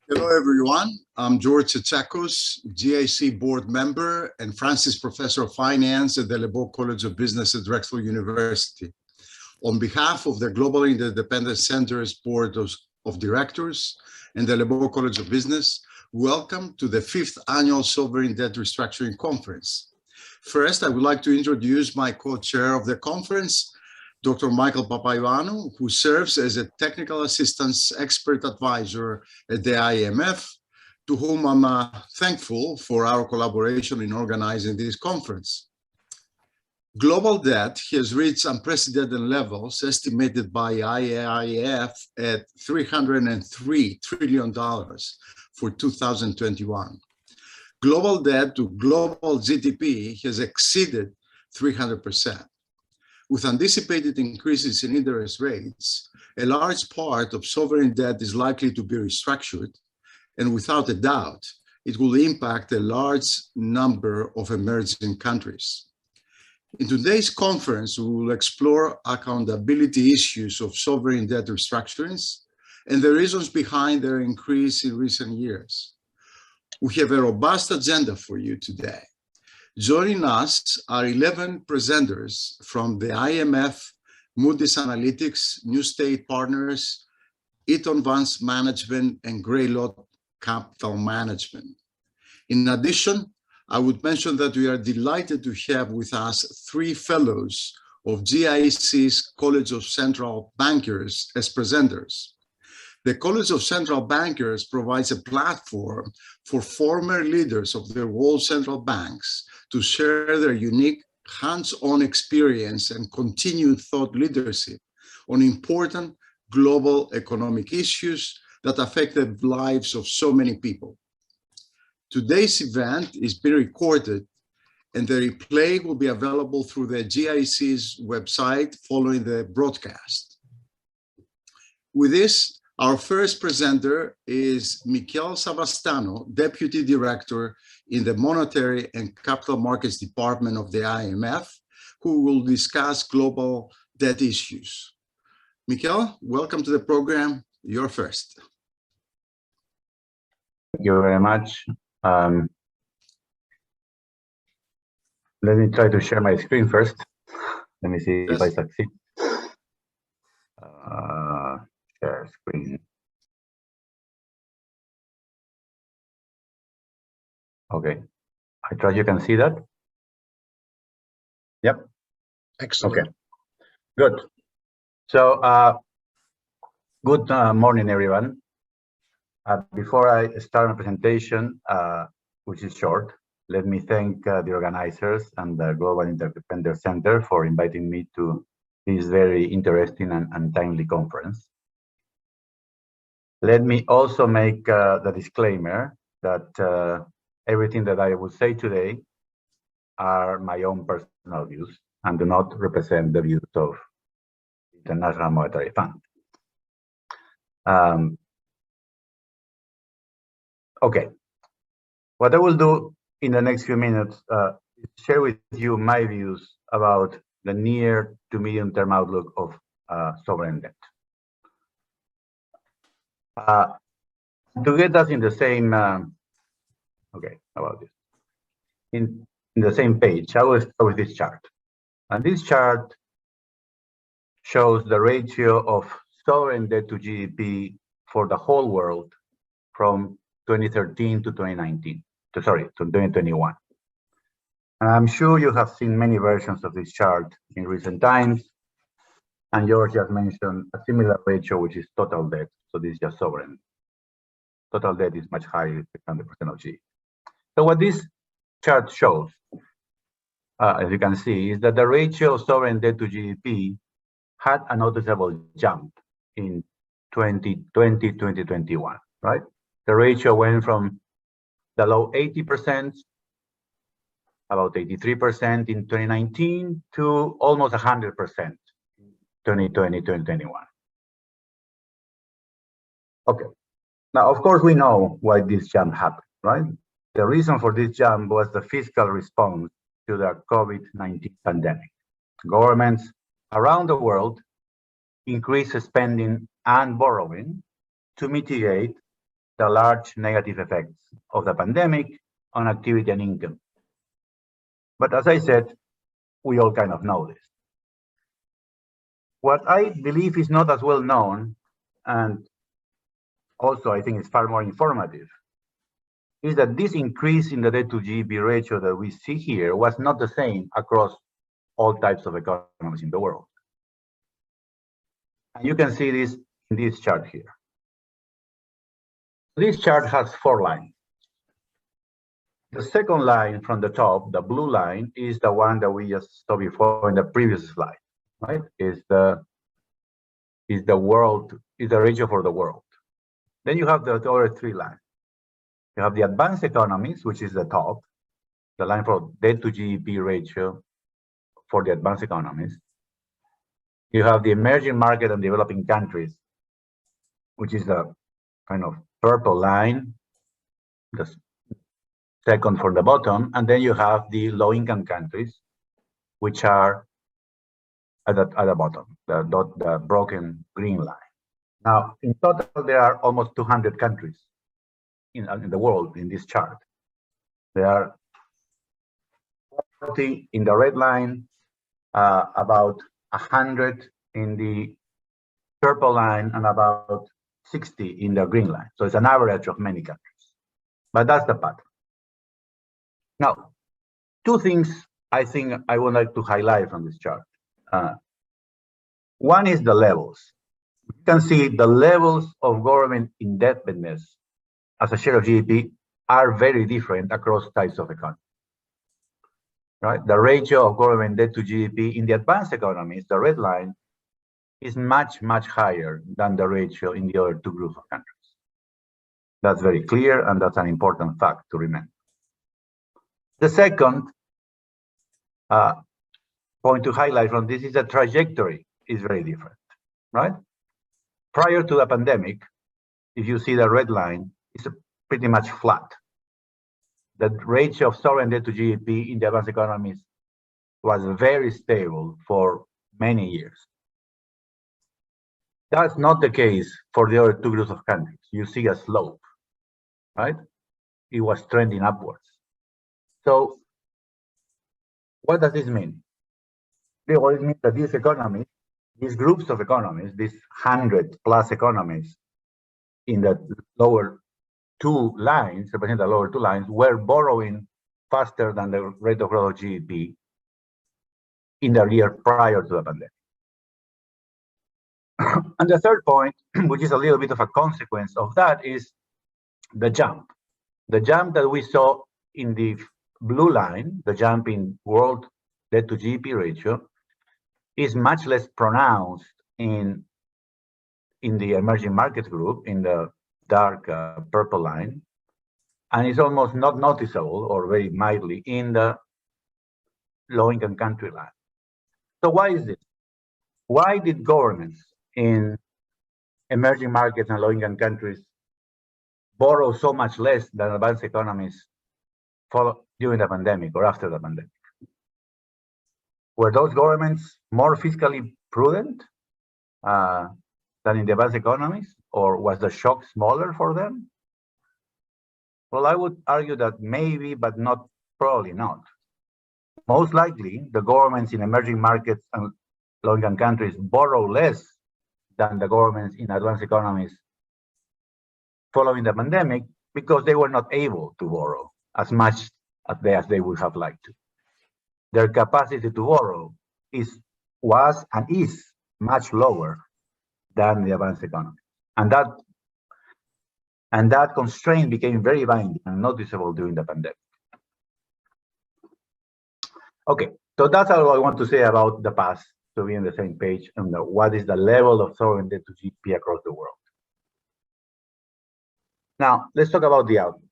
Hello, everyone. I'm George Tsakos, GIC board member and Francis Professor of Finance at the LeBow College of Business at Drexel University. On behalf of the Global Interdependent Centers Board of Directors and the LeBow College of Business, welcome to the 5th Annual Sovereign Debt Restructuring Conference. First, I would like to introduce my co-chair of the conference, Dr. Michael Papaioannou, who serves as a technical assistance expert advisor at the IMF, to whom I'm thankful for our collaboration in organizing this conference. Global debt has reached unprecedented levels, estimated by IAIF at $303 trillion for 2021. Global debt to global GDP has exceeded 300%. With anticipated increases in interest rates, a large part of sovereign debt is likely to be restructured, and without a doubt, it will impact a large number of emerging countries. In today's conference, we will explore accountability issues of sovereign debt restructurings and the reasons behind their increase in recent years. We have a robust agenda for you today. Joining us are 11 presenters from the IMF, Moody's Analytics, New State Partners, Eaton Vance Management, and Greylot Capital Management. In addition, I would mention that we are delighted to have with us 3 fellows of GIC's College of Central Bankers as presenters. The College of Central Bankers provides a platform for former leaders of the world central banks to share their unique hands-on experience and continued thought leadership on important global economic issues that affect the lives of so many people. Today's event is being recorded, and the replay will be available through the GIC's website following the broadcast. With this, our first presenter is Michele Savastano, Deputy Director in the Monetary and Capital Markets Department of the IMF, who will discuss global debt issues. Michele, welcome to the program. You're first. Thank you very much. Let me try to share my screen first. Let me see if I succeed. Share screen. Okay, I trust you can see that. Yep. Excellent. Okay, good. So, good morning, everyone. Before I start my presentation, which is short, let me thank the organizers and the Global Interdependent Center for inviting me to this very interesting and timely conference. Let me also make the disclaimer that everything that I will say today are my own personal views and do not represent the views of the International Monetary Fund. Okay, what I will do in the next few minutes is share with you my views about the near to medium term outlook of sovereign debt. To get us in the same, okay, about this, in the same page, I will start with this chart. And this chart shows the ratio of sovereign debt to GDP for the whole world from 2013 to 2019, to 2021. And I'm sure you have seen many versions of this chart in recent times. And George just mentioned a similar ratio, which is total debt. So this is just sovereign. Total debt is much higher, 600% of GDP. So what this chart shows, as you can see, is that the ratio of sovereign debt to GDP had a noticeable jump in 2020, 2021, right? The ratio went from the low 80%, about 83% in 2019, to almost 100% in 2020, 2021. Okay. Now, of course, we know why this jump happened, right? The reason for this jump was the fiscal response to the COVID-19 pandemic. Governments around the world increased spending and borrowing to mitigate the large negative effects of the pandemic on activity and income. But as I said, we all kind of know this. What I believe is not as well known, and also I think it's far more informative, is that this increase in the debt to GDP ratio that we see here was not the same across all types of economies in the world. And you can see this in this chart here. This chart has 4 lines. The second line from the top, the blue line, is the one that we just saw before in the previous slide, right? Is the ratio for the world. Then you have the other 3 lines. You have the advanced economies, which is the top, the line for debt to GDP ratio for the advanced economies. You have the emerging market and developing countries, which is the kind of purple line, the second from the bottom, and then you have the low-income countries, which are at the bottom, the broken green line. Now, in total, there are almost 200 countries in the world in this chart. There are 40 in the red line, about 100 in the purple line, and about 60 in the green line. So it's an average of many countries, but that's the pattern. Now, 2 things I think I would like to highlight from this chart. One is the levels. You can see the levels of government indebtedness as a share of GDP are very different across types of economies. Right? The ratio of government debt to GDP in the advanced economies, the red line, is much, much higher than the ratio in the other 2 groups of countries. That's very clear, and that's an important fact to remember. The second point to highlight from this is the trajectory is very different, right? Prior to the pandemic, if you see the red line, it's pretty much flat. The ratio of sovereign debt to GDP in the advanced economies was very stable for many years. That's not the case for the other 2 groups of countries. You see a slope, right? It was trending upwards. So what does this mean? Well, it means that these economies, these groups of economies, these 100+ economies in the lower 2 lines, represent the lower 2 lines, were borrowing faster than the rate of growth of GDP in the year prior to the pandemic. And the third point, which is a little bit of a consequence of that, is the jump. The jump that we saw in the blue line, the jump in world debt to GDP ratio, is much less pronounced in the emerging markets group, in the dark purple line, and it's almost not noticeable or very mildly in the low-income country line. So why is this? Why did governments in emerging markets and low-income countries borrow so much less than advanced economies during the pandemic or after the pandemic? Were those governments more fiscally prudent than in the advanced economies, or was the shock smaller for them? Well, I would argue that maybe, but probably not. Most likely, the governments in emerging markets and low-income countries borrow less than the governments in advanced economies following the pandemic because they were not able to borrow as much as they would have liked to. Their capacity to borrow was and is much lower than the advanced economy. And that constraint became very binding and noticeable during the pandemic. Okay, so that's all I want to say about the past, to be on the same page on what is the level of sovereign debt to GDP across the world. Now, let's talk about the outlook.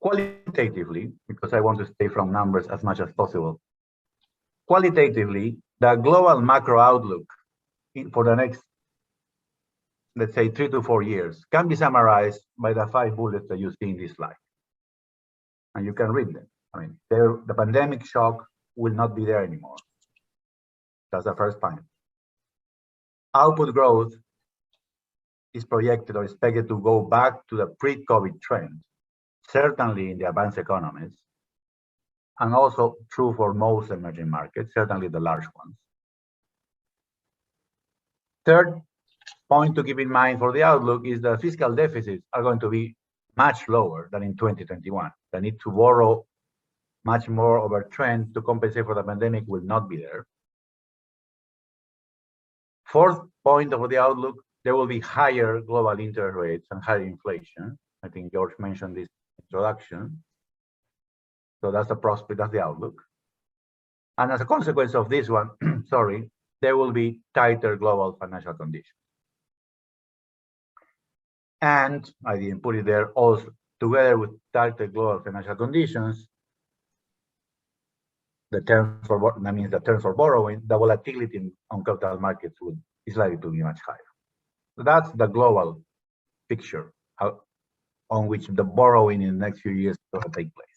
Qualitatively, because I want to stay from numbers as much as possible, qualitatively, the global macro outlook for the next, let's say, 3 to 4 years can be summarized by the 5 bullets that you see in this slide. And you can read them. I mean, the pandemic shock will not be there anymore. That's the first point. output growth is projected or expected to go back to the pre-COVID trend, certainly in the advanced economies, and also true for most emerging markets, certainly the large ones. Third point to keep in mind for the outlook is that fiscal deficits are going to be much lower than in 2021. The need to borrow much more over trend to compensate for the pandemic will not be there. Fourth point of the outlook, there will be higher global interest rates and higher inflation. I think George mentioned this introduction. So that's the prospect, that's the outlook. And as a consequence of this one, sorry, there will be tighter global financial conditions. And I didn't put it there, also together with tighter global financial conditions, the terms for that means the terms for borrowing, the volatility on capital markets is likely to be much higher. So that's the global picture on which the borrowing in the next few years will take place.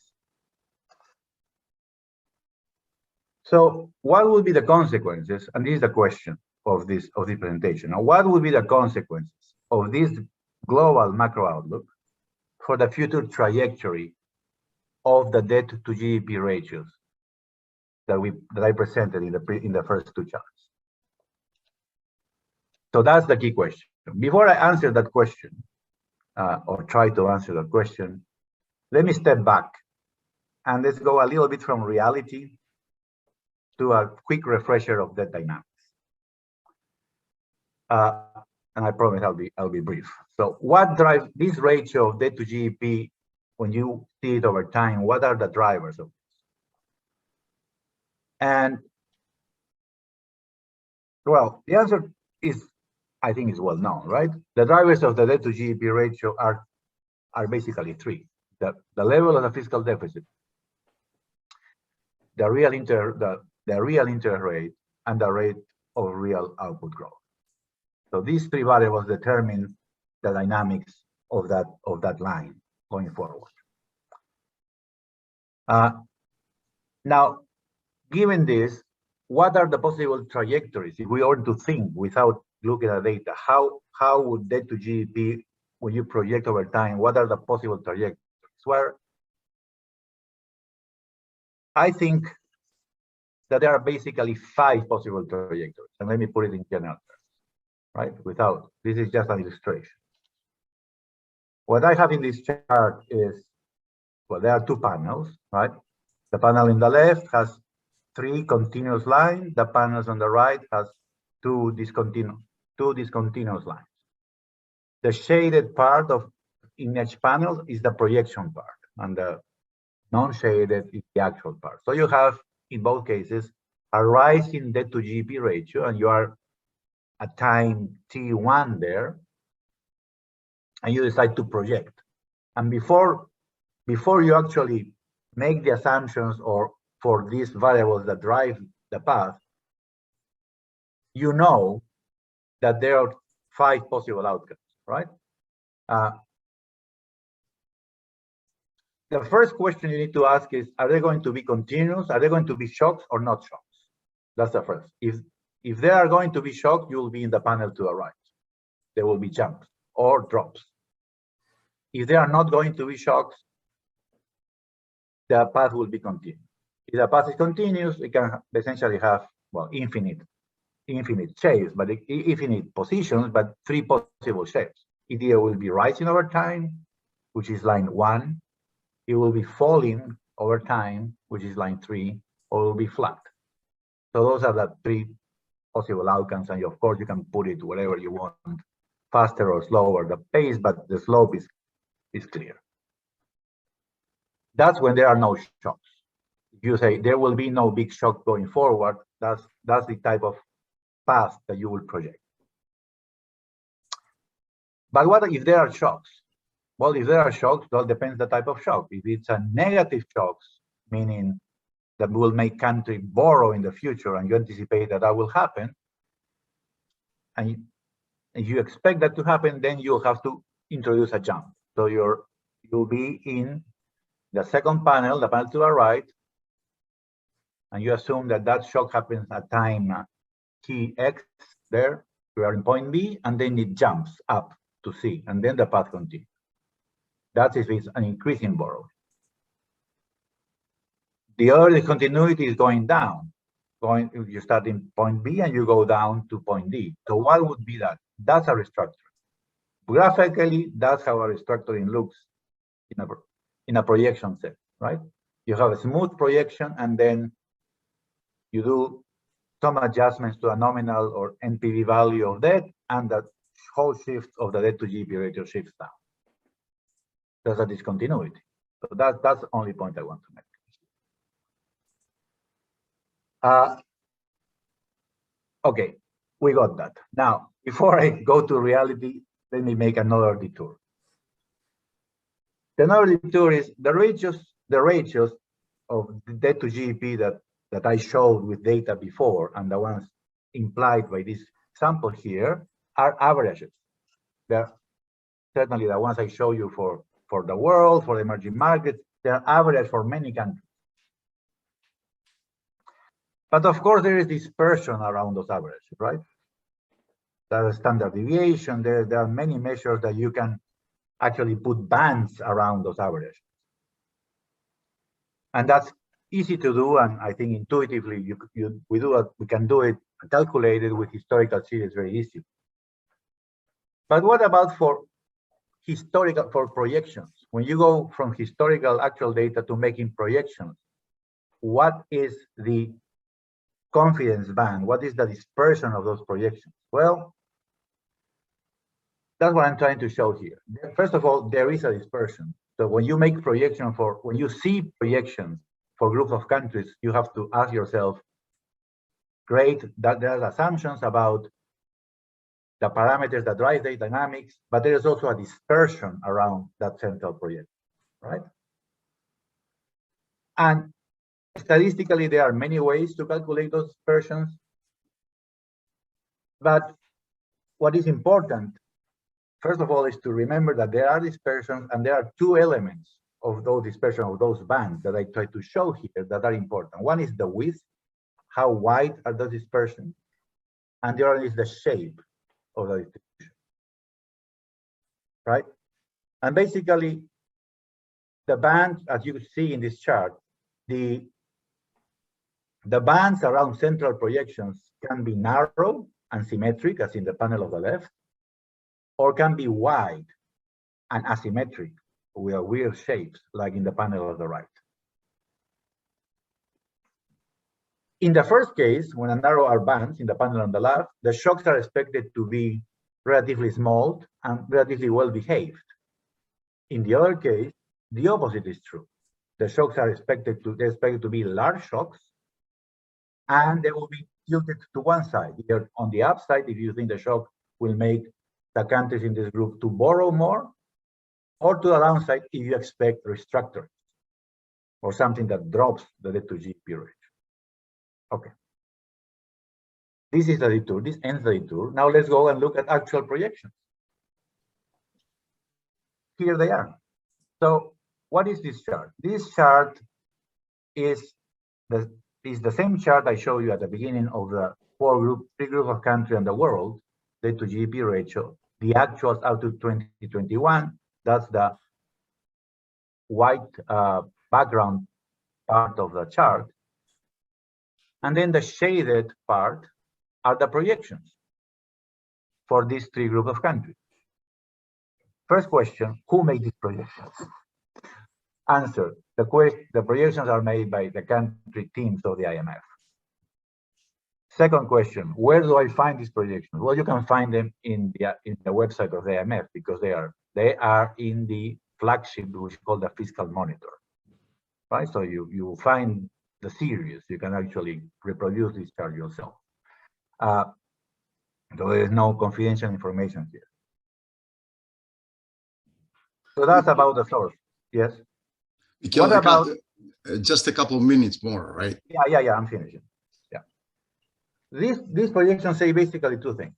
So what will be the consequences? And this is the question of this presentation. Now, what will be the consequences of this global macro outlook for the future trajectory of the debt to GDP ratios that I presented in the first two charts? So that's the key question. Before I answer that question, or try to answer that question, let me step back and let's go a little bit from reality to a quick refresher of debt dynamics. And I promise I'll be brief. So what drives this ratio of debt to GDP when you see it over time? What are the drivers of this? And well, the answer is, I think, is well known, right? The drivers of the debt to GDP ratio are basically three: the level of the fiscal deficit, the real interest rate, and the rate of real output growth. So these three variables determine the dynamics of that line going forward. Now, given this, what are the possible trajectories if we were to think without looking at data? How would debt to GDP, when you project over time, what are the possible trajectories? Well, I think that there are basically 5 possible trajectories, and let me put it in general terms, right? This is just an illustration. What I have in this chart is, well, there are 2 panels, right? The panel in the left has 3 continuous lines. The panels on the right has 2 discontinuous lines. The shaded part in each panel is the projection part, and the non-shaded is the actual part. So you have, in both cases, a rise in debt to GDP ratio, and you are at time T1 there, and you decide to project. And before you actually make the assumptions or for these variables that drive the path, you know that there are 5 possible outcomes, right? The first question you need to ask is, are they going to be continuous? Are they going to be shocks or not shocks? That's the first. If they are going to be shocks, you will be in the panel to the right. There will be jumps or drops. If they are not going to be shocks, the path will be continuous. If the path is continuous, it can essentially have, well, infinite shapes, but infinite positions, but 3 possible shapes. It either will be rising over time, which is line 1. It will be falling over time, which is line 3, or it will be flat. So those are the 3 possible outcomes, and of course you can put it wherever you want, faster or slower the pace, but the slope is clear. That's when there are no shocks. If you say there will be no big shock going forward, that's the type of path that you will project. But what if there are shocks? Well, if there are shocks, well, depends the type of shock. If it's a negative shocks, meaning that will make country borrow in the future, and you anticipate that will happen, and if you expect that to happen, then you'll have to introduce a jump. So you'll be in the second panel, the panel to the right, and you assume that shock happens at time Tx there, We are in point B, and then it jumps up to C, and then the path continues. That is an increasing borrowing. The other discontinuity is going down. You start in point B and you go down to point D. So what would be that? That's a restructuring. Graphically, that's how a restructuring looks in a projection set, right? You have a smooth projection, and then you do some adjustments to a nominal or NPV value of debt, and that whole shift of the debt to GDP ratio shifts down. There's a discontinuity. So that's the only point I want to make. Okay, we got that. Now, before I go to reality, let me make another detour. Another detour is the ratios of the debt to GDP that I showed with data before, and the ones implied by this sample here are averages. They're certainly the ones I show you for the world, for the emerging markets. They're average for many countries. But of course, there is dispersion around those averages, right? There is standard deviation. There are many measures that you can actually put bands around those averages. And that's easy to do, and I think intuitively we can do it, calculate it with historical series very easy. But what about for projections? When you go from historical actual data to making projections, what is the confidence band? What is the dispersion of those projections? Well, that's what I'm trying to show here. First of all, there is a dispersion. So when you make when you see projections for groups of countries, you have to ask yourself, great, that there are assumptions about the parameters that drive the dynamics, but there is also a dispersion around that central projection, right? And statistically, there are many ways to calculate those dispersions. But what is important, first of all, is to remember that there are dispersions, and there are two elements of those dispersion of those bands that I try to show here that are important. One is the width, how wide are the dispersions, and the other is the shape of the distribution, right? And basically, the bands, as you see in this chart, the bands around central projections can be narrow and symmetric, as in the panel of the left, or can be wide and asymmetric with weird shapes, like in the panel of the right. In the first case, when a narrow are bands in the panel on the left, the shocks are expected to be relatively small and relatively well behaved. In the other case, the opposite is true. The shocks are expected to be large shocks, and they will be tilted to one side, either on the upside, if you think the shock will make the countries in this group to borrow more, or to the downside if you expect restructuring or something that drops the debt to GDP ratio. Okay. This is the detour. This ends the detour. Now let's go and look at actual projections. Here they are. So what is this chart? This chart is the same chart I showed you at the beginning of the three groups of countries in the world, debt to GDP ratio, the actuals out to 2021. That's the white background part of the chart. And then the shaded part are the projections for these three groups of countries. First question, who made these projections? Answer, the projections are made by the country teams of the IMF. Second question, where do I find these projections? Well, you can find them in the website of the IMF, because they are in the flagship, which is called the Fiscal Monitor, right? So you find the series. You can actually reproduce this chart yourself. So there is no confidential information here. So that's about the source. Yes. What about just a couple of minutes more, right? Yeah. I'm finishing. Yeah. These projections say basically two things.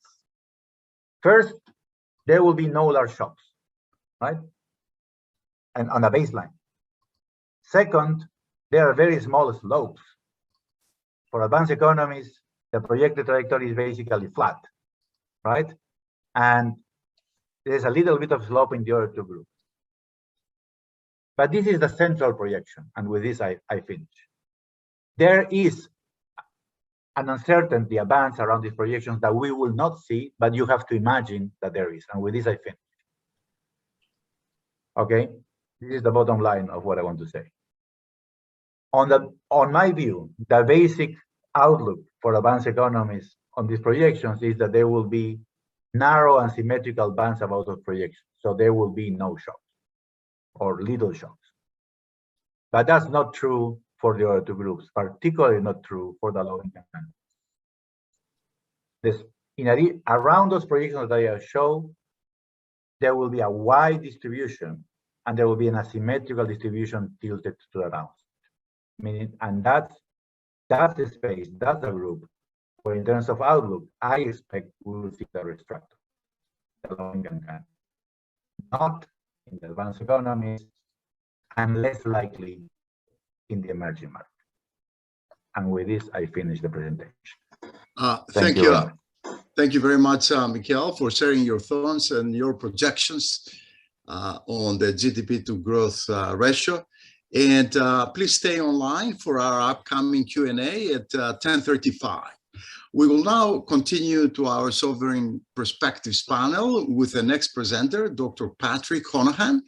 First, there will be no large shocks, right? And on the baseline. Second, there are very small slopes. For advanced economies, the projected trajectory is basically flat. right? And there's a little bit of slope in the other two groups. But this is the central projection, and with this I finish. There is an uncertainty, a band around these projections that we will not see, but you have to imagine that there is. And with this I finish. Okay, this is the bottom line of what I want to say. On my view, the basic outlook for advanced economies on these projections is that there will be narrow and symmetrical bands about those projections. So there will be no shocks or little shocks. But that's not true for the other two groups, particularly not true for the low-income countries. Around those projections that I show, there will be a wide distribution, and there will be an asymmetrical distribution tilted to the downside. Meaning, and that's the space, that's the group where, in terms of outlook, I expect we will see the restructuring, the low-income countries. Not in the advanced economies, and less likely in the emerging market. And with this, I finish the presentation. Thank you. Thank you very much, Michael, for sharing your thoughts and your projections on the GDP to growth ratio. And please stay online for our upcoming Q&A at 10:35. We will now continue to our Sovereign Perspectives panel with the next presenter, Dr. Patrick Honohan.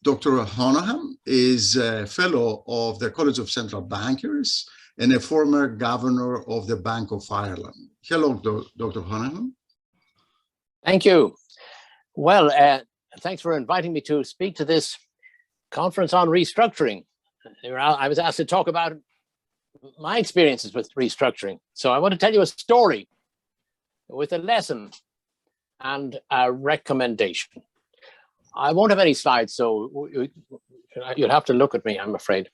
Dr. Honohan is a fellow of the College of Central Bankers and a former governor of the Bank of Ireland. Hello, Dr. Honohan. Thank you. Well, thanks for inviting me to speak to this conference on restructuring. I was asked to talk about my experiences with restructuring. So I want to tell you a story with a lesson and a recommendation. I won't have any slides, so you'll have to look at me, I'm afraid.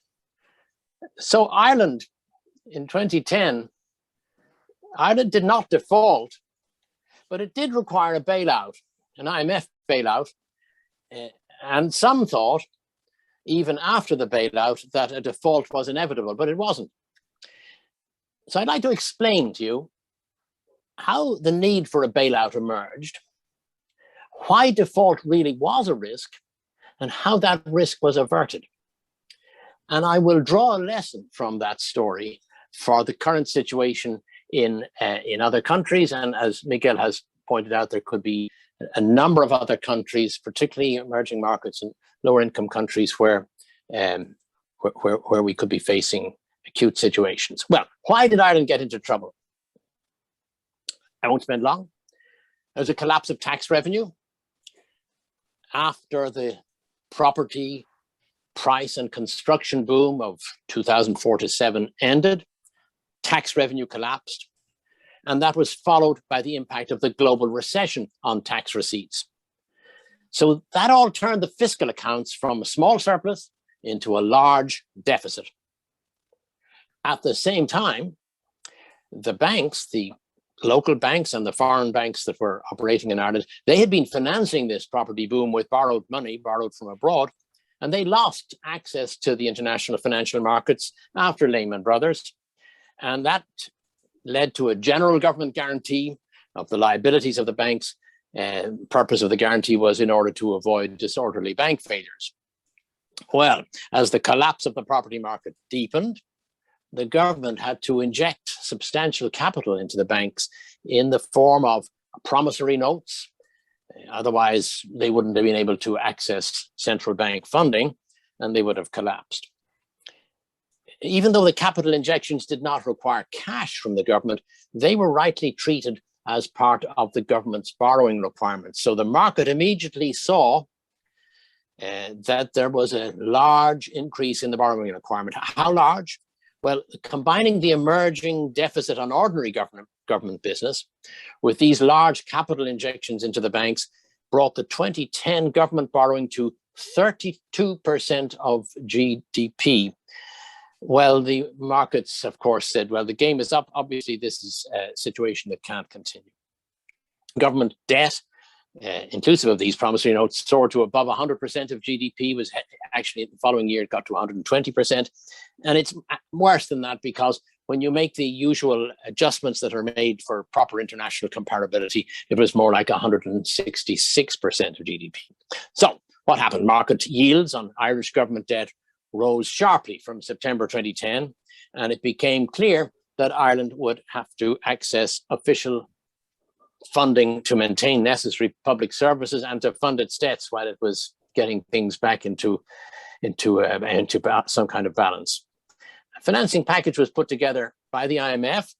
So Ireland, in 2010, Ireland did not default, but it did require a bailout, an IMF bailout. And some thought, even after the bailout, that a default was inevitable, but it wasn't. So I'd like to explain to you how the need for a bailout emerged, why default really was a risk, and how that risk was averted. And I will draw a lesson from that story for the current situation in other countries. And as Miguel has pointed out, there could be a number of other countries, particularly emerging markets and lower income countries where we could be facing acute situations. Well, why did Ireland get into trouble? I won't spend long. There's a collapse of tax revenue after the property price and construction boom of 2004 to 7 ended. Tax revenue collapsed, and that was followed by the impact of the global recession on tax receipts. So that all turned the fiscal accounts from a small surplus into a large deficit. At the same time, the banks, the local banks and the foreign banks that were operating in Ireland, they had been financing this property boom with borrowed money, borrowed from abroad, and they lost access to the international financial markets after Lehman Brothers. And that led to a general government guarantee of the liabilities of the banks. Purpose of the guarantee was in order to avoid disorderly bank failures. Well, as the collapse of the property market deepened, the government had to inject substantial capital into the banks in the form of promissory notes. Otherwise, they wouldn't have been able to access central bank funding, and they would have collapsed. Even though the capital injections did not require cash from the government, they were rightly treated as part of the government's borrowing requirements. So the market immediately saw that there was a large increase in the borrowing requirement. How large? Well, combining the emerging deficit on ordinary government business with these large capital injections into the banks brought the 2010 government borrowing to 32% of GDP. Well, the markets, of course, said, well, the game is up. Obviously, this is a situation that can't continue. Government debt, inclusive of these promissory notes, soared to above 100% of GDP, was actually the following year, it got to 120%. And it's worse than that because when you make the usual adjustments that are made for proper international comparability, it was more like 166% of GDP. So what happened? Market yields on Irish government debt rose sharply from September 2010, and it became clear that Ireland would have to access official funding to maintain necessary public services and to fund its debts while it was getting things back into some kind of balance. A financing package was put together by the IMF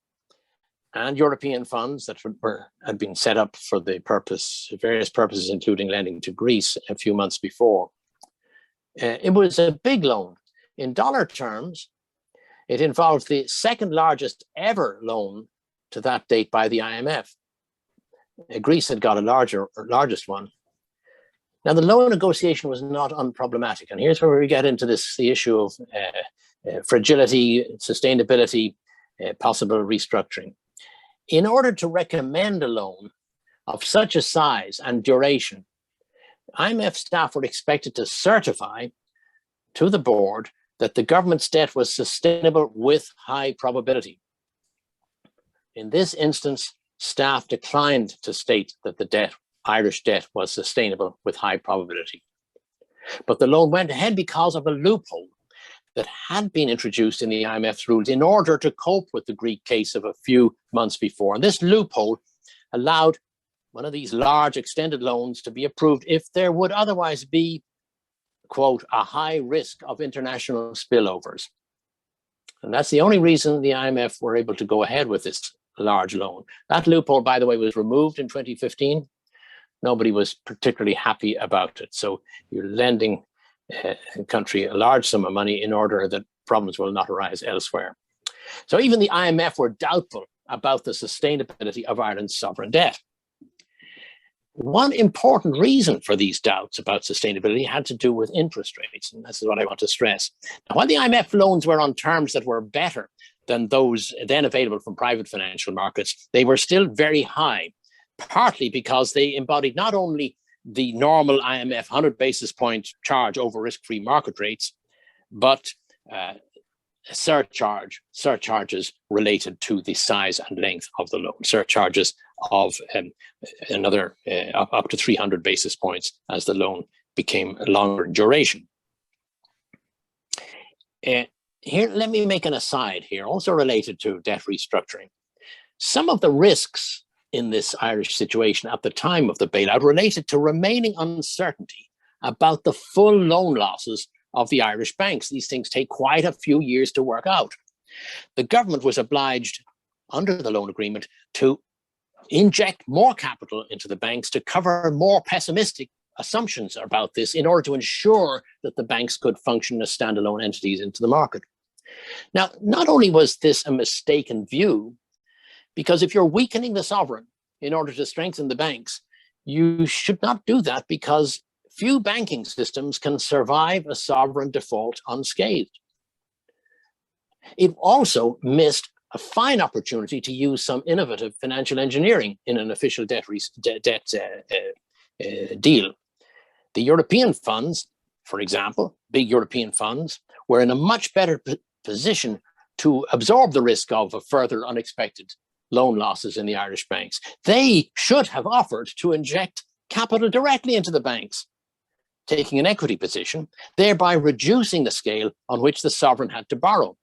and European funds that had been set up for the various purposes, including lending to Greece a few months before. It was a big loan. In dollar terms, it involved the second largest ever loan to that date by the IMF. Greece had got a largest one. Now, the loan negotiation was not unproblematic. And here's where we get into the issue of fragility, sustainability, possible restructuring. In order to recommend a loan of such a size and duration, IMF staff were expected to certify to the board that the government's debt was sustainable with high probability. In this instance, staff declined to state that the Irish debt was sustainable with high probability. But the loan went ahead because of a loophole that had been introduced in the IMF's rules in order to cope with the Greek case of a few months before. And this loophole allowed one of these large extended loans to be approved if there would otherwise be, quote, a high risk of international spillovers. And that's the only reason the IMF were able to go ahead with this large loan. That loophole, by the way, was removed in 2015. Nobody was particularly happy about it. So you're lending a country a large sum of money in order that problems will not arise elsewhere. So even the IMF were doubtful about the sustainability of Ireland's sovereign debt. One important reason for these doubts about sustainability had to do with interest rates, and this is what I want to stress. Now, while the IMF loans were on terms that were better than those then available from private financial markets, they were still very high, partly because they embodied not only the normal IMF 100 basis point charge over risk-free market rates, but surcharges related to the size and length of the loan, surcharges of another up to 300 basis points as the loan became longer in duration. Here, let me make an aside here, also related to debt restructuring. Some of the risks in this Irish situation at the time of the bailout related to remaining uncertainty about the full loan losses of the Irish banks. These things take quite a few years to work out. The government was obliged under the loan agreement to inject more capital into the banks to cover more pessimistic assumptions about this in order to ensure that the banks could function as standalone entities into the market. Now, not only was this a mistaken view, because if you're weakening the sovereign in order to strengthen the banks, you should not do that because few banking systems can survive a sovereign default unscathed. It also missed a fine opportunity to use some innovative financial engineering in an official debt deal. The European funds, for example, big European funds, were in a much better position to absorb the risk of a further unexpected loan losses in the Irish banks. They should have offered to inject capital directly into the banks, taking an equity position, thereby reducing the scale on which the sovereign had to borrow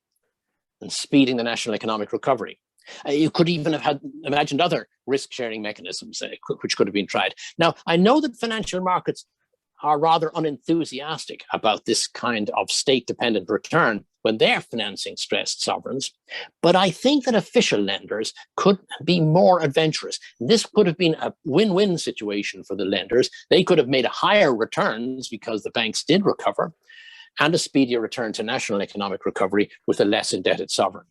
and speeding the national economic recovery. You could even have had imagined other risk-sharing mechanisms which could have been tried. Now, I know that financial markets are rather unenthusiastic about this kind of state-dependent return when they're financing stressed sovereigns, but I think that official lenders could be more adventurous. This could have been a win-win situation for the lenders. They could have made higher returns because the banks did recover, and a speedier return to national economic recovery with a less indebted sovereign.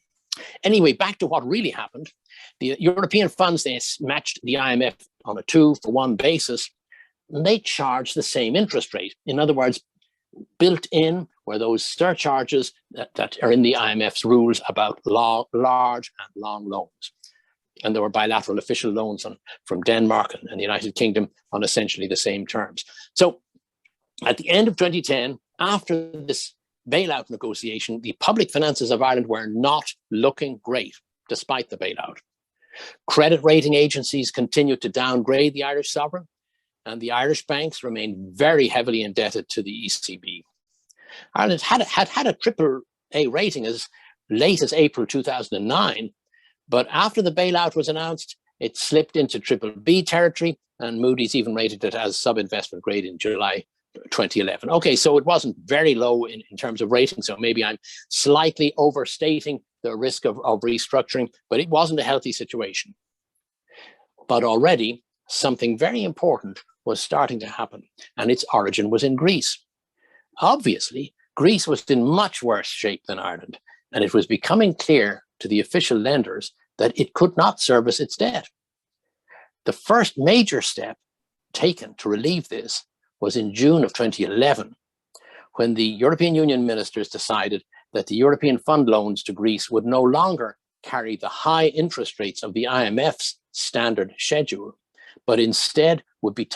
Anyway, back to what really happened. The European funds, they matched the IMF on a 2-for-1 basis, and they charged the same interest rate. In other words, built in were those surcharges that are in the IMF's rules about large and long loans. And there were bilateral official loans from Denmark and the United Kingdom on essentially the same terms. So at the end of 2010, after this bailout negotiation, the public finances of Ireland were not looking great, despite the bailout. Credit rating agencies continued to downgrade the Irish sovereign, and the Irish banks remained very heavily indebted to the ECB. Ireland had a triple A rating as late as April 2009, but after the bailout was announced, it slipped into triple B territory, and Moody's even rated it as sub-investment grade in July 2011. Okay, so it wasn't very low in terms of rating, so maybe I'm slightly overstating the risk of restructuring, but it wasn't a healthy situation. But already something very important was starting to happen, and its origin was in Greece. Obviously, Greece was in much worse shape than Ireland, and it was becoming clear to the official lenders that it could not service its debt. The first major step taken to relieve this was in June of 2011, when the European Union ministers decided that the European fund loans to Greece would no longer carry the high interest rates of the IMF's standard schedule, but instead would be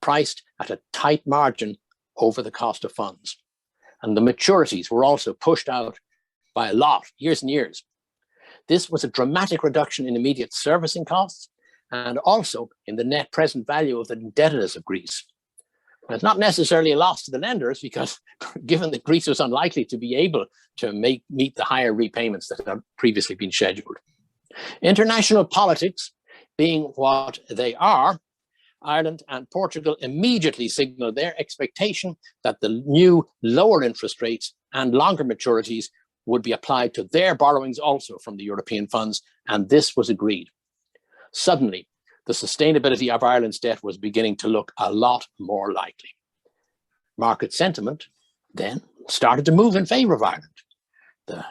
priced at a tight margin over the cost of funds. And the maturities were also pushed out by a lot, years and years. This was a dramatic reduction in immediate servicing costs and also in the net present value of the indebtedness of Greece. And it's not necessarily a loss to the lenders, because given that Greece was unlikely to be able to meet the higher repayments that had previously been scheduled. International politics being what they are, Ireland and Portugal immediately signaled their expectation that the new lower interest rates and longer maturities would be applied to their borrowings also from the European funds, and this was agreed. Suddenly, the sustainability of Ireland's debt was beginning to look a lot more likely. Market sentiment then started to move in favor of Ireland. The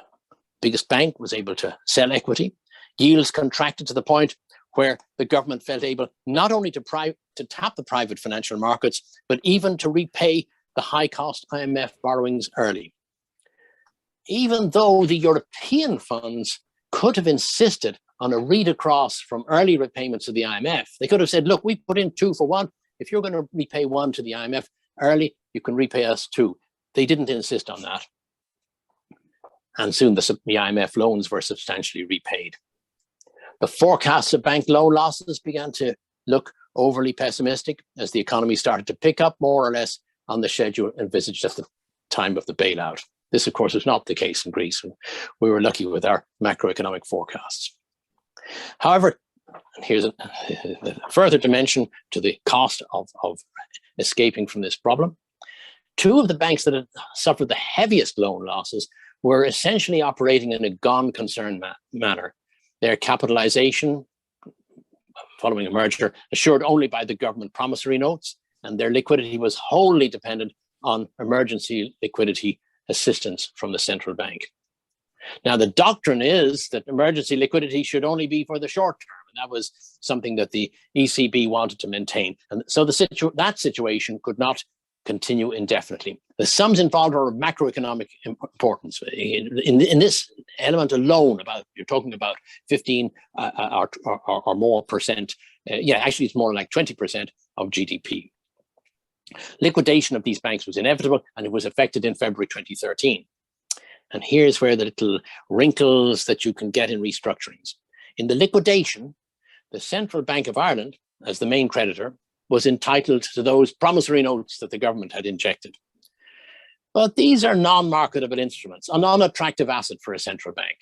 biggest bank was able to sell equity. Yields contracted to the point where the government felt able not only to tap the private financial markets, but even to repay the high-cost IMF borrowings early. Even though the European funds could have insisted on a read across from early repayments to the IMF, they could have said, look, we put in 2 for 1. If you're going to repay 1 to the IMF early, you can repay us 2. They didn't insist on that. And soon the IMF loans were substantially repaid. The forecasts of bank loan losses began to look overly pessimistic as the economy started to pick up more or less on the schedule envisaged at the time of the bailout. This, of course, was not the case in Greece, and we were lucky with our macroeconomic forecasts. However, here's a further dimension to the cost of escaping from this problem. 2 of the banks that had suffered the heaviest loan losses were essentially operating in a gone concern manner. Their capitalization, following a merger, assured only by the government promissory notes, and their liquidity was wholly dependent on emergency liquidity assistance from the central bank. Now, the doctrine is that emergency liquidity should only be for the short term, and that was something that the ECB wanted to maintain. And so that situation could not continue indefinitely. The sums involved are of macroeconomic importance. In this element alone, you're talking about 15 or more percent. Actually, it's more like 20% of GDP. Liquidation of these banks was inevitable, and it was effected in February 2013. And here's where the little wrinkles that you can get in restructurings. In the liquidation, the Central Bank of Ireland, as the main creditor, was entitled to those promissory notes that the government had injected. But these are non-marketable instruments, a non-attractive asset for a central bank.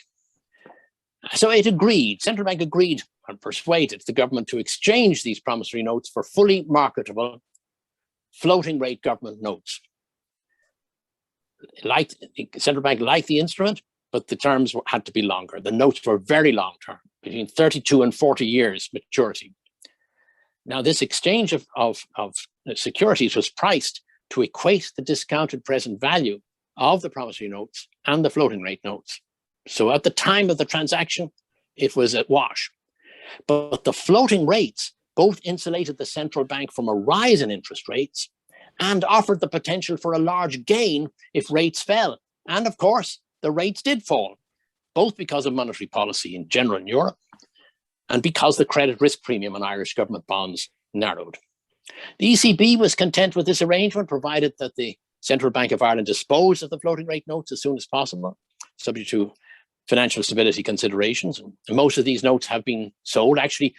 So Central Bank agreed and persuaded the government to exchange these promissory notes for fully marketable floating rate government notes. Central Bank liked the instrument, but the terms had to be longer. The notes were very long term, between 32 and 40 years maturity. Now, this exchange of securities was priced to equate the discounted present value of the promissory notes and the floating rate notes. So at the time of the transaction, it was at wash. But the floating rates both insulated the central bank from a rise in interest rates and offered the potential for a large gain if rates fell. And of course, the rates did fall, both because of monetary policy in general in Europe and because the credit risk premium on Irish government bonds narrowed. The ECB was content with this arrangement, provided that the Central Bank of Ireland dispose of the floating rate notes as soon as possible, subject to financial stability considerations. And most of these notes have been sold. Actually,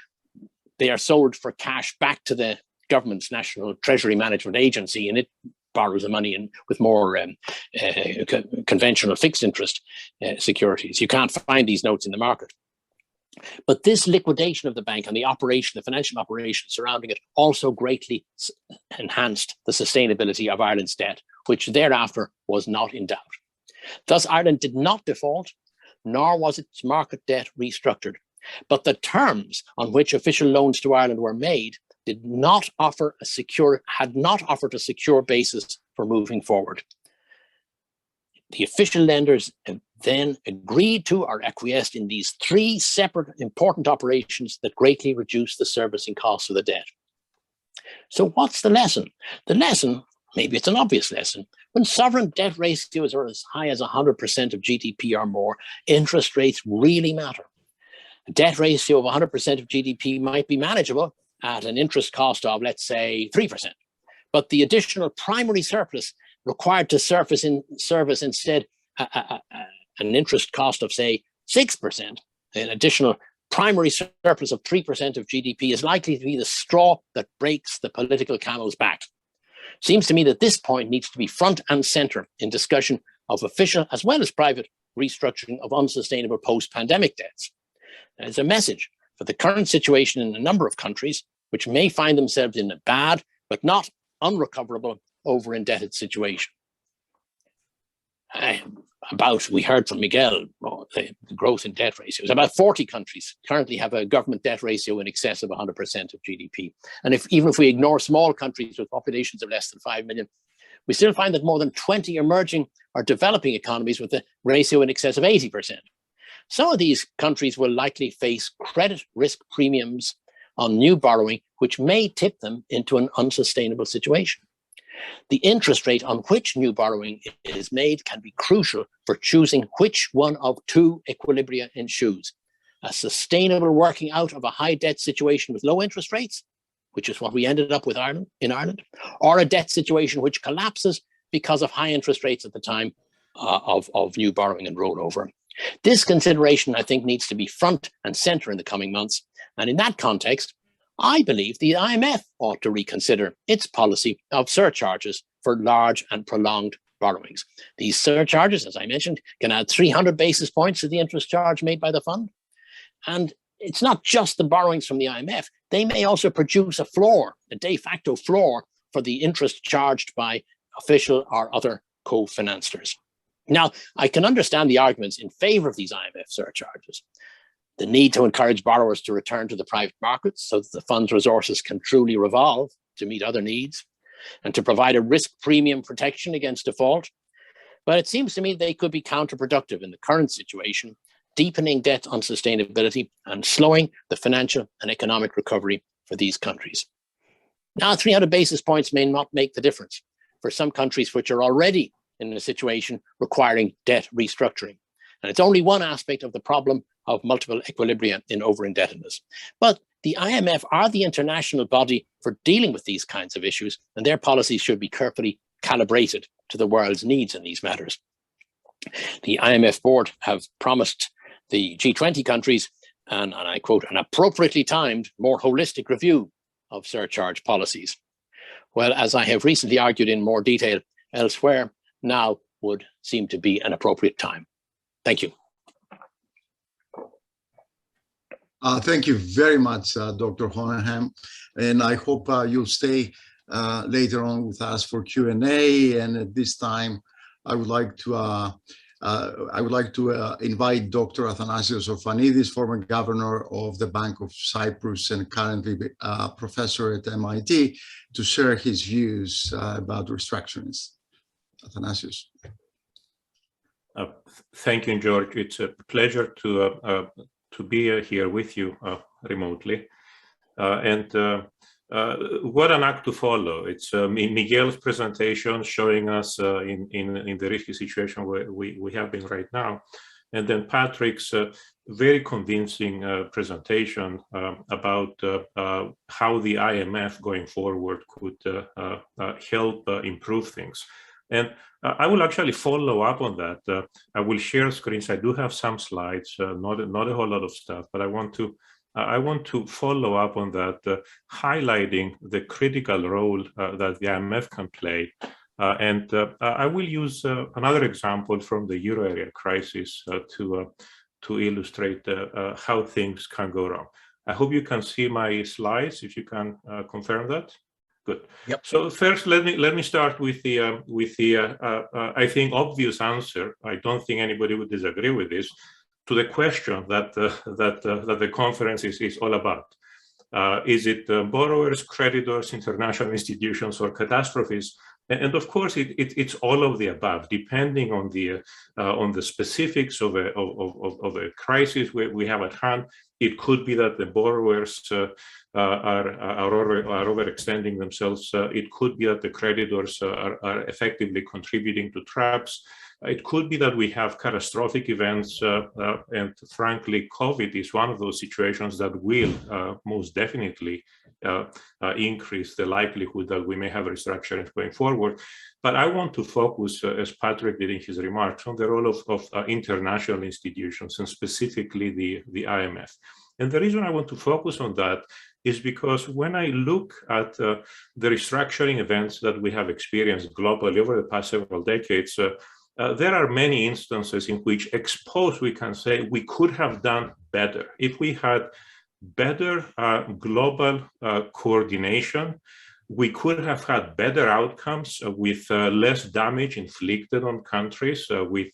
they are sold for cash back to the government's National Treasury Management Agency, and it borrows the money in with more conventional fixed interest securities. You can't find these notes in the market. But this liquidation of the bank and the operation, the financial operation surrounding it, also greatly enhanced the sustainability of Ireland's debt, which thereafter was not in doubt. Thus, Ireland did not default, nor was its market debt restructured. But the terms on which official loans to Ireland were made had not offered a secure basis for moving forward. The official lenders then agreed to or acquiesced in these three separate important operations that greatly reduced the servicing costs of the debt. So what's the lesson? The lesson, maybe it's an obvious lesson, when sovereign debt ratios are as high as 100% of GDP or more, interest rates really matter. A debt ratio of 100% of GDP might be manageable at an interest cost of, let's say, 3%. But the additional primary surplus required to service instead an interest cost of, say, 6%, an additional primary surplus of 3% of GDP is likely to be the straw that breaks the political camel's back. Seems to me that this point needs to be front and center in discussion of official as well as private restructuring of unsustainable post-pandemic debts. It's a message for the current situation in a number of countries which may find themselves in a bad but not unrecoverable over-indebted situation. We heard from Miguel, the growth in debt ratios. About 40 countries currently have a government debt ratio in excess of 100% of GDP. And even if we ignore small countries with populations of less than 5 million, we still find that more than 20 emerging or developing economies with a ratio in excess of 80%. Some of these countries will likely face credit risk premiums on new borrowing, which may tip them into an unsustainable situation. The interest rate on which new borrowing is made can be crucial for choosing which one of two equilibria ensues: a sustainable working out of a high debt situation with low interest rates, which is what we ended up with in Ireland, or a debt situation which collapses because of high interest rates at the time of new borrowing and rollover. This consideration, I think, needs to be front and center in the coming months. And in that context, I believe the IMF ought to reconsider its policy of surcharges for large and prolonged borrowings. These surcharges, as I mentioned, can add 300 basis points to the interest charge made by the fund. And it's not just the borrowings from the IMF. They may also produce a floor, a de facto floor for the interest charged by official or other co-financiers. Now, I can understand the arguments in favor of these IMF surcharges. The need to encourage borrowers to return to the private markets so that the fund's resources can truly revolve to meet other needs, and to provide a risk premium protection against default. But it seems to me they could be counterproductive in the current situation, deepening debt unsustainability and slowing the financial and economic recovery for these countries. Now, 300 basis points may not make the difference for some countries which are already in a situation requiring debt restructuring. And it's only one aspect of the problem of multiple equilibria in over-indebtedness. But the IMF are the international body for dealing with these kinds of issues, and their policies should be carefully calibrated to the world's needs in these matters. The IMF board have promised the G20 countries, and I quote, an appropriately timed, more holistic review of surcharge policies. Well, as I have recently argued in more detail elsewhere, now would seem to be an appropriate time. Thank you. Thank you very much, Dr. Hohenheim, and I hope you'll stay later on with us for Q&A. And at this time, I would like to invite Dr. Athanasios Orfanidis, former governor of the Bank of Cyprus and currently a professor at MIT, to share his views about restructurings. Athanasios. Thank you, George. It's a pleasure to be here with you remotely. And what an act to follow. It's Miguel's presentation showing us in the risky situation where we have been right now. And then Patrick's very convincing presentation about how the IMF going forward could help improve things. And I will actually follow up on that. I will share screens. I do have some slides, not a whole lot of stuff, but I want to follow up on that, highlighting the critical role that the IMF can play. And I will use another example from the euro area crisis to illustrate how things can go wrong. I hope you can see my slides, if you can confirm that. Good. Yep. So first, let me start with the I think obvious answer. I don't think anybody would disagree with this, to the question that the conference is all about. Is it borrowers, creditors, international institutions, or catastrophes? And of course, it's all of the above, depending on the specifics of a crisis we have at hand. It could be that the borrowers are overextending themselves. It could be that the creditors are effectively contributing to traps. It could be that we have catastrophic events, and frankly, COVID is one of those situations that will most definitely increase the likelihood that we may have restructurings going forward. But I want to focus, as Patrick did in his remarks, on the role of international institutions, and specifically the IMF. And the reason I want to focus on that is because when I look at the restructuring events that we have experienced globally over the past several decades, there are many instances in which we can say we could have done better if we had better global coordination. We could have had better outcomes with less damage inflicted on countries, with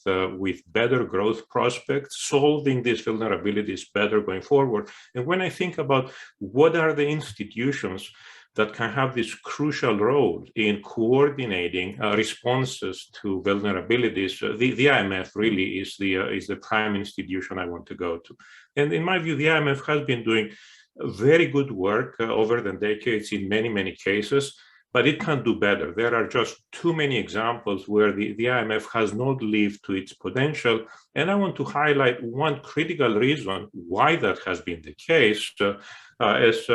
better growth prospects, solving these vulnerabilities better going forward. And when I think about what are the institutions that can have this crucial role in coordinating responses to vulnerabilities, the IMF really is the prime institution I want to go to. And in my view, the IMF has been doing very good work over the decades in many cases, but it can do better. There are just too many examples where the IMF has not lived to its potential. And I want to highlight one critical reason why that has been the case as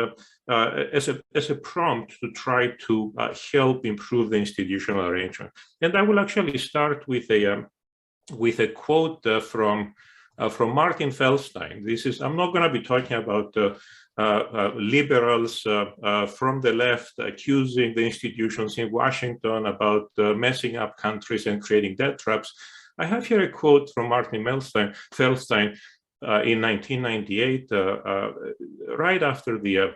a prompt to try to help improve the institutional arrangement. And I will actually start with a quote from Martin Feldstein. I'm not going to be talking about liberals from the left accusing the institutions in Washington about messing up countries and creating debt traps. I have here a quote from Martin Feldstein in 1998, right after the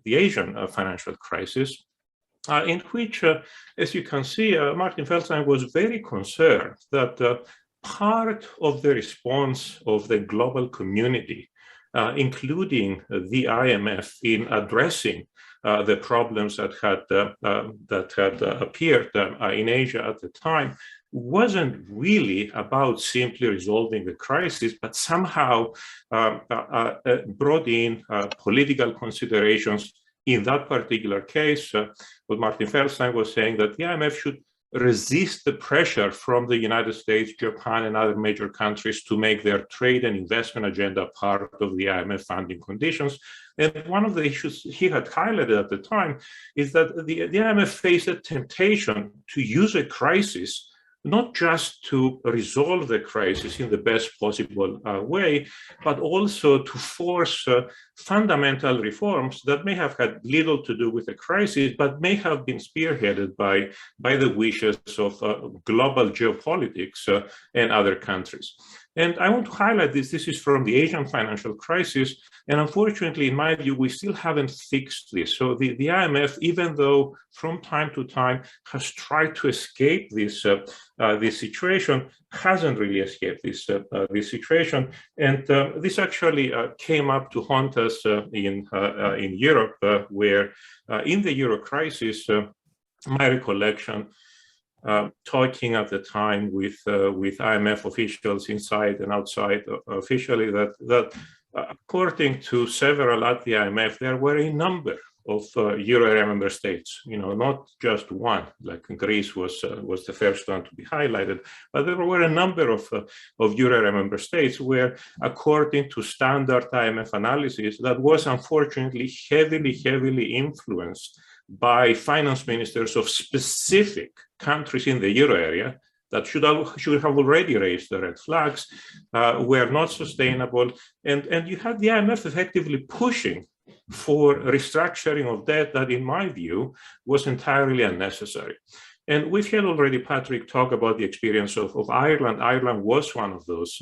Asian financial crisis, in which, as you can see, Martin Feldstein was very concerned that part of the response of the global community, including the IMF, in addressing the problems that had appeared in Asia at the time, wasn't really about simply resolving the crisis, but somehow brought in political considerations. In that particular case, what Martin Feldstein was saying, that the IMF should resist the pressure from the United States, Japan, and other major countries to make their trade and investment agenda part of the IMF funding conditions. And one of the issues he had highlighted at the time is that the IMF faced a temptation to use a crisis not just to resolve the crisis in the best possible way, but also to force fundamental reforms that may have had little to do with the crisis, but may have been spearheaded by the wishes of global geopolitics and other countries. And I want to highlight this. This is from the Asian financial crisis. And unfortunately, in my view, we still haven't fixed this. So the IMF, even though from time to time has tried to escape this situation, hasn't really escaped this situation. And this actually came up to haunt us in Europe, where in the Euro crisis, my recollection, talking at the time with IMF officials inside and outside officially, that according to several at the IMF, there were a number of Euro area member states, not just one, like Greece was the first one to be highlighted, but there were a number of Euro area member states where, according to standard IMF analysis, that was unfortunately heavily influenced by finance ministers of specific countries in the euro area that should have already raised the red flags, were not sustainable. And you had the IMF effectively pushing for restructuring of debt that, in my view, was entirely unnecessary. And we've had already Patrick talk about the experience of Ireland. Ireland was one of those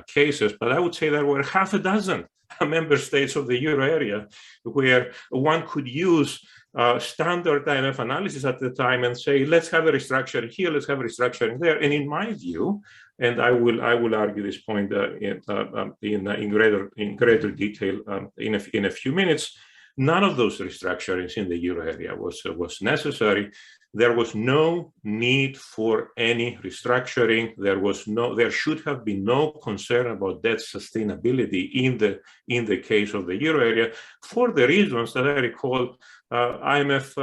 cases, but I would say there were half a dozen member states of the euro area where one could use standard IMF analysis at the time and say, let's have a restructuring here, let's have a restructuring there. And in my view, and I will argue this point in greater detail in a few minutes, none of those restructurings in the euro area was necessary. There was no need for any restructuring. There should have been no concern about debt sustainability in the case of the euro area, for the reasons that I recall IMF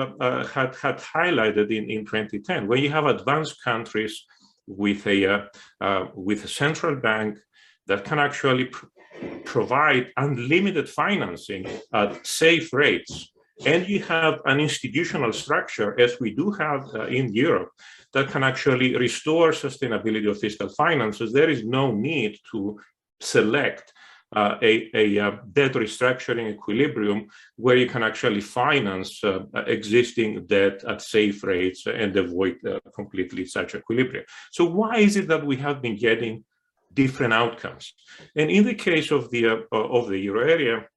had highlighted in 2010. When you have advanced countries with a central bank that can actually provide unlimited financing at safe rates, and you have an institutional structure, as we do have in Europe, that can actually restore sustainability of fiscal finances, there is no need to select a debt restructuring equilibrium where you can actually finance existing debt at safe rates and avoid completely such equilibrium. So why is it that we have been getting different outcomes? And in the case of the euro area,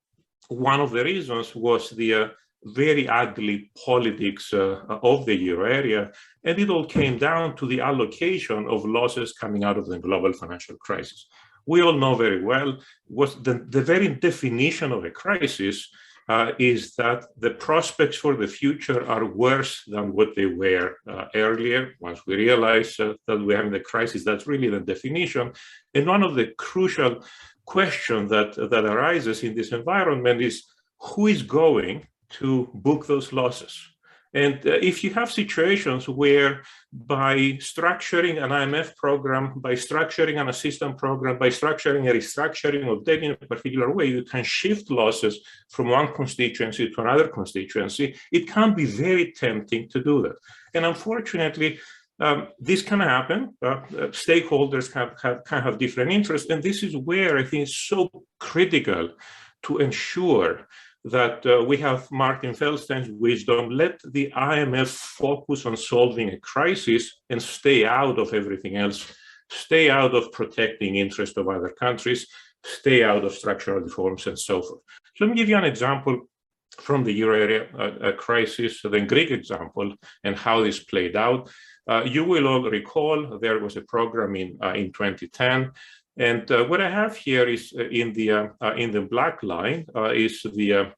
one of the reasons was the very ugly politics of the euro area, and it all came down to the allocation of losses coming out of the global financial crisis. We all know very well, the very definition of a crisis is that the prospects for the future are worse than what they were earlier. Once we realize that we're having the crisis, that's really the definition. And one of the crucial questions that arises in this environment is, who is going to book those losses? And if you have situations where by structuring an IMF program, by structuring an assistance program, by structuring a restructuring of debt in a particular way, you can shift losses from one constituency to another constituency, it can be very tempting to do that. And unfortunately, this can happen. Stakeholders can have different interests. And this is where I think it's so critical to ensure that we have Martin Feldstein's wisdom: let the IMF focus on solving a crisis and stay out of everything else, stay out of protecting interests of other countries, stay out of structural reforms and so forth. So let me give you an example from the euro area crisis, the Greek example, and how this played out. You will all recall there was a program in 2010. And what I have here is in the black line is the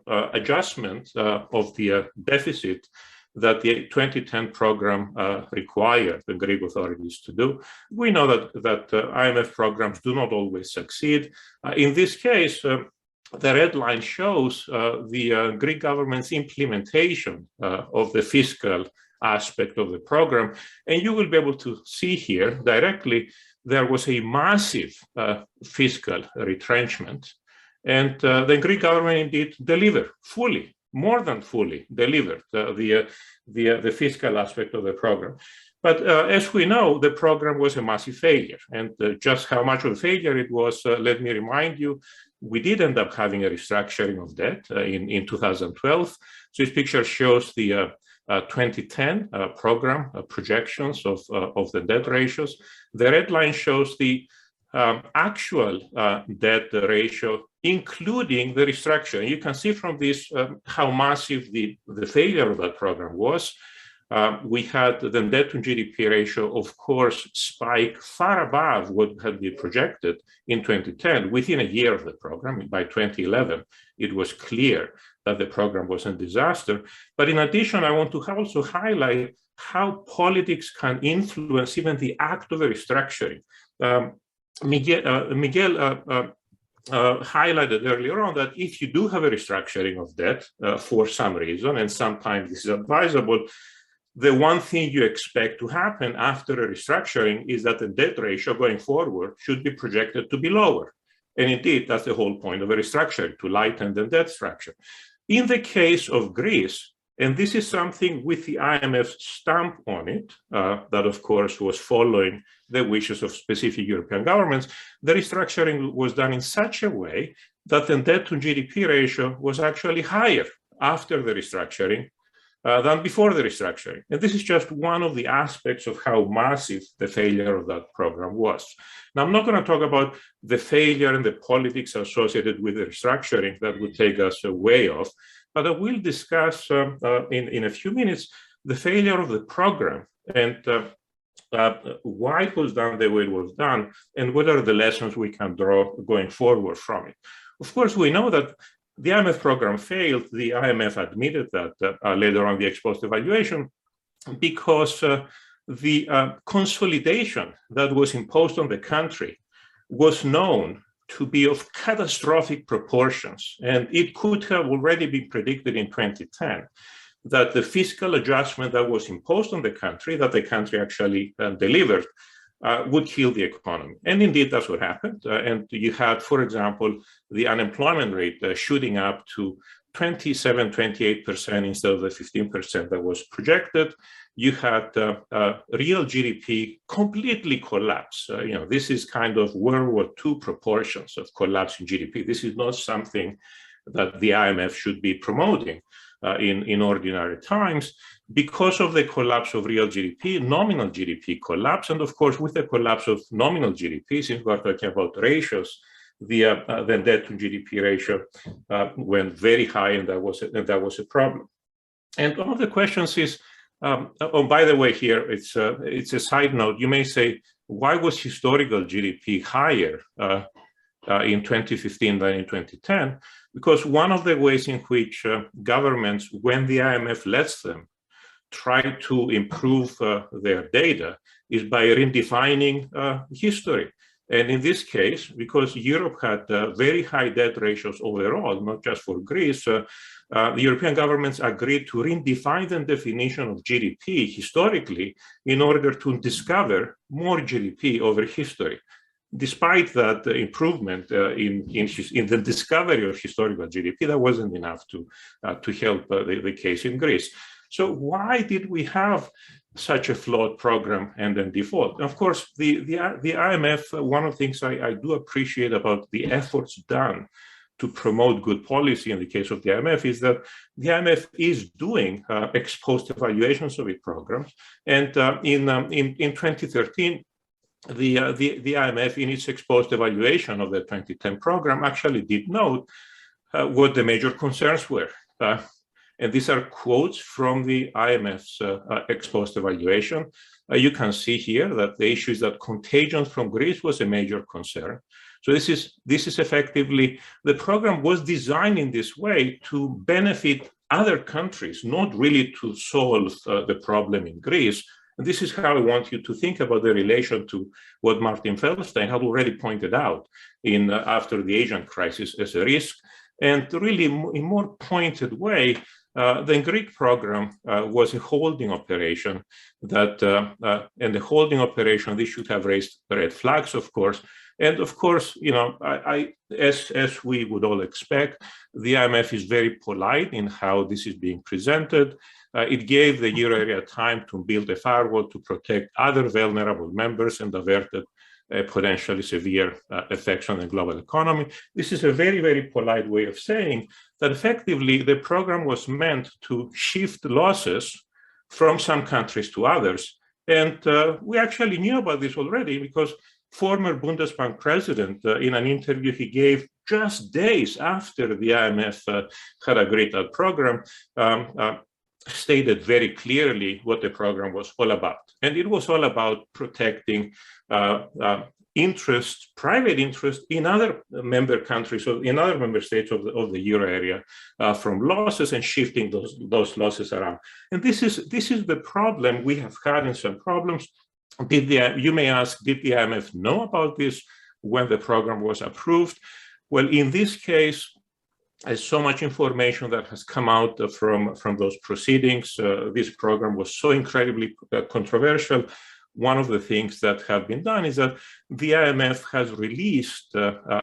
adjustment of the deficit that the 2010 program required the Greek authorities to do. We know that IMF programs do not always succeed. In this case, the red line shows the Greek government's implementation of the fiscal aspect of the program. And you will be able to see here directly there was a massive fiscal retrenchment, and the Greek government indeed delivered fully, more than fully delivered the fiscal aspect of the program. But as we know, the program was a massive failure, and just how much of a failure it was, let me remind you, we did end up having a restructuring of debt in 2012. So this picture shows the 2010 program projections of the debt ratios. The red line shows the actual debt ratio, including the restructuring. You can see from this how massive the failure of that program was. We had the debt to GDP ratio, of course, spike far above what had been projected in 2010 within a year of the program. By 2011, it was clear that the program was a disaster. But in addition, I want to also highlight how politics can influence even the act of a restructuring. Miguel highlighted earlier on that if you do have a restructuring of debt for some reason, and sometimes this is advisable, the one thing you expect to happen after a restructuring is that the debt ratio going forward should be projected to be lower. And indeed, that's the whole point of a restructuring, to lighten the debt structure. In the case of Greece, And this is something with the IMF stamp on it, that of course was following the wishes of specific European governments. The restructuring was done in such a way that the debt to GDP ratio was actually higher after the restructuring than before the restructuring. And this is just one of the aspects of how massive the failure of that program was. Now, I'm not going to talk about the failure and the politics associated with the restructuring that would take us way off, but I will discuss in a few minutes the failure of the program and why it was done the way it was done, and what are the lessons we can draw going forward from it. Of course, we know that the IMF program failed. The IMF admitted that later on the ex-post evaluation, because the consolidation that was imposed on the country was known to be of catastrophic proportions. And it could have already been predicted in 2010 that the fiscal adjustment that was imposed on the country, that the country actually delivered, would kill the economy. And indeed, that's what happened. And you had, for example, the unemployment rate shooting up to 27, 28% instead of the 15% that was projected. You had real GDP completely collapse. This is kind of World War II proportions of collapse in GDP. This is not something that the IMF should be promoting in ordinary times. Because of the collapse of real GDP, nominal GDP collapsed. And of course, with the collapse of nominal GDP, since we're talking about ratios, the debt to GDP ratio went very high, and that was a problem. And one of the questions is, oh, by the way, here, it's a side note. You may say, why was historical GDP higher in 2015 than in 2010? Because one of the ways in which governments, when the IMF lets them, try to improve their data is by redefining history. And in this case, because Europe had very high debt ratios overall, not just for Greece, the European governments agreed to redefine the definition of GDP historically in order to discover more GDP over history. Despite that improvement in the discovery of historical GDP, that wasn't enough to help the case in Greece. So why did we have such a flawed program and then default? Of course, the IMF, one of the things I do appreciate about the efforts done to promote good policy in the case of the IMF is that the IMF is doing ex-post evaluations of its programs. And in 2013, the IMF, in its ex-post evaluation of the 2010 program, actually did note what the major concerns were. And these are quotes from the IMF's ex-post evaluation. You can see here that the issue is that contagion from Greece was a major concern. So this is effectively, the program was designed in this way to benefit other countries, not really to solve the problem in Greece. And this is how I want you to think about the relation to what Martin Feldstein had already pointed out after the Asian crisis as a risk. And really, in more pointed way, the Greek program was a holding operation and the holding operation, this should have raised red flags, of course. And of course, as we would all expect, the IMF is very polite in how this is being presented. It gave the euro area time to build a firewall to protect other vulnerable members and averted potentially severe effects on the global economy. This is a very, very polite way of saying that effectively the program was meant to shift losses from some countries to others. And we actually knew about this already because former Bundesbank president, in an interview he gave just days after the IMF had agreed that program, stated very clearly what the program was all about. And it was all about protecting private interest in other member countries or in other member states of the euro area from losses and shifting those losses around. And this is the problem we have had in some problems. You may ask, did the IMF know about this when the program was approved? Well, in this case, there's so much information that has come out from those proceedings. This program was so incredibly controversial. one of the things that have been done is that the IMF has released,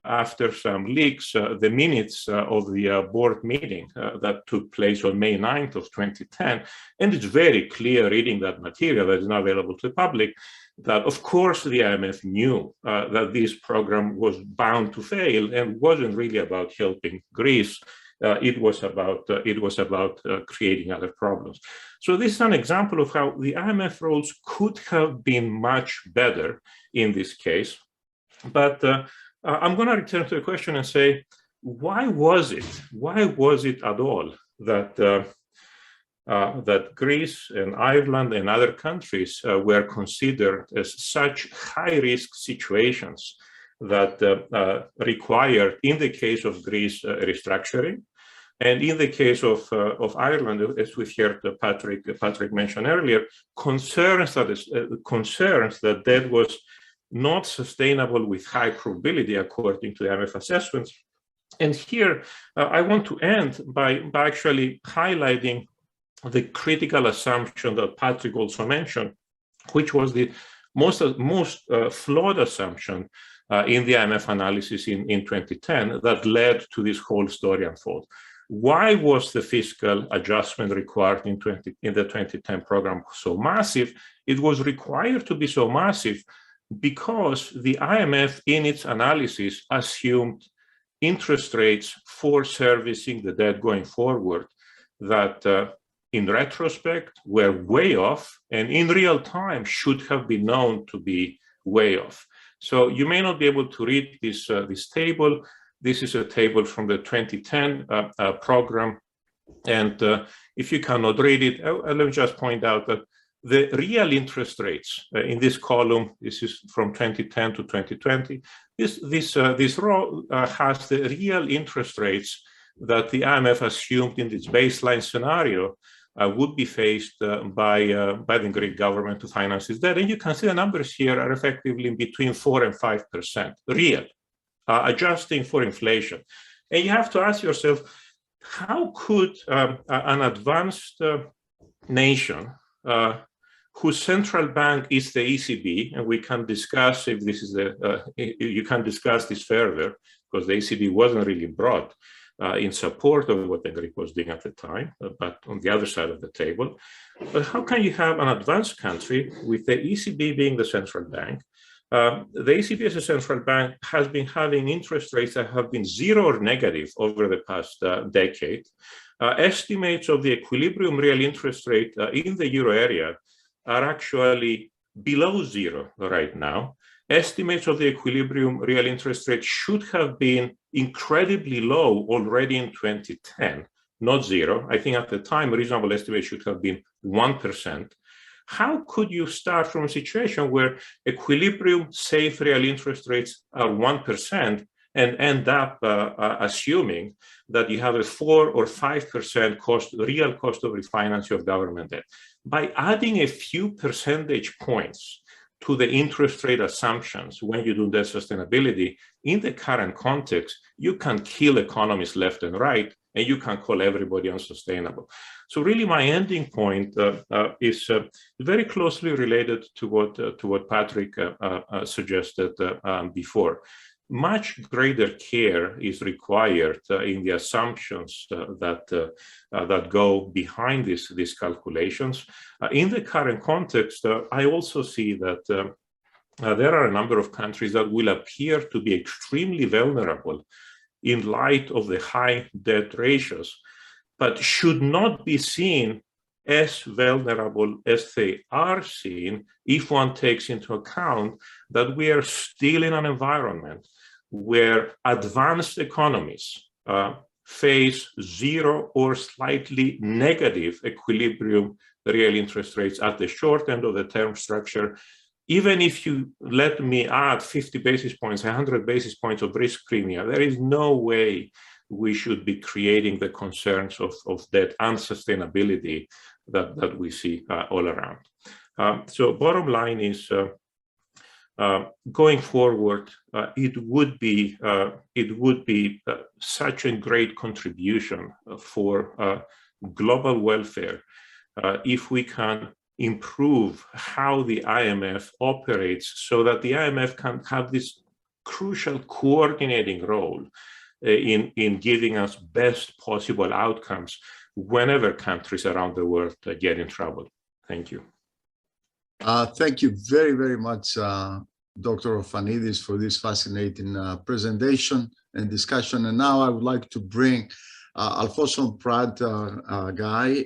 after some leaks, the minutes of the board meeting that took place on May 9th of 2010. And it's very clear reading that material that is now available to the public that, of course, the IMF knew that this program was bound to fail and wasn't really about helping Greece. It was about creating other problems. So this is an example of how the IMF rules could have been much better in this case. But I'm going to return to the question and say, why was it at all that that Greece and Ireland and other countries were considered as such high-risk situations that required, in the case of Greece, restructuring, and in the case of Ireland, as we've heard Patrick mention earlier, concerns that debt was not sustainable with high probability according to the IMF assessments. And here, I want to end by actually highlighting the critical assumption that Patrick also mentioned, which was the most flawed assumption in the IMF analysis in 2010 that led to this whole story unfold. Why was the fiscal adjustment required in the 2010 program so massive? It was required to be so massive because the IMF in its analysis assumed interest rates for servicing the debt going forward that in retrospect were way off and in real time should have been known to be way off. So you may not be able to read this table. This is a table from the 2010 program. And if you cannot read it, let me just point out that the real interest rates in this column, this is from 2010 to 2020, this row has the real interest rates that the IMF assumed in its baseline scenario would be faced by the Greek government to finance its debt. And you can see the numbers here are effectively between 4 and 5%, real, adjusting for inflation. And you have to ask yourself, how could an advanced nation whose central bank is the ECB, and we can discuss if this is you can discuss this further, because the ECB wasn't really brought in support of what the Greek was doing at the time, but on the other side of the table. But how can you have an advanced country with the ECB being the central bank? The ECB as a central bank has been having interest rates that have been zero or negative over the past decade. Estimates of the equilibrium real interest rate in the euro area are actually below zero right now. Estimates of the equilibrium real interest rate should have been incredibly low already in 2010, not zero. I think at the time, a reasonable estimate should have been 1%. How could you start from a situation where equilibrium safe real interest rates are 1% and end up assuming that you have a 4 or 5% real cost of refinancing of government debt? By adding a few percentage points to the interest rate assumptions when you do debt sustainability, in the current context, you can kill economies left and right, and you can call everybody unsustainable. So really my ending point is very closely related to what Patrick suggested before. Much greater care is required in the assumptions that go behind these calculations. In the current context, I also see that there are a number of countries that will appear to be extremely vulnerable in light of the high debt ratios, but should not be seen as vulnerable as they are seen if one takes into account that we are still in an environment where advanced economies face zero or slightly negative equilibrium real interest rates at the short end of the term structure. Even if you let me add 50 basis points, 100 basis points of risk premium, there is no way we should be creating the concerns of debt unsustainability that we see all around. So bottom line is, going forward, it would be such a great contribution for global welfare if we can improve how the IMF operates so that the IMF can have this crucial coordinating role in giving us best possible outcomes whenever countries around the world get in trouble. Thank you. Thank you very, very much, Dr. Ofanidis, for this fascinating presentation and discussion. And now I would like to bring Alfonso Prat Guy,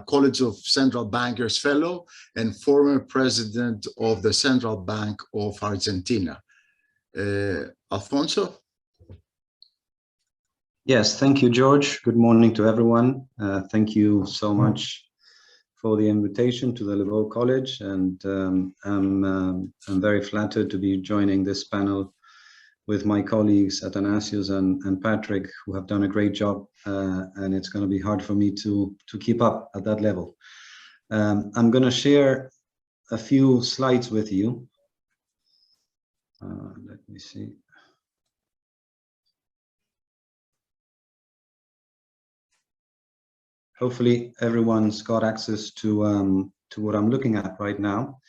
College of Central Bankers Fellow and former President of the Central Bank of Argentina. Alfonso? Yes, thank you, George. Good morning to everyone. Thank you so much for the invitation to the LeBow College, and I'm very flattered to be joining this panel with my colleagues Athanasios and Patrick, who have done a great job, and it's going to be hard for me to keep up at that level. I'm going to share a few slides with you. Let me see. Hopefully everyone's got access to what I'm looking at right now.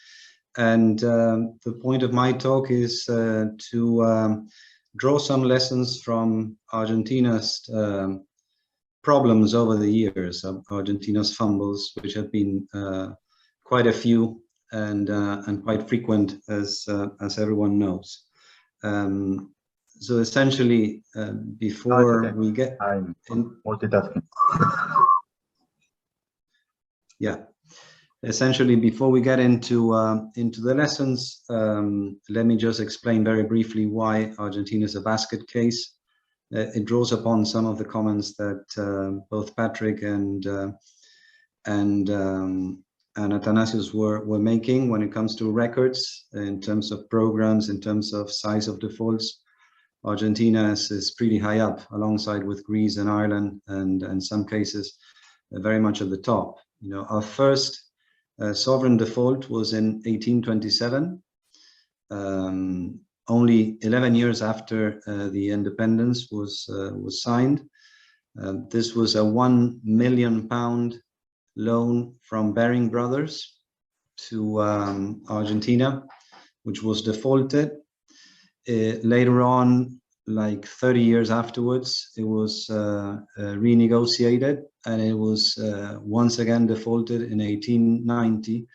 And the point of my talk is to draw some lessons from Argentina's problems over the years, Argentina's fumbles, which have been quite a few and quite frequent, as everyone knows. So essentially, before we get I'm in, multitasking. yeah, essentially, before we get into the lessons, let me just explain very briefly why Argentina is a basket case. It draws upon some of the comments that both Patrick and Athanasios were making when it comes to records, in terms of programs, in terms of size of defaults. Argentina is pretty high up, alongside with Greece and Ireland, and in some cases very much at the top. You know, our first sovereign default was in 1827, only 11 years after the independence was signed. This was a £1 million loan from Baring Brothers to Argentina, which was defaulted. Later on, like 30 years afterwards, it was renegotiated, and it was once again defaulted in 1890,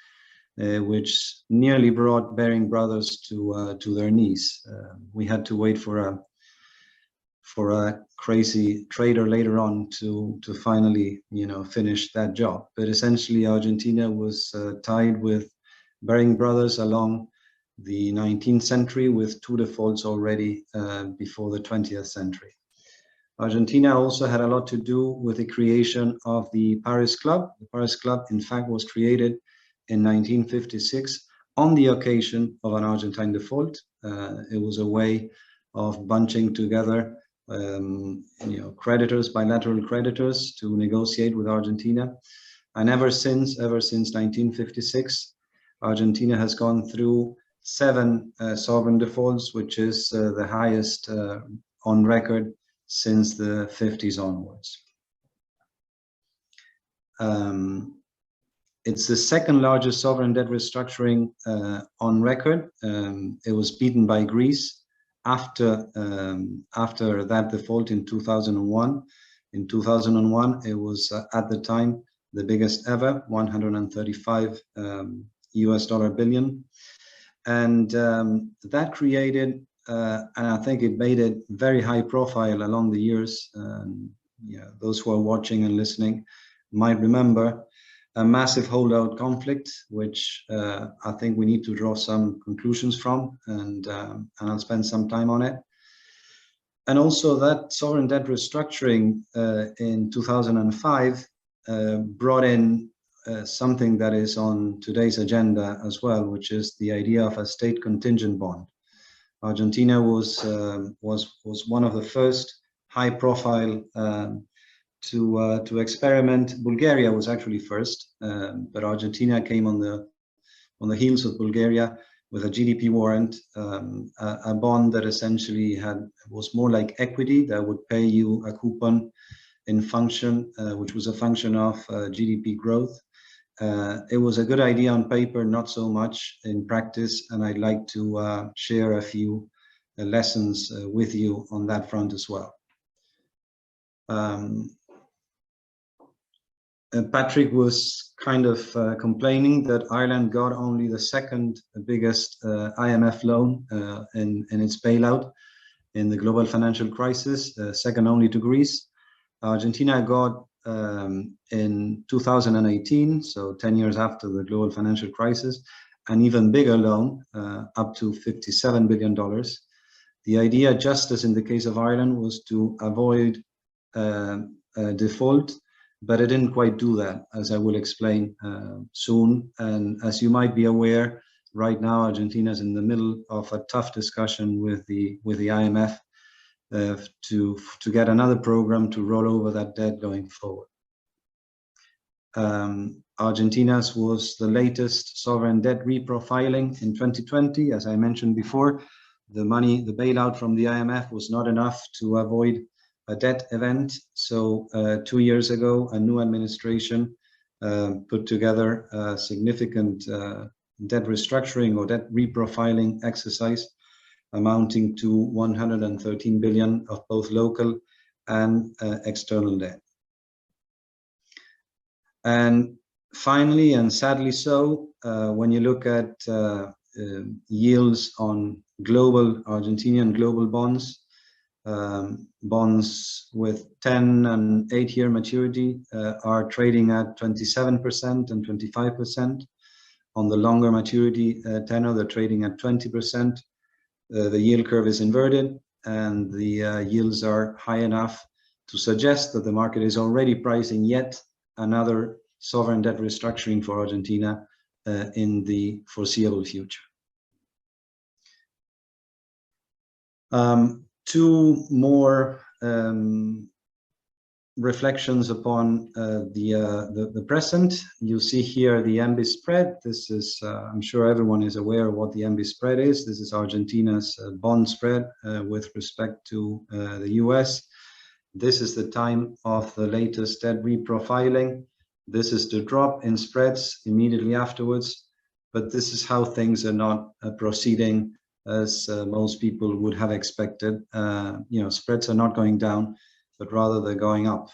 which nearly brought Baring Brothers to their knees. We had to wait for a crazy trader later on to finally, you know, finish that job. But essentially, Argentina was tied with Baring Brothers along the 19th century, with two defaults already before the 20th century. Argentina also had a lot to do with the creation of the Paris Club. The Paris Club, in fact, was created in 1956 on the occasion of an Argentine default. It was a way of bunching together creditors, bilateral creditors, to negotiate with Argentina. And ever since 1956, Argentina has gone through 7 sovereign defaults, which is the highest on record since the 50s onwards. It's the second largest sovereign debt restructuring on record. It was beaten by Greece after that default in 2001. In 2001, it was at the time the biggest ever, $135 billion. And that created, and I think it made it very high profile along the years. Those who are watching and listening might remember a massive holdout conflict, which I think we need to draw some conclusions from, and I'll spend some time on it. And also that sovereign debt restructuring in 2005 brought in something that is on today's agenda as well, which is the idea of a state contingent bond. Argentina was one of the first high-profile to experiment. Bulgaria was actually first, but Argentina came on the heels of Bulgaria with a GDP warrant, a bond that essentially was more like equity, that would pay you a coupon in function, which was a function of GDP growth. It was a good idea on paper, not so much in practice, and I'd like to share a few lessons with you on that front as well. Patrick was kind of complaining that Ireland got only the second biggest IMF loan in its bailout in the global financial crisis, second only to Greece. Argentina got in 2018, so 10 years after the global financial crisis, an even bigger loan, up to $57 billion. The idea, just as in the case of Ireland, was to avoid default, but it didn't quite do that, as I will explain soon. And as you might be aware, right now Argentina is in the middle of a tough discussion with the IMF to get another program to roll over that debt going forward. Argentina's was the latest sovereign debt reprofiling in 2020. As I mentioned before, the bailout from the IMF was not enough to avoid a debt event. So 2 years ago, a new administration put together a significant debt restructuring or debt reprofiling exercise amounting to 113 billion of both local and external debt. And finally, and sadly so, when you look at yields on global Argentinian global bonds, bonds with 10 and 8-year maturity are trading at 27% and 25%. On the longer maturity tenor, they're trading at 20%. The yield curve is inverted, and the yields are high enough to suggest that the market is already pricing yet another sovereign debt restructuring for Argentina in the foreseeable future. Two more reflections upon the present. You see here the MB spread. This is, I'm sure everyone is aware of what the MB spread is. This is Argentina's bond spread with respect to the US. This is the time of the latest debt reprofiling. This is the drop in spreads immediately afterwards, but this is how things are not proceeding as most people would have expected. Spreads are not going down, but rather they're going up.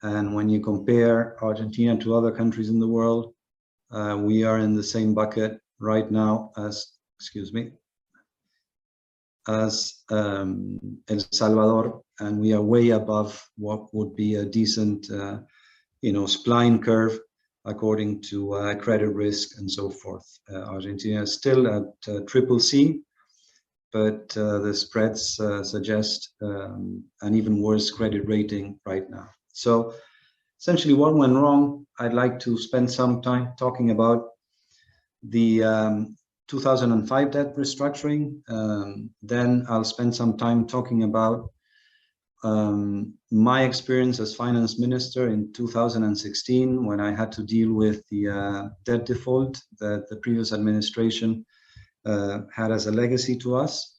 And when you compare Argentina to other countries in the world, we are in the same bucket right now as, El Salvador, and we are way above what would be a decent, spline curve according to credit risk and so forth. Argentina is still at triple C, but the spreads suggest an even worse credit rating right now. So essentially what went wrong, I'd like to spend some time talking about the 2005 debt restructuring. Then I'll spend some time talking about my experience as finance minister in 2016 when I had to deal with the debt default that the previous administration had as a legacy to us.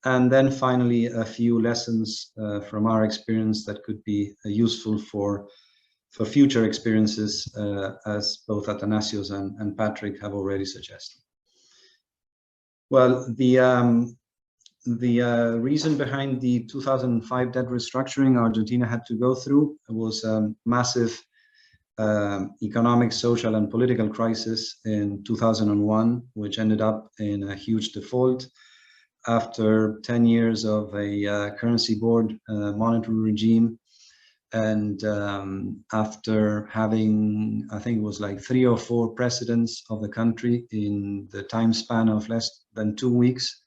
And then finally, a few lessons from our experience that could be useful for future experiences, as both Athanasios and Patrick have already suggested. Well, the reason behind the 2005 debt restructuring Argentina had to go through was a massive economic, social, and political crisis in 2001, which ended up in a huge default. After 10 years of a currency board monetary regime, and after having, I think it was like 3 or 4 presidents of the country in the time span of less than 2 weeks,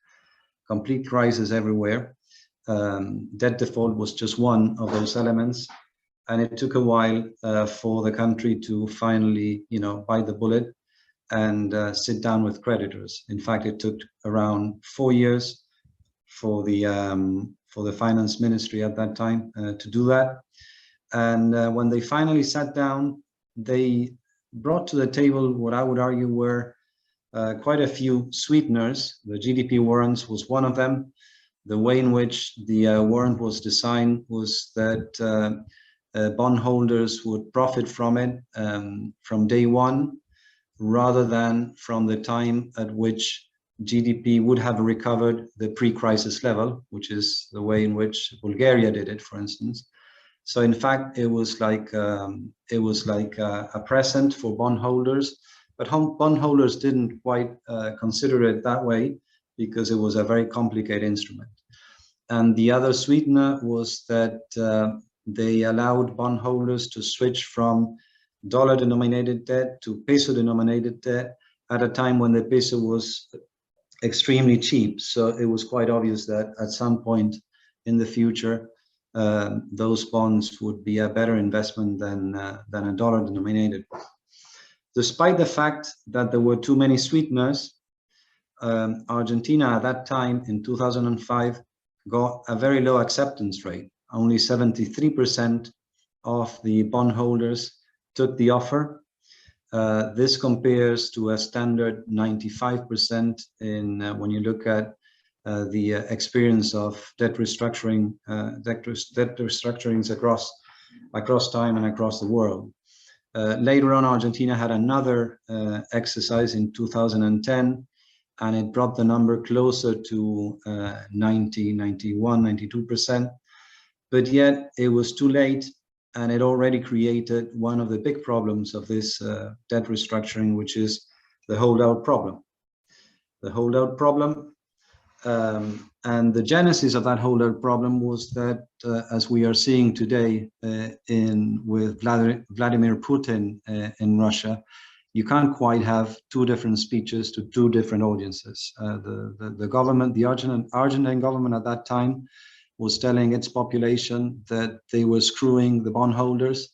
complete crisis everywhere. Debt default was just one of those elements, and it took a while for the country to finally, bite the bullet and sit down with creditors. In fact, it took around 4 years for the finance ministry at that time to do that. And when they finally sat down, they brought to the table what I would argue were quite a few sweeteners. The GDP warrants was one of them. The way in which the warrant was designed was that bondholders would profit from it from day one, rather than from the time at which GDP would have recovered the pre-crisis level, which is the way in which Bulgaria did it, for instance. So in fact, it was like a present for bondholders, but bondholders didn't quite consider it that way, because it was a very complicated instrument. And the other sweetener was that they allowed bondholders to switch from dollar-denominated debt to peso-denominated debt at a time when the peso was extremely cheap. So it was quite obvious that at some point in the future, those bonds would be a better investment than a dollar-denominated one. Despite the fact that there were too many sweeteners, Argentina at that time in 2005 got a very low acceptance rate. Only 73% of the bondholders took the offer. This compares to a standard 95% in when you look at the experience of debt restructurings across time and across the world. Later on, Argentina had another exercise in 2010, and it brought the number closer to 90, 91, 92%. But yet it was too late, and it already created one of the big problems of this debt restructuring, which is the holdout problem. The holdout problem, and the genesis of that holdout problem was that, as we are seeing today with Vladimir Putin in Russia, you can't quite have two different speeches to two different audiences. The government, the Argentine government at that time, was telling its population that they were screwing the bondholders,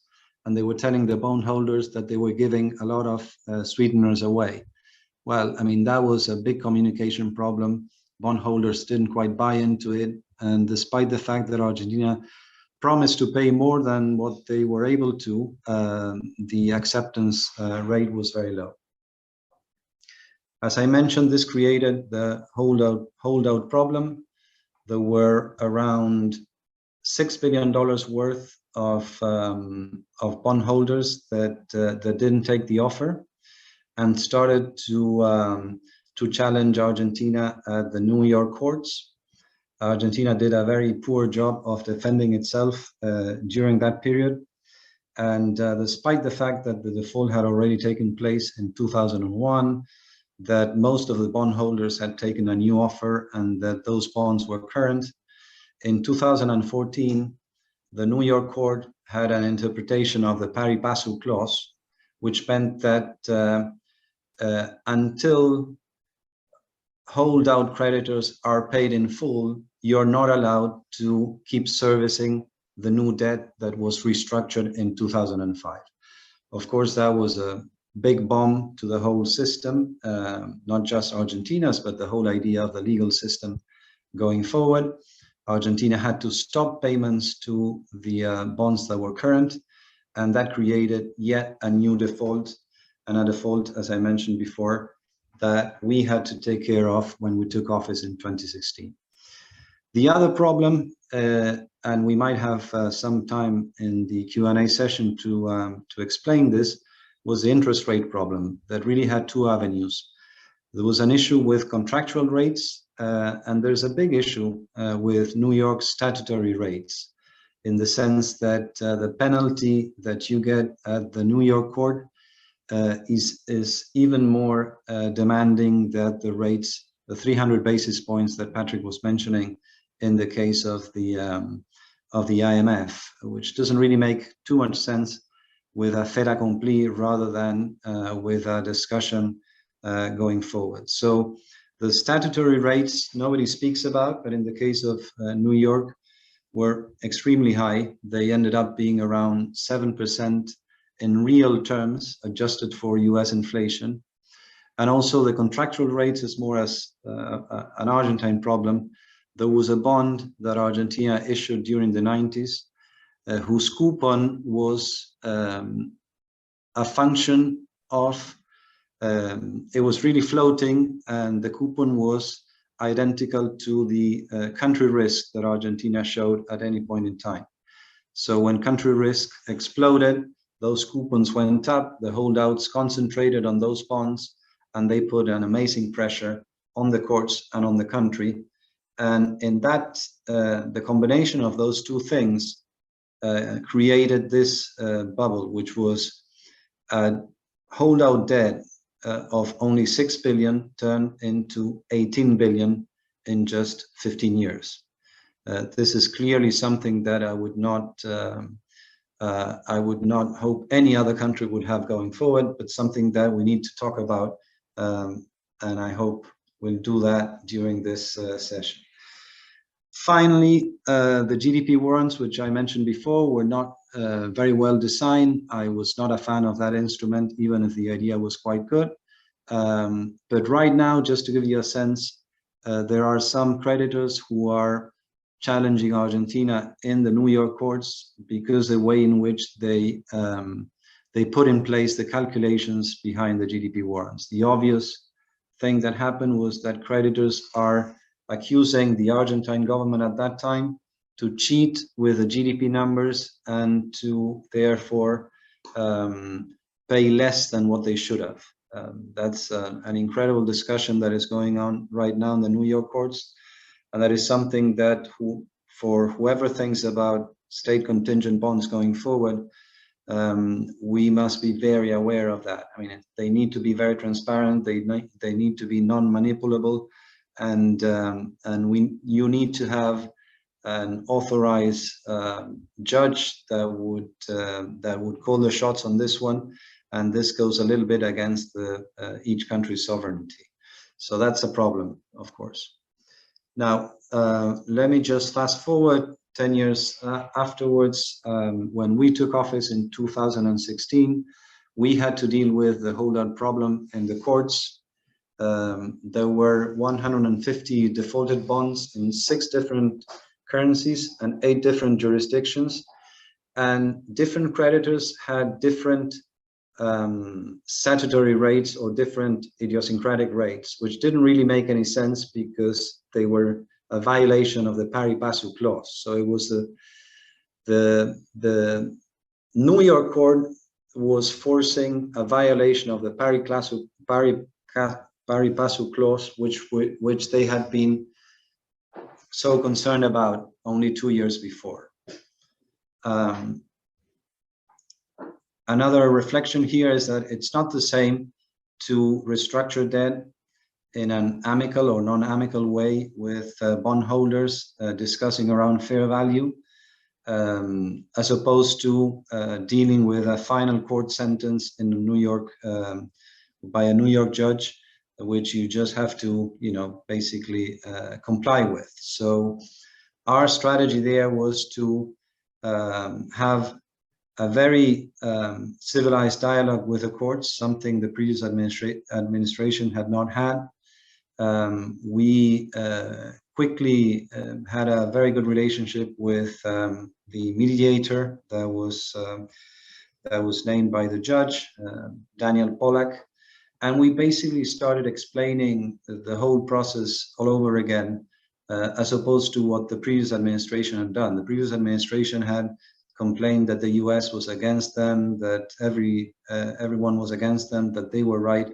and they were telling the bondholders that they were giving a lot of sweeteners away. Well, I mean, that was a big communication problem. Bondholders didn't quite buy into it, and despite the fact that Argentina promised to pay more than what they were able to, the acceptance rate was very low. As I mentioned, this created the holdout problem. There were around $6 billion worth of bondholders that didn't take the offer and started to challenge Argentina at the New York courts. Argentina did a very poor job of defending itself during that period. And despite the fact that the default had already taken place in 2001, that most of the bondholders had taken a new offer and that those bonds were current, in 2014, the New York court had an interpretation of the pari passu clause, which meant that until holdout creditors are paid in full, you're not allowed to keep servicing the new debt that was restructured in 2005. Of course, that was a big bomb to the whole system, not just Argentina's, but the whole idea of the legal system going forward. Argentina had to stop payments to the bonds that were current, and that created yet a new default, and a default, as I mentioned before, that we had to take care of when we took office in 2016. The other problem, and we might have some time in the Q&A session to explain this, was the interest rate problem that really had two avenues. There was an issue with contractual rates, and there's a big issue with New York statutory rates, in the sense that the penalty that you get at the New York court is even more demanding than the rates, the 300 basis points that Patrick was mentioning in the case of the IMF, which doesn't really make too much sense with a fait accompli rather than with a discussion going forward. So the statutory rates nobody speaks about, but in the case of New York, were extremely high. They ended up being around 7% in real terms, adjusted for US inflation. And also the contractual rates is more as an Argentine problem. There was a bond that Argentina issued during the 90s, whose coupon was a function of, it was really floating, and the coupon was identical to the country risk that Argentina showed at any point in time. So when country risk exploded, those coupons went up, the holdouts concentrated on those bonds, and they put an amazing pressure on the courts and on the country. And in that, the combination of those two things created this bubble, which was holdout debt of only 6 billion turned into 18 billion in just 15 years. This is clearly something that I would not hope any other country would have going forward, but something that we need to talk about, and I hope we'll do that during this session. Finally, the GDP warrants, which I mentioned before, were not very well designed. I was not a fan of that instrument, even if the idea was quite good. But right now, just to give you a sense, there are some creditors who are challenging Argentina in the New York courts because the way in which they put in place the calculations behind the GDP warrants. The obvious thing that happened was that creditors are accusing the Argentine government at that time to cheat with the GDP numbers and to therefore pay less than what they should have. That's an incredible discussion that is going on right now in the New York courts. And that is something that for whoever thinks about state contingent bonds going forward, we must be very aware of that. I mean, they need to be very transparent. They need to be non-manipulable, and you need to have an authorized judge that would call the shots on this one. And this goes a little bit against each country's sovereignty. So that's a problem, of course. Now, let me just fast forward 10 years afterwards. When we took office in 2016, we had to deal with the holdout problem in the courts. There were 150 defaulted bonds in 6 different currencies and 8 different jurisdictions. And different creditors had different statutory rates or different idiosyncratic rates, which didn't really make any sense because they were a violation of the pari passu clause. So it was the New York court was forcing a violation of the pari passu clause, which they had been so concerned about only 2 years before. Another reflection here is that it's not the same to restructure debt in an amicable or non-amicable way with bondholders discussing around fair value, as opposed to dealing with a final court sentence in New York by a New York judge, which you just have to, basically comply with. So our strategy there was to have a very civilized dialogue with the courts, something the previous administration had not had. We quickly had a very good relationship with the mediator that was named by the judge, Daniel Pollack, and we basically started explaining the whole process all over again, as opposed to what the previous administration had done. The previous administration had complained that the US was against them, that everyone was against them, that they were right.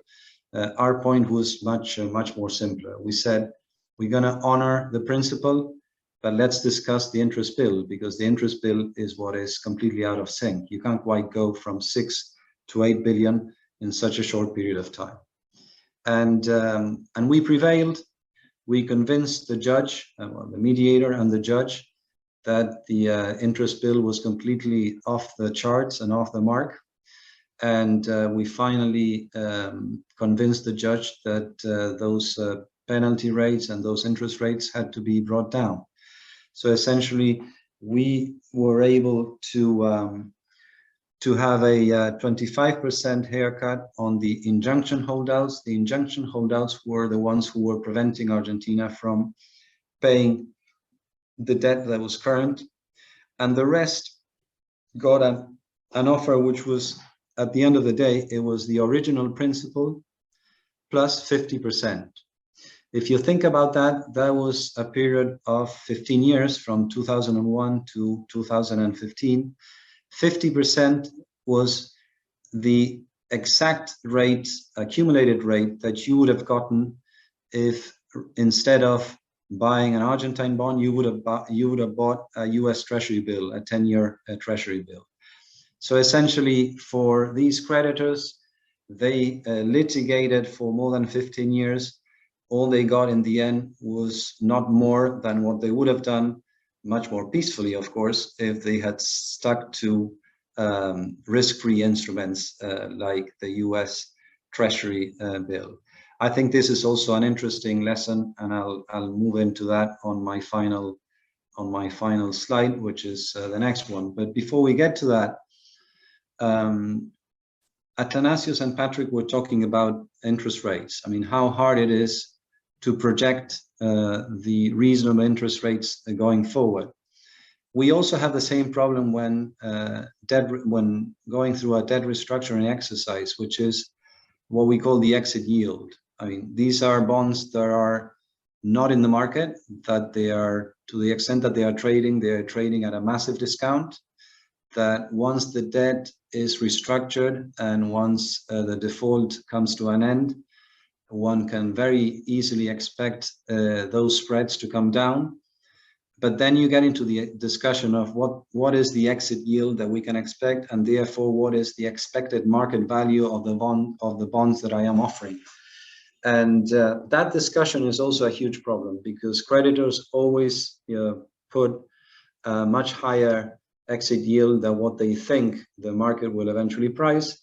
Our point was much more simpler. We said, we're going to honor the principle, but let's discuss the interest bill, because the interest bill is what is completely out of sync. You can't quite go from 6 to 8 billion in such a short period of time. And we prevailed. We convinced the judge, the mediator and the judge, that the interest bill was completely off the charts and off the mark. And we finally convinced the judge that those penalty rates and those interest rates had to be brought down. So essentially, we were able to have a 25% haircut on the injunction holdouts. The injunction holdouts were the ones who were preventing Argentina from paying the debt that was current, and the rest got an offer which was, at the end of the day, it was the original principal plus 50%. If you think about that, that was a period of 15 years from 2001 to 2015. 50% was the exact rate, accumulated rate that you would have gotten if instead of buying an Argentine bond, you would have bought a US Treasury bill, a 10-year Treasury bill. So essentially, for these creditors, they litigated for more than 15 years. All they got in the end was not more than what they would have done, much more peacefully, of course, if they had stuck to risk-free instruments like the US Treasury bill. I think this is also an interesting lesson, and I'll move into that on my final slide, which is the next one. But before we get to that, Athanasios and Patrick were talking about interest rates. I mean, how hard it is to project the reasonable interest rates going forward. We also have the same problem when going through a debt restructuring exercise, which is what we call the exit yield. I mean, these are bonds that are not in the market, that they are, to the extent that they are trading at a massive discount, that once the debt is restructured and once the default comes to an end, one can very easily expect those spreads to come down. But then you get into the discussion of what is the exit yield that we can expect, and therefore what is the expected market value of the bonds that I am offering. And that discussion is also a huge problem, because creditors always put a much higher exit yield than what they think the market will eventually price,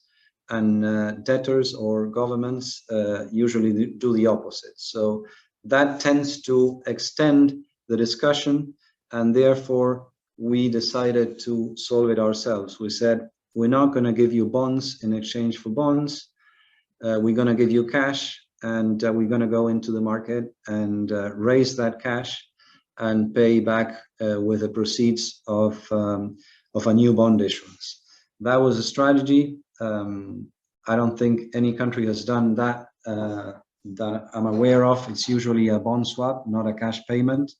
and debtors or governments usually do the opposite. So that tends to extend the discussion, and therefore we decided to solve it ourselves. We said, we're not going to give you bonds in exchange for bonds. We're going to give you cash, and we're going to go into the market and raise that cash and pay back with the proceeds of a new bond issuance. That was a strategy. I don't think any country has done that that I'm aware of. It's usually a bond swap, not a cash payment.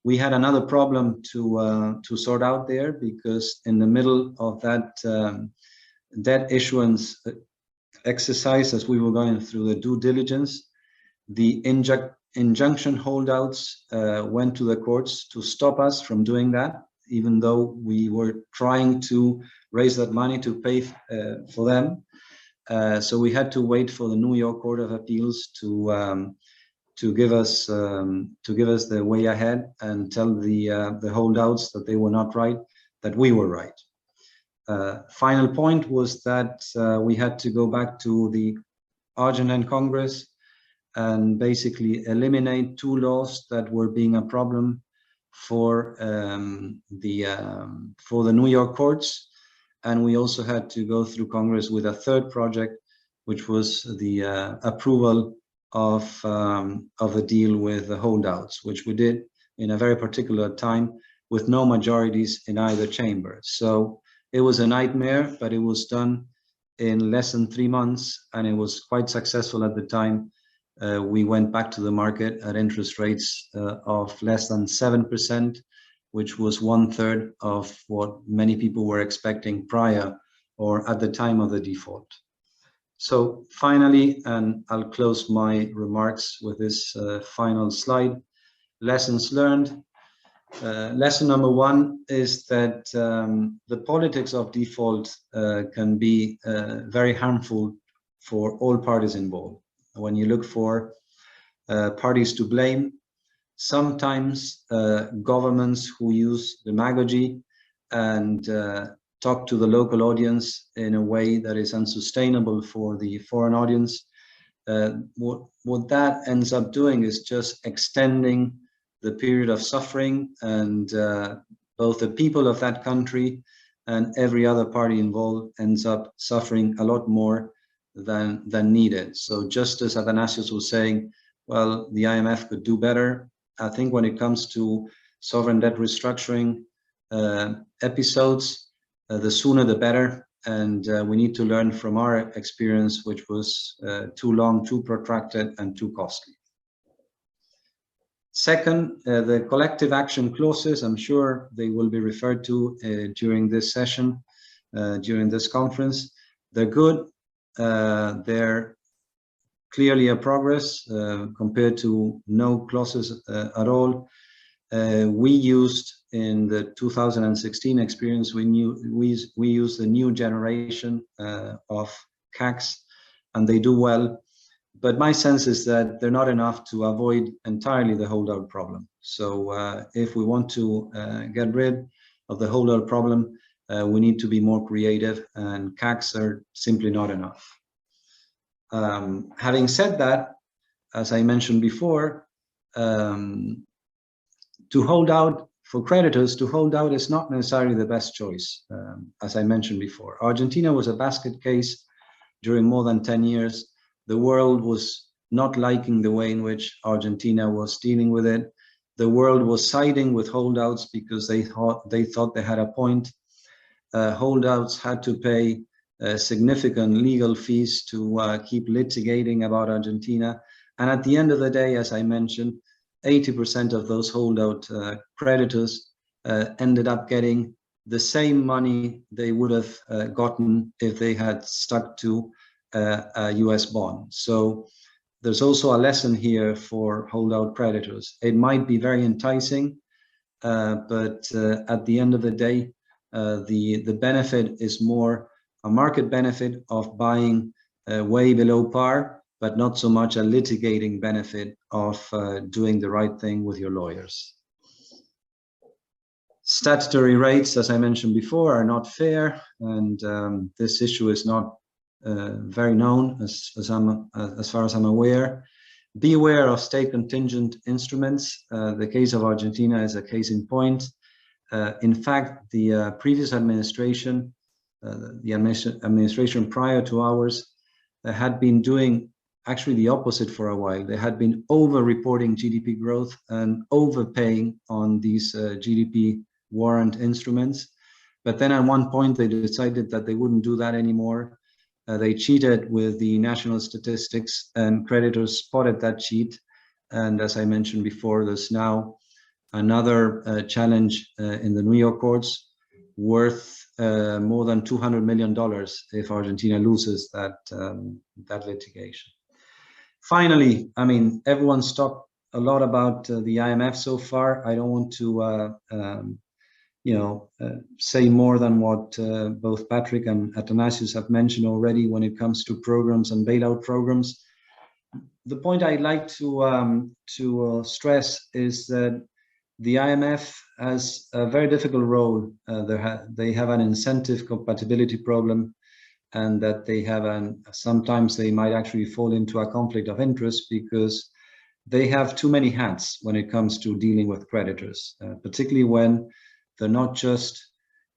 We had another problem to sort out there, because in the middle of that debt issuance exercise, as we were going through the due diligence, the injunction holdouts went to the courts to stop us from doing that, even though we were trying to raise that money to pay for them. So we had to wait for the New York Court of Appeals to give us the way ahead and tell the holdouts that they were not right, that we were right. Final point was that we had to go back to the Argentine Congress and basically eliminate two laws that were being a problem for the New York courts. And we also had to go through Congress with a third project, which was the approval of a deal with the holdouts, which we did in a very particular time with no majorities in either chamber. So it was a nightmare, but it was done in less than 3 months, and it was quite successful at the time. We went back to the market at interest rates of less than 7%, which was 1/3 of what many people were expecting prior or at the time of the default. So finally, and I'll close my remarks with this final slide, lessons learned. Lesson number one is that the politics of default can be very harmful for all parties involved. When you look for parties to blame, sometimes governments who use demagogy and talk to the local audience in a way that is unsustainable for the foreign audience, what that ends up doing is just extending the period of suffering, and both the people of that country and every other party involved ends up suffering a lot more than needed. So just as Athanasios was saying, well, the IMF could do better. I think when it comes to sovereign debt restructuring episodes, the sooner the better. And we need to learn from our experience, which was too long, too protracted, and too costly. Second, the collective action clauses, I'm sure they will be referred to during this session, during this conference. They're good. They're clearly a progress compared to no clauses at all. We used in the 2016 experience, we used the new generation of CACs, and they do well. But my sense is that they're not enough to avoid entirely the holdout problem. So if we want to get rid of the holdout problem, we need to be more creative, and CACs are simply not enough. Having said that, as I mentioned before, to hold out for creditors, to hold out is not necessarily the best choice. As I mentioned before, Argentina was a basket case during more than 10 years. The world was not liking the way in which Argentina was dealing with it. The world was siding with holdouts because they thought they had a point. Holdouts had to pay significant legal fees to keep litigating about Argentina. And at the end of the day, as I mentioned, 80% of those holdout creditors ended up getting the same money they would have gotten if they had stuck to a US bond. So there's also a lesson here for holdout creditors. It might be very enticing, but at the end of the day, the benefit is more a market benefit of buying way below par, but not so much a litigating benefit of doing the right thing with your lawyers. Statutory rates, as I mentioned before, are not fair, and this issue is not very known as far as I'm aware. Be aware of state contingent instruments. The case of Argentina is a case in point. In fact, the previous administration, the administration prior to ours, had been doing actually the opposite for a while. They had been over-reporting GDP growth and overpaying on these GDP warrant instruments. But then at one point, they decided that they wouldn't do that anymore. They cheated with the national statistics, and creditors spotted that cheat. And as I mentioned before, there's now another challenge in the New York courts worth more than $200 million if Argentina loses that litigation. Finally, I mean, everyone's talked a lot about the IMF so far. I don't want to say more than what both Patrick and Athanasius have mentioned already when it comes to programs and bailout programs. The point I'd like to stress is that the IMF has a very difficult role. They have an incentive compatibility problem, and that they have sometimes they might actually fall into a conflict of interest because they have too many hats when it comes to dealing with creditors, particularly when they're not just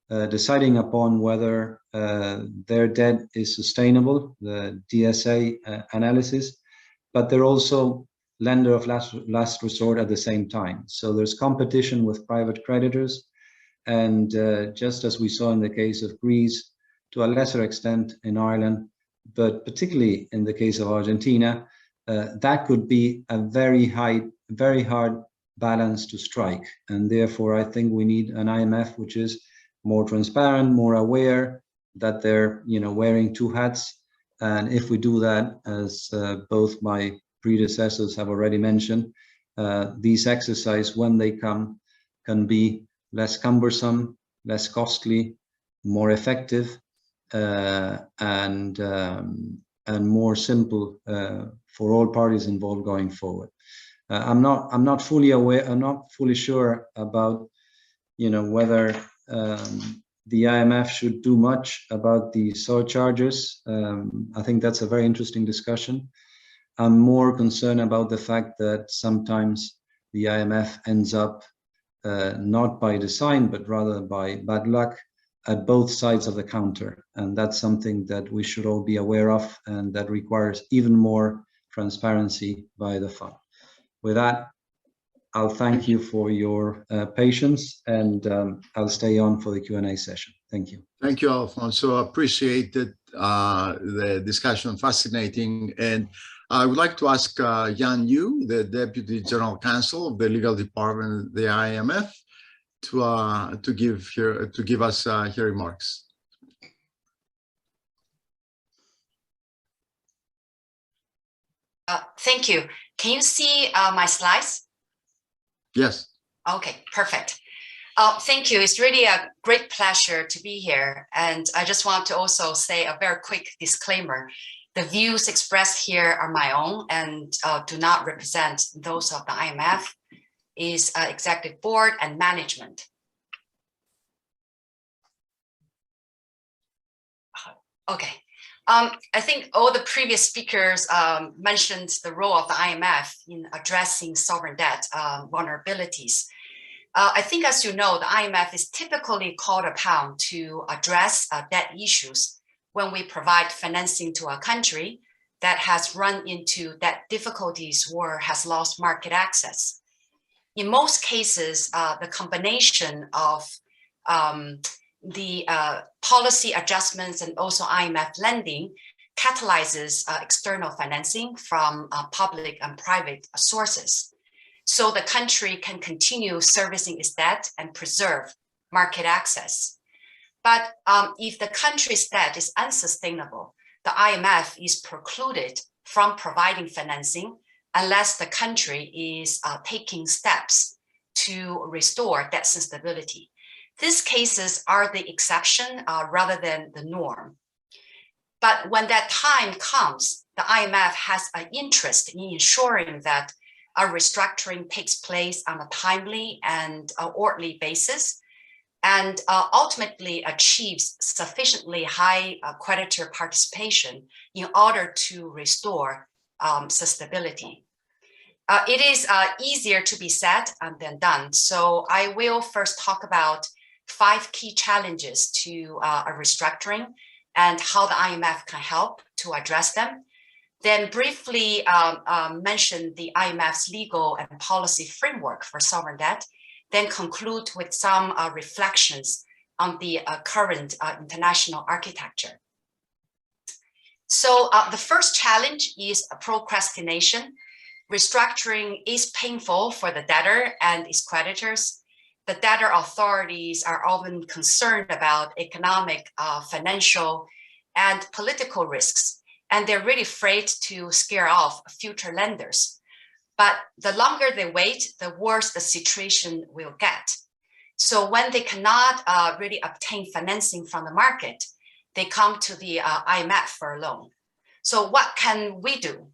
deciding upon whether their debt is sustainable, the DSA analysis, but they're also lender of last resort at the same time. So there's competition with private creditors. And just as we saw in the case of Greece, to a lesser extent in Ireland, but particularly in the case of Argentina, that could be a very hard balance to strike. And therefore, I think we need an IMF which is more transparent, more aware that they're wearing two hats. And if we do that, as both my predecessors have already mentioned, these exercises, when they come, can be less cumbersome, less costly, more effective, and more simple for all parties involved going forward. I'm not fully aware. I'm not fully sure about whether the IMF should do much about the surcharges. I think that's a very interesting discussion. I'm more concerned about the fact that sometimes the IMF ends up not by design, but rather by bad luck at both sides of the counter. And that's something that we should all be aware of, and that requires even more transparency by the fund. With that, I'll thank you for your patience, and I'll stay on for the Q&A session. Thank you. Thank you, Alfonso. Appreciated the discussion, fascinating. And I would like to ask Yan Yu, the Deputy General Counsel of the Legal Department of the IMF, to give us her remarks. Thank you. Can you see my slides? Yes. Okay, perfect. Thank you. It's really a great pleasure to be here. And I just want to also say a very quick disclaimer. The views expressed here are my own and do not represent those of the IMF, is executive board and management. Okay. I think all the previous speakers mentioned the role of the IMF in addressing sovereign debt vulnerabilities. I think, as you know, the IMF is typically called upon to address debt issues when we provide financing to a country that has run into debt difficulties or has lost market access. In most cases, the combination of the policy adjustments and also IMF lending catalyzes external financing from public and private sources. So the country can continue servicing its debt and preserve market access. But if the country's debt is unsustainable, the IMF is precluded from providing financing unless the country is taking steps to restore debt stability. These cases are the exception rather than the norm. But when that time comes, the IMF has an interest in ensuring that a restructuring takes place on a timely and orderly basis and ultimately achieves sufficiently high creditor participation in order to restore sustainability. It is easier to be said than done. So I will first talk about 5 key challenges to a restructuring and how the IMF can help to address them. Then briefly mention the IMF's legal and policy framework for sovereign debt, then conclude with some reflections on the current international architecture. So the first challenge is procrastination. Restructuring is painful for the debtor and its creditors. The debtor authorities are often concerned about economic, financial, and political risks, and they're really afraid to scare off future lenders. But the longer they wait, the worse the situation will get. So when they cannot really obtain financing from the market, they come to the IMF for a loan. So what can we do?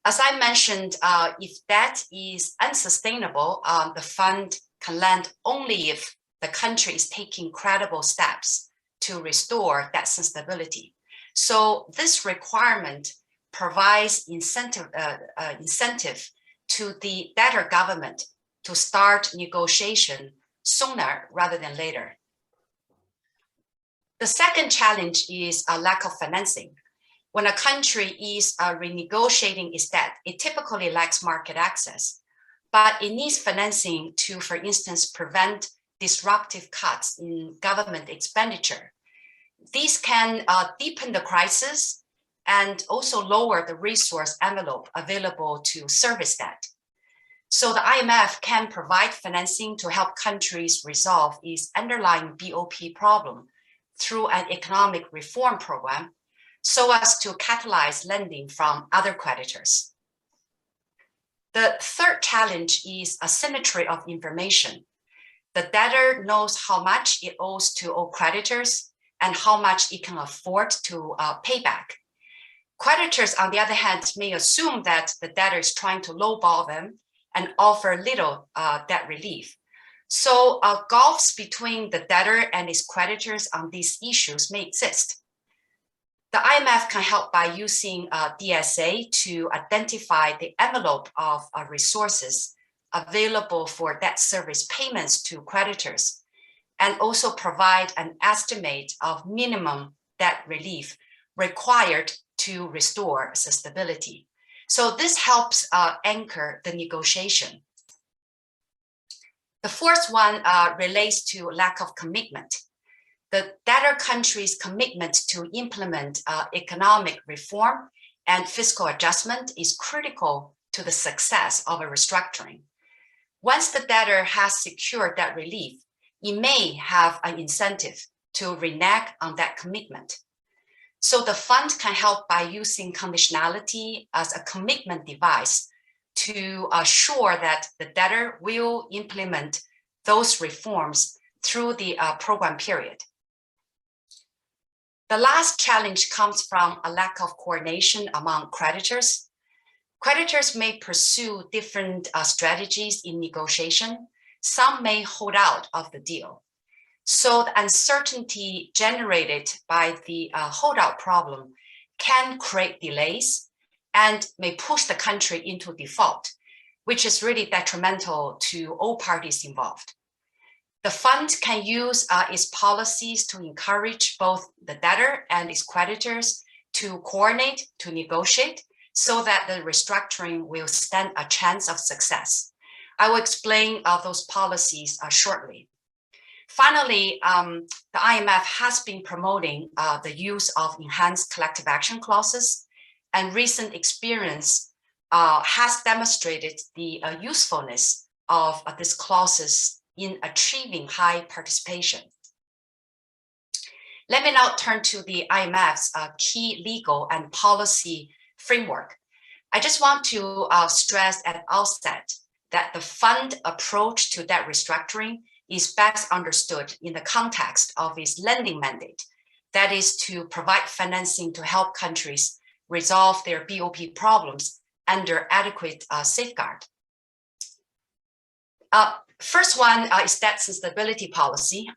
As I mentioned, if debt is unsustainable, the fund can lend only if the country is taking credible steps to restore debt stability. So this requirement provides incentive to the debtor government to start negotiation sooner rather than later. The second challenge is a lack of financing. When a country is renegotiating its debt, it typically lacks market access, but it needs financing to, for instance, prevent disruptive cuts in government expenditure. These can deepen the crisis and also lower the resource envelope available to service debt. So the IMF can provide financing to help countries resolve its underlying BOP problem through an economic reform program, so as to catalyze lending from other creditors. The third challenge is asymmetry of information. The debtor knows how much it owes to all creditors and how much it can afford to pay back. Creditors, on the other hand, may assume that the debtor is trying to lowball them and offer little debt relief. So gulfs between the debtor and its creditors on these issues may exist. The IMF can help by using DSA to identify the envelope of resources available for debt service payments to creditors, and also provide an estimate of minimum debt relief required to restore stability. So this helps anchor the negotiation. The fourth one relates to lack of commitment. The debtor country's commitment to implement economic reform and fiscal adjustment is critical to the success of a restructuring. Once the debtor has secured debt relief, it may have an incentive to renege on that commitment. So the fund can help by using conditionality as a commitment device to assure that the debtor will implement those reforms through the program period. The last challenge comes from a lack of coordination among creditors. Creditors may pursue different strategies in negotiation. Some may hold out of the deal. So the uncertainty generated by the holdout problem can create delays and may push the country into default, which is really detrimental to all parties involved. The fund can use its policies to encourage both the debtor and its creditors to coordinate, to negotiate, so that the restructuring will stand a chance of success. I will explain those policies shortly. Finally, the IMF has been promoting the use of enhanced collective action clauses, and recent experience has demonstrated the usefulness of these clauses in achieving high participation. Let me now turn to the IMF's key legal and policy framework. I just want to stress at outset that the fund approach to debt restructuring is best understood in the context of its lending mandate, that is to provide financing to help countries resolve their BOP problems under adequate safeguard. First one is debt sustainability policy.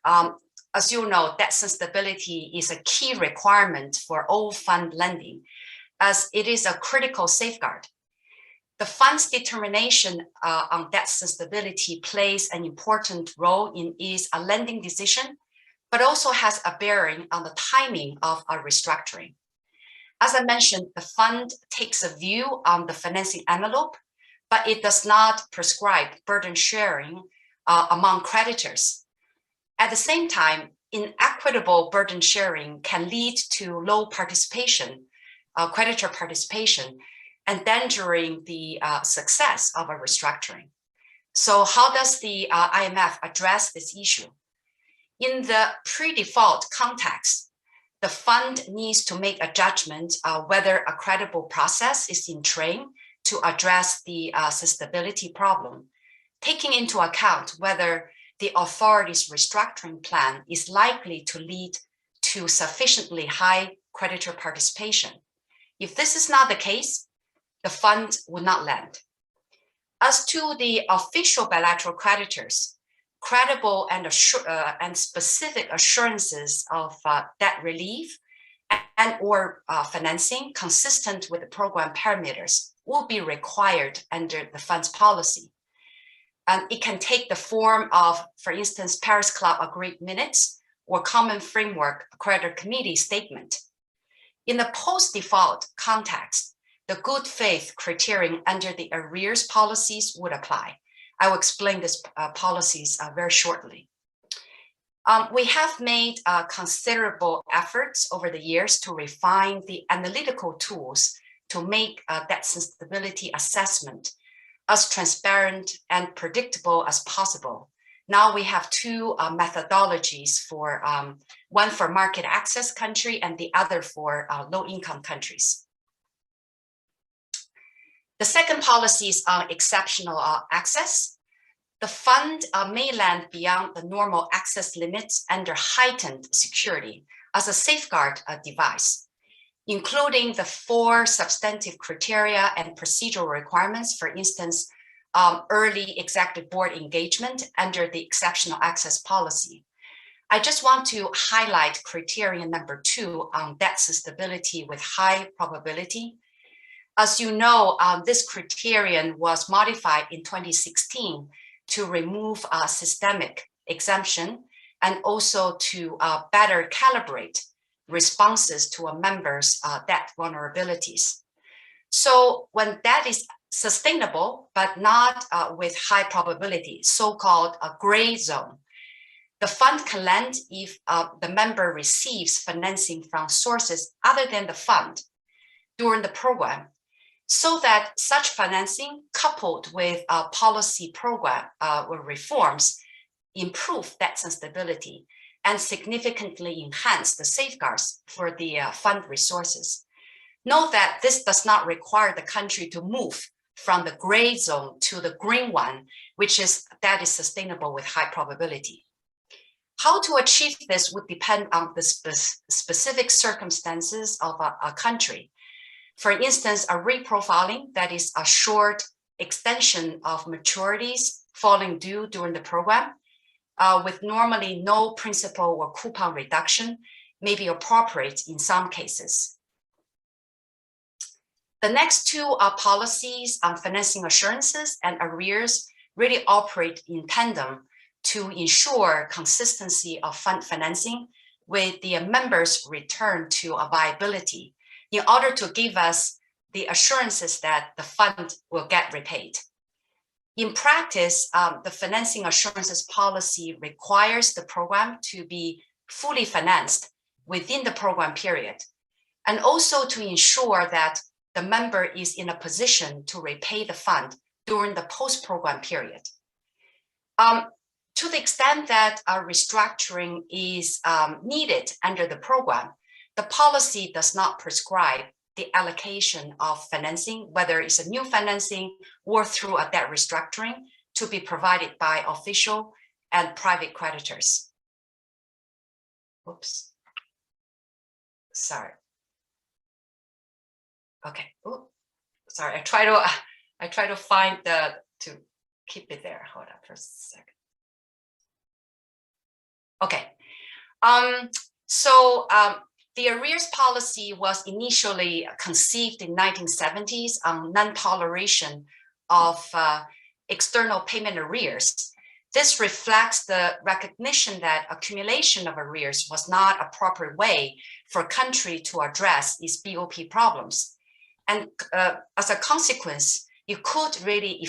As you know, debt sustainability is a key requirement for all fund lending, as it is a critical safeguard. The fund's determination on debt sustainability plays an important role in its lending decision, but also has a bearing on the timing of a restructuring. As I mentioned, the fund takes a view on the financing envelope, but it does not prescribe burden sharing among creditors. At the same time, inequitable burden sharing can lead to low participation, creditor participation, endangering the success of a restructuring. So how does the IMF address this issue? In the pre-default context, the fund needs to make a judgment whether a credible process is in train to address the sustainability problem, taking into account whether the authority's restructuring plan is likely to lead to sufficiently high creditor participation. If this is not the case, the fund will not lend. As to the official bilateral creditors, credible and specific assurances of debt relief and or financing consistent with the program parameters will be required under the fund's policy. And it can take the form of, for instance, Paris Club agreed minutes or common framework creditor committee statement. In the post-default context, the good faith criterion under the arrears policies would apply. I will explain these policies very shortly. We have made considerable efforts over the years to refine the analytical tools to make debt sustainability assessment as transparent and predictable as possible. Now we have two methodologies for one for market access country and the other for low-income countries. The second policy is on exceptional access. The fund may lend beyond the normal access limits under heightened security as a safeguard device, including the 4 substantive criteria and procedural requirements, for instance, early executive board engagement under the exceptional access policy. I just want to highlight criterion number 2 on debt sustainability with high probability. As you know, this criterion was modified in 2016 to remove systemic exemption and also to better calibrate responses to a member's debt vulnerabilities. So when debt is sustainable, but not with high probability, so-called a gray zone, the fund can lend if the member receives financing from sources other than the fund. during the program, so that such financing coupled with a policy program or reforms improve debt stability and significantly enhance the safeguards for the fund resources. Note that this does not require the country to move from the gray zone to the green one, that is sustainable with high probability. How to achieve this would depend on the specific circumstances of a country. For instance, a reprofiling, that is a short extension of maturities falling due during the program, with normally no principal or coupon reduction, may be appropriate in some cases. The next two policies on financing assurances and arrears really operate in tandem to ensure consistency of fund financing with the members' return to a viability in order to give us the assurances that the fund will get repaid. In practice, the financing assurances policy requires the program to be fully financed within the program period, and also to ensure that the member is in a position to repay the fund during the post-program period. To the extent that a restructuring is needed under the program, the policy does not prescribe the allocation of financing, whether it's a new financing or through a debt restructuring, to be provided by official and private creditors. Oops. Sorry. Okay. Ooh. Sorry. I try to find to keep it there. Hold on for a second. Okay. The arrears policy was initially conceived in 1970s on non-toleration of external payment arrears. This reflects the recognition that accumulation of arrears was not a proper way for a country to address its BOP problems. And as a consequence, it could really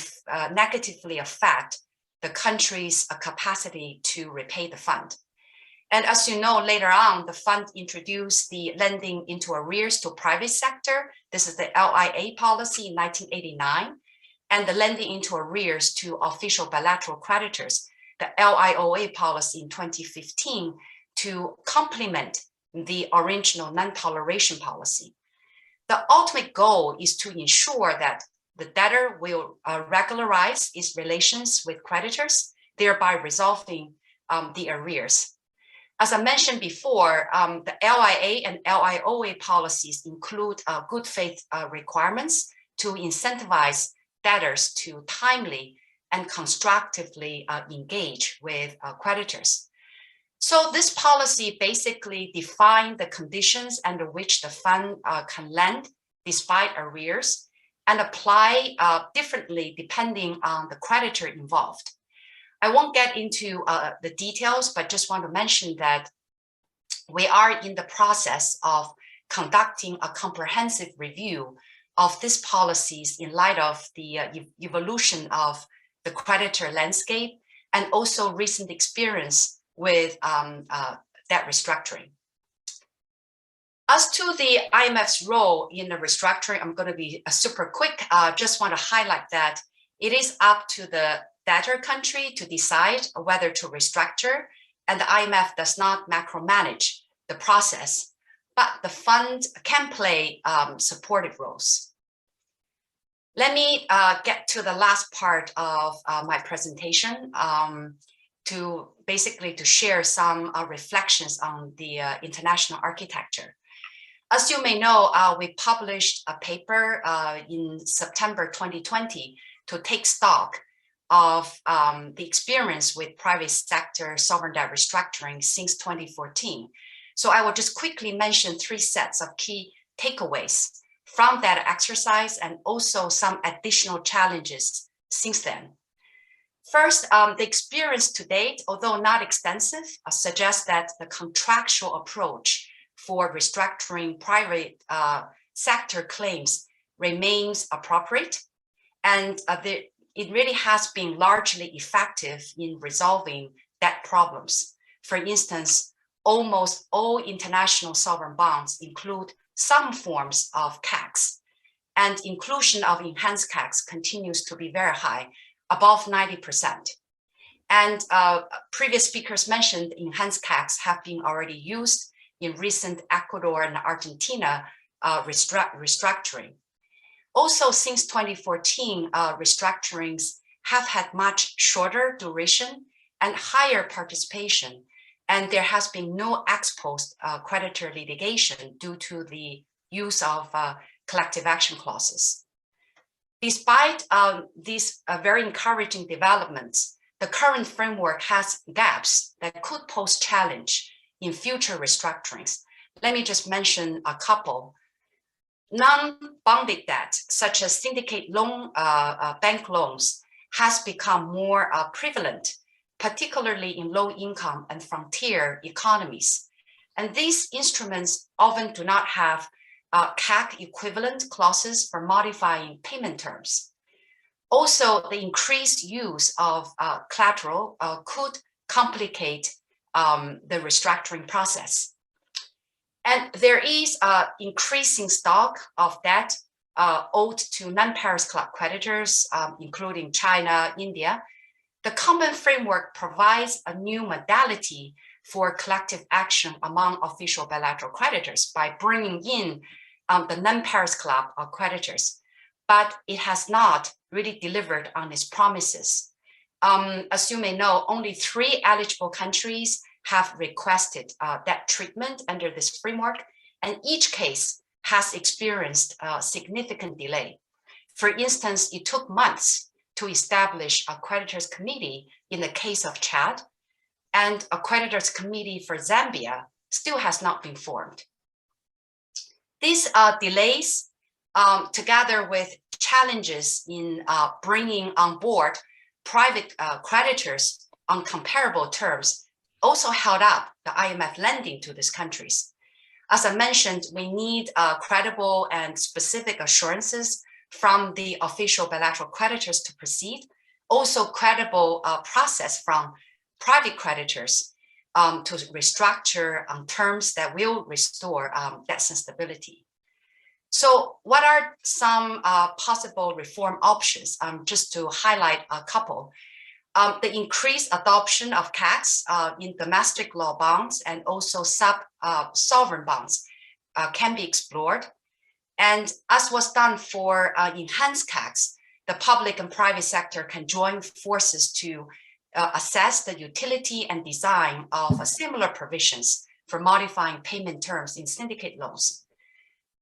negatively affect the country's capacity to repay the fund. And as you know, later on, the fund introduced the lending into arrears to private sector. This is the LIA policy in 1989, and the lending into arrears to official bilateral creditors, the LIOA policy in 2015, to complement the original non-toleration policy. The ultimate goal is to ensure that the debtor will regularize its relations with creditors, thereby resolving the arrears. As I mentioned before, the LIA and LIOA policies include good faith requirements to incentivize debtors to timely and constructively engage with creditors. So this policy basically defines the conditions under which the fund can lend despite arrears and apply differently depending on the creditor involved. I won't get into the details, but just want to mention that we are in the process of conducting a comprehensive review of these policies in light of the evolution of the creditor landscape and also recent experience with debt restructuring. As to the IMF's role in the restructuring, I'm going to be super quick. Just want to highlight that it is up to the debtor country to decide whether to restructure, and the IMF does not macromanage the process, but the fund can play supportive roles. Let me get to the last part of my presentation to share some reflections on the international architecture. As you may know, we published a paper in September 2020 to take stock of the experience with private sector sovereign debt restructuring since 2014. So I will just quickly mention 3 sets of key takeaways from that exercise and also some additional challenges since then. First, the experience to date, although not extensive, suggests that the contractual approach for restructuring private sector claims remains appropriate, and it really has been largely effective in resolving debt problems. For instance, almost all international sovereign bonds include some forms of CACs, and inclusion of enhanced CACs continues to be very high, above 90%. And previous speakers mentioned enhanced CACs have been already used in recent Ecuador and Argentina restructuring. Also, since 2014, restructurings have had much shorter duration and higher participation, and there has been no ex-post creditor litigation due to the use of collective action clauses. Despite these very encouraging developments, the current framework has gaps that could pose challenge in future restructurings. Let me just mention a couple. Non-bonded debt, such as syndicate loan, bank loans, has become more prevalent, particularly in low-income and frontier economies. And these instruments often do not have CAC equivalent clauses for modifying payment terms. Also, the increased use of collateral could complicate the restructuring process. And there is increasing stock of debt owed to non-Paris Club creditors, including China, India. The common framework provides a new modality for collective action among official bilateral creditors by bringing in the non-Paris Club creditors, but it has not really delivered on its promises. As you may know, only 3 eligible countries have requested that treatment under this framework, and each case has experienced a significant delay. For instance, it took months to establish a creditors committee in the case of Chad, and a creditors committee for Zambia still has not been formed. These delays, together with challenges in bringing on board private creditors on comparable terms, also held up the IMF lending to these countries. As I mentioned, we need credible and specific assurances from the official bilateral creditors to proceed, also credible process from private creditors to restructure on terms that will restore debt stability. So what are some possible reform options? Just to highlight a couple. The increased adoption of CACs in domestic law bonds and also sub-sovereign bonds can be explored. And as was done for enhanced CACs, the public and private sector can join forces to assess the utility and design of similar provisions for modifying payment terms in syndicate loans.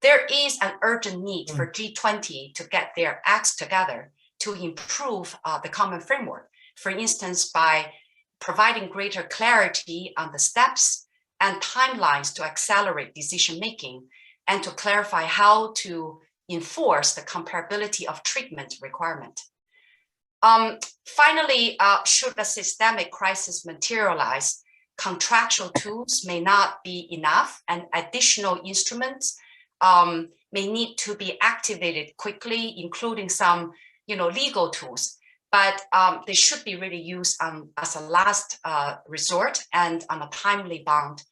There is an urgent need for G20 to get their acts together to improve the common framework. For instance, by providing greater clarity on the steps and timelines to accelerate decision-making and to clarify how to enforce the comparability of treatment requirement. Finally, should a systemic crisis materialize, contractual tools may not be enough and additional instruments may need to be activated quickly, including some legal tools. But they should be really used as a last resort and on a timely bound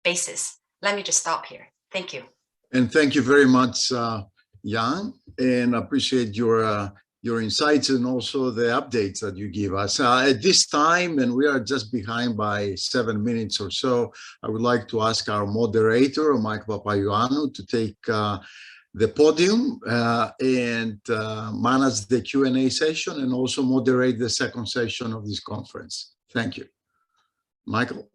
basis. Let me just stop here. Thank you. And thank you very much, Jan, and appreciate your insights and also the updates that you give us. At this time, and we are just behind by 7 minutes or so, I would like to ask our moderator, Mike Papaioannou, to take the podium and manage the Q&A session and also moderate the second session of this conference. Thank you. Michael.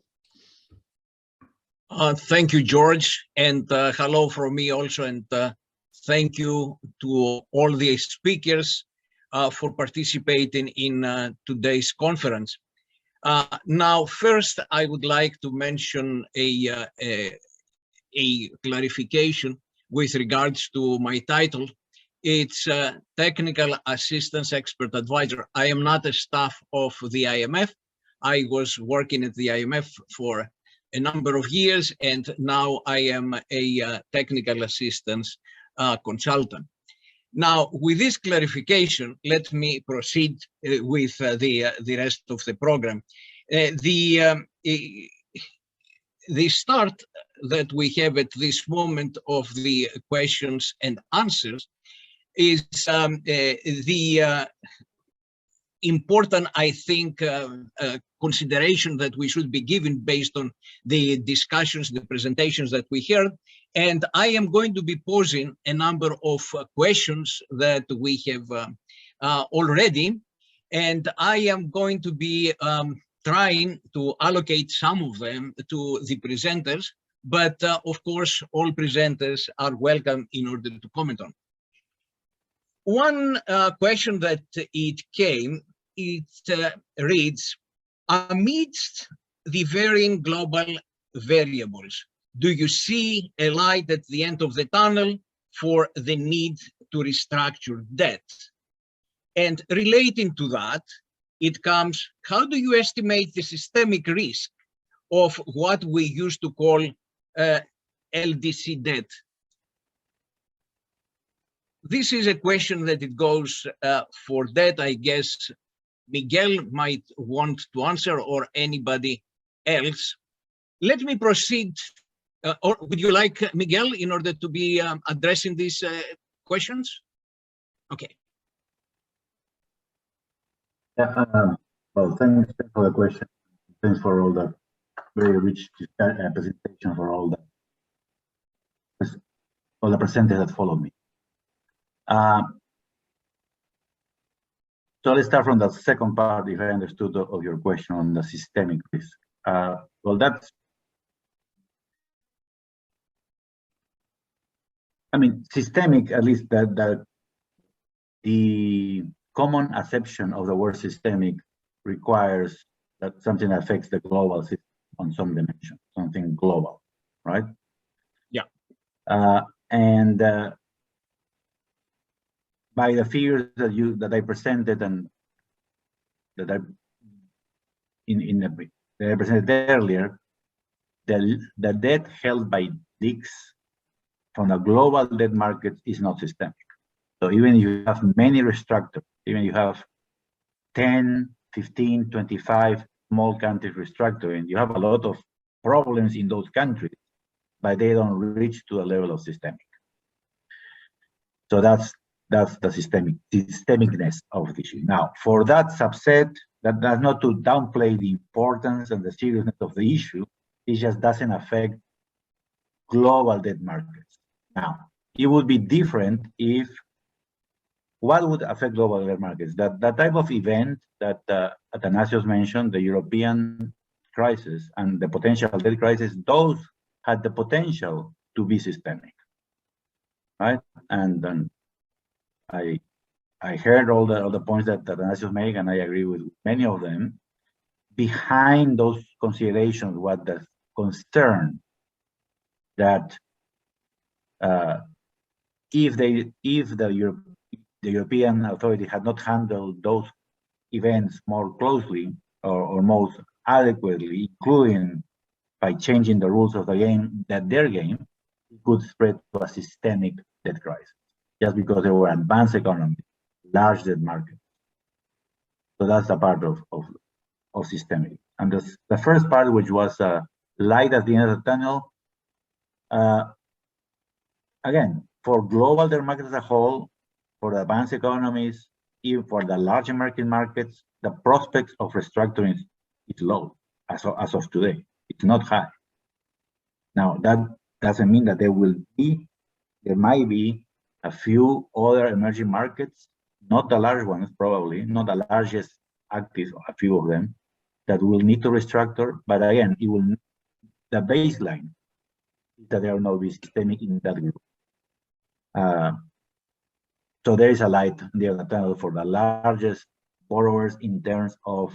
Thank you, George, and hello from me also, and thank you to all the speakers for participating in today's conference. Now, first, I would like to mention a clarification with regards to my title. It's Technical Assistance Expert Advisor. I am not a staff of the IMF. I was working at the IMF for a number of years, and now I am a technical assistance consultant. Now, with this clarification, let me proceed with the rest of the program. the start that we have at this moment of the questions and answers is the important, I think, consideration that we should be given based on the discussions, the presentations that we heard. And I am going to be posing a number of questions that we have already. And I am going to be trying to allocate some of them to the presenters. But of course, all presenters are welcome in order to comment on. One question that it came, it reads, amidst the varying global variables, do you see a light at the end of the tunnel for the need to restructure debt? And relating to that, it comes, how do you estimate the systemic risk of what we used to call LDC debt? This is a question that it goes for that. I guess Miguel might want to answer, or anybody else. Let me proceed. Or would you like Miguel in order to be addressing these questions? Okay. Yeah, well, thanks for the question. Thanks for all the very rich presentation, for all the presenters that followed me. So let's start from the second part, if I understood of your question on the systemic risk. Well, that's, I mean, systemic, at least the common acception of the word systemic requires that something affects the global system on some dimension, something global, right? Yeah. And by the figures that I presented and that I presented earlier, the debt held by DICs from the global debt market is not systemic. So even if you have many restructurers, even if you have 10, 15, 25 small countries restructuring, you have a lot of problems in those countries, but they don't reach to a level of systemic. So that's the systemicness of the issue. Now, for that subset, that's not to downplay the importance and the seriousness of the issue. It just doesn't affect global debt markets. Now, it would be different if, what would affect global debt markets? That type of event that Athanasios mentioned, the European crisis and the potential debt crisis, those had the potential to be systemic, right? And then I heard all the points that Athanasios made, and I agree with many of them. Behind those considerations, what the concern that if the European authority had not handled those events more closely or most adequately, including by changing the rules of the game, their game, it could spread to a systemic debt crisis, just because they were advanced economies, large debt markets. So that's the part of systemic. And the first part, which was light at the end of the tunnel, again, for global debt markets as a whole, for the advanced economies, even for the large emerging markets, the prospects of restructuring is low as of today. It's not high. Now, that doesn't mean that there might be a few other emerging markets, not the large ones, probably, not the largest active, a few of them, that will need to restructure. But again, the baseline is that there will not be systemic in that group. So there is a light near the tunnel for the largest borrowers in terms of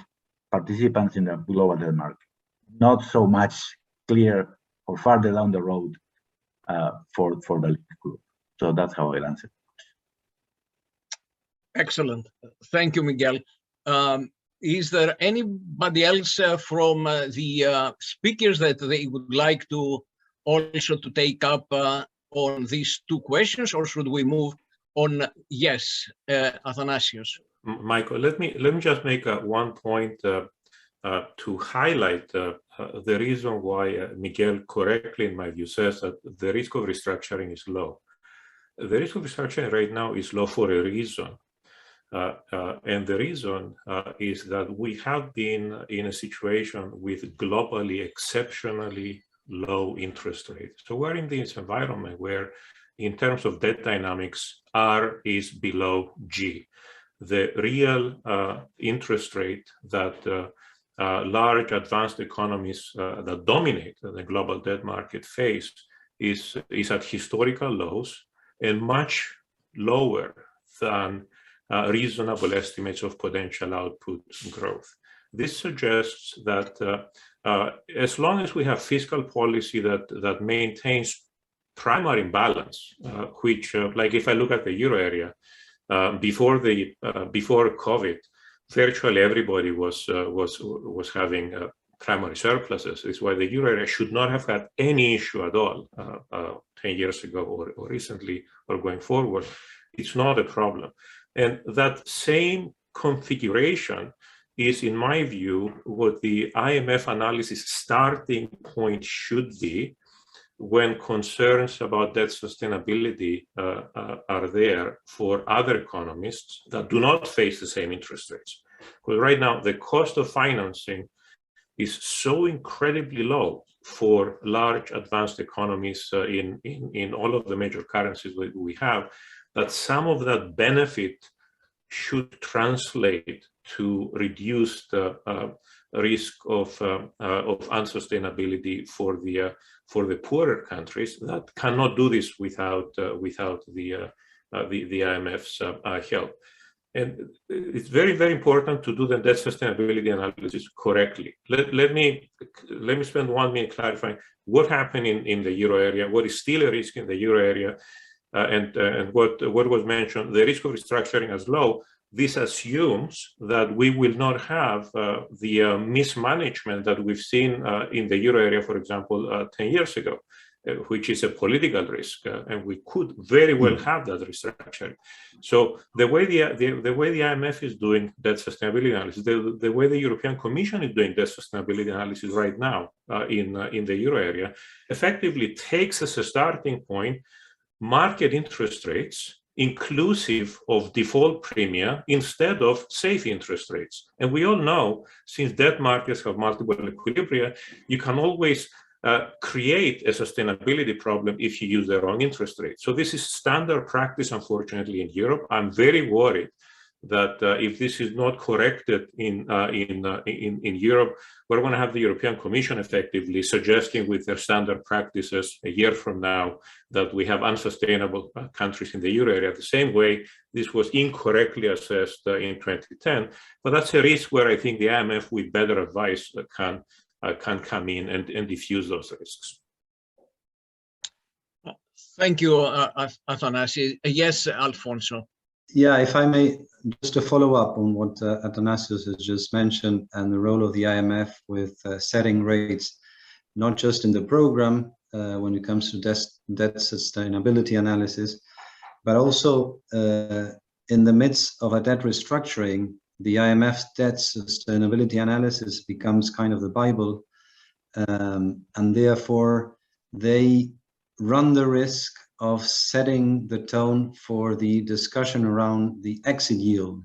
participants in the global debt market. Not so much clear or farther down the road for the group. So that's how I'll answer. Excellent. Thank you, Miguel. Is there anybody else from the speakers that they would like to also to take up on these two questions, or should we move on? Yes, Athanasios. Michael, let me just make one point to highlight the reason why Miguel correctly, in my view, says that the risk of restructuring is low. The risk of restructuring right now is low for a reason. And the reason is that we have been in a situation with globally exceptionally low interest rates. So we're in this environment where, in terms of debt dynamics, R is below G. The real interest rate that large advanced economies that dominate the global debt market face is at historical lows and much lower than reasonable estimates of potential output growth. This suggests that as long as we have fiscal policy that maintains primary imbalance, which, like if I look at the euro area, before COVID, virtually everybody was having primary surpluses. It's why the euro area should not have had any issue at all 10 years ago or recently or going forward. It's not a problem. And that same configuration is, in my view, what the IMF analysis starting point should be when concerns about debt sustainability are there for other economists that do not face the same interest rates. Because right now, the cost of financing is so incredibly low for large advanced economies in all of the major currencies that we have, that some of that benefit should translate to reduce the risk of unsustainability for the poorer countries that cannot do this without the IMF's help. And it's very, very important to do the debt sustainability analysis correctly. Let me spend 1 minute clarifying what happened in the euro area, what is still a risk in the euro area, and what was mentioned, the risk of restructuring as low. This assumes that we will not have the mismanagement that we've seen in the euro area, for example, 10 years ago, which is a political risk, and we could very well have that restructuring. So the way the IMF is doing debt sustainability analysis, the way the European Commission is doing debt sustainability analysis right now in the euro area, effectively takes as a starting point market interest rates inclusive of default premia instead of safe interest rates. And we all know, since debt markets have multiple equilibria, you can always create a sustainability problem if you use the wrong interest rate. So this is standard practice, unfortunately, in Europe. I'm very worried that if this is not corrected in Europe, we're going to have the European Commission effectively suggesting with their standard practices a year from now that we have unsustainable countries in the euro area, the same way this was incorrectly assessed in 2010. But that's a risk where I think the IMF, with better advice, can come in and diffuse those risks. Thank you, Athanasios. Yes, Alfonso. Yeah, if I may, just to follow up on what Athanasios has just mentioned and the role of the IMF with setting rates, not just in the program when it comes to debt sustainability analysis, but also in the midst of a debt restructuring, the IMF's debt sustainability analysis becomes kind of the Bible, and therefore they run the risk of setting the tone for the discussion around the exit yield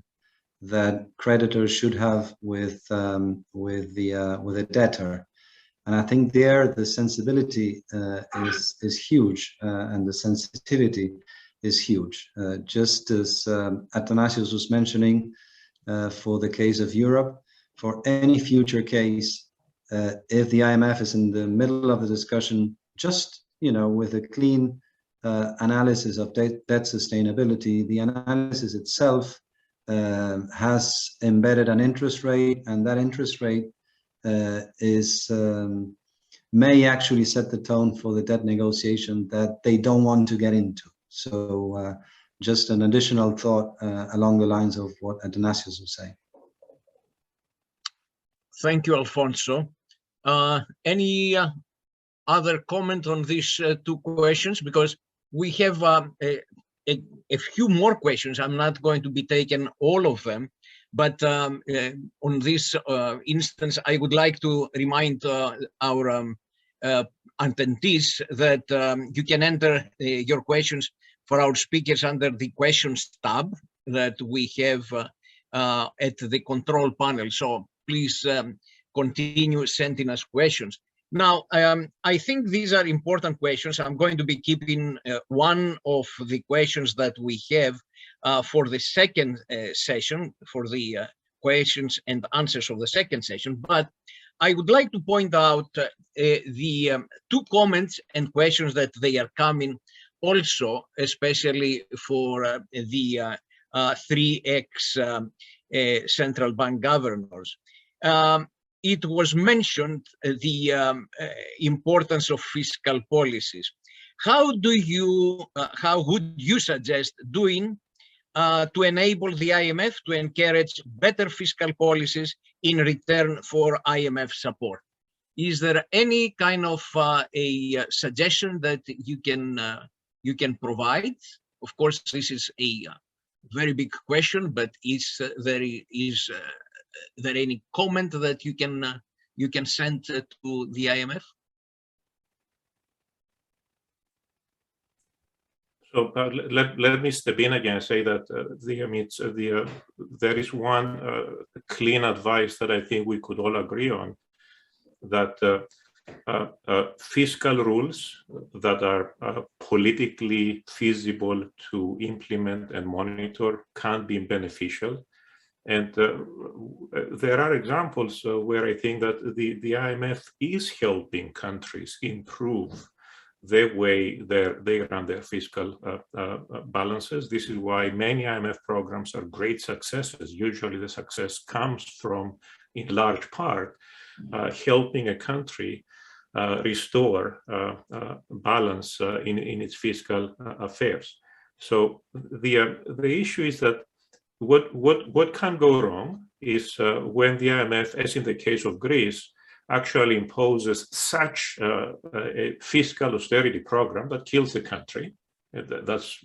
that creditors should have with a debtor. And I think there the sensibility is huge, and the sensitivity is huge. Just as Athanasios was mentioning, for the case of Europe, for any future case, if the IMF is in the middle of the discussion, just with a clean analysis of debt sustainability, the analysis itself has embedded an interest rate, and that interest rate may actually set the tone for the debt negotiation that they don't want to get into. So just an additional thought along the lines of what Athanasios was saying. Thank you, Alfonso. Any other comment on these two questions? Because we have a few more questions. I'm not going to be taking all of them, But on this instance, I would like to remind our attendees that you can enter your questions for our speakers under the questions tab that we have at the control panel. So please continue sending us questions. Now, I think these are important questions. I'm going to be keeping one of the questions that we have for the second session, for the questions and answers of the second session. But I would like to point out the two comments and questions that they are coming also, especially for the 3X central bank governors. It was mentioned the importance of fiscal policies. How would you suggest doing to enable the IMF to encourage better fiscal policies in return for IMF support? Is there any kind of a suggestion that you can provide? Of course, this is a very big question, but is there any comment that you can send to the IMF? So let me step in again and say that there is one clean advice that I think we could all agree on, that fiscal rules that are politically feasible to implement and monitor can be beneficial. And there are examples where I think that the IMF is helping countries improve the way they run their fiscal balances. This is why many IMF programs are great successes. Usually the success comes from, in large part, helping a country restore balance in its fiscal affairs. So the issue is that what can go wrong is when the IMF, as in the case of Greece, actually imposes such a fiscal austerity program that kills the country. That's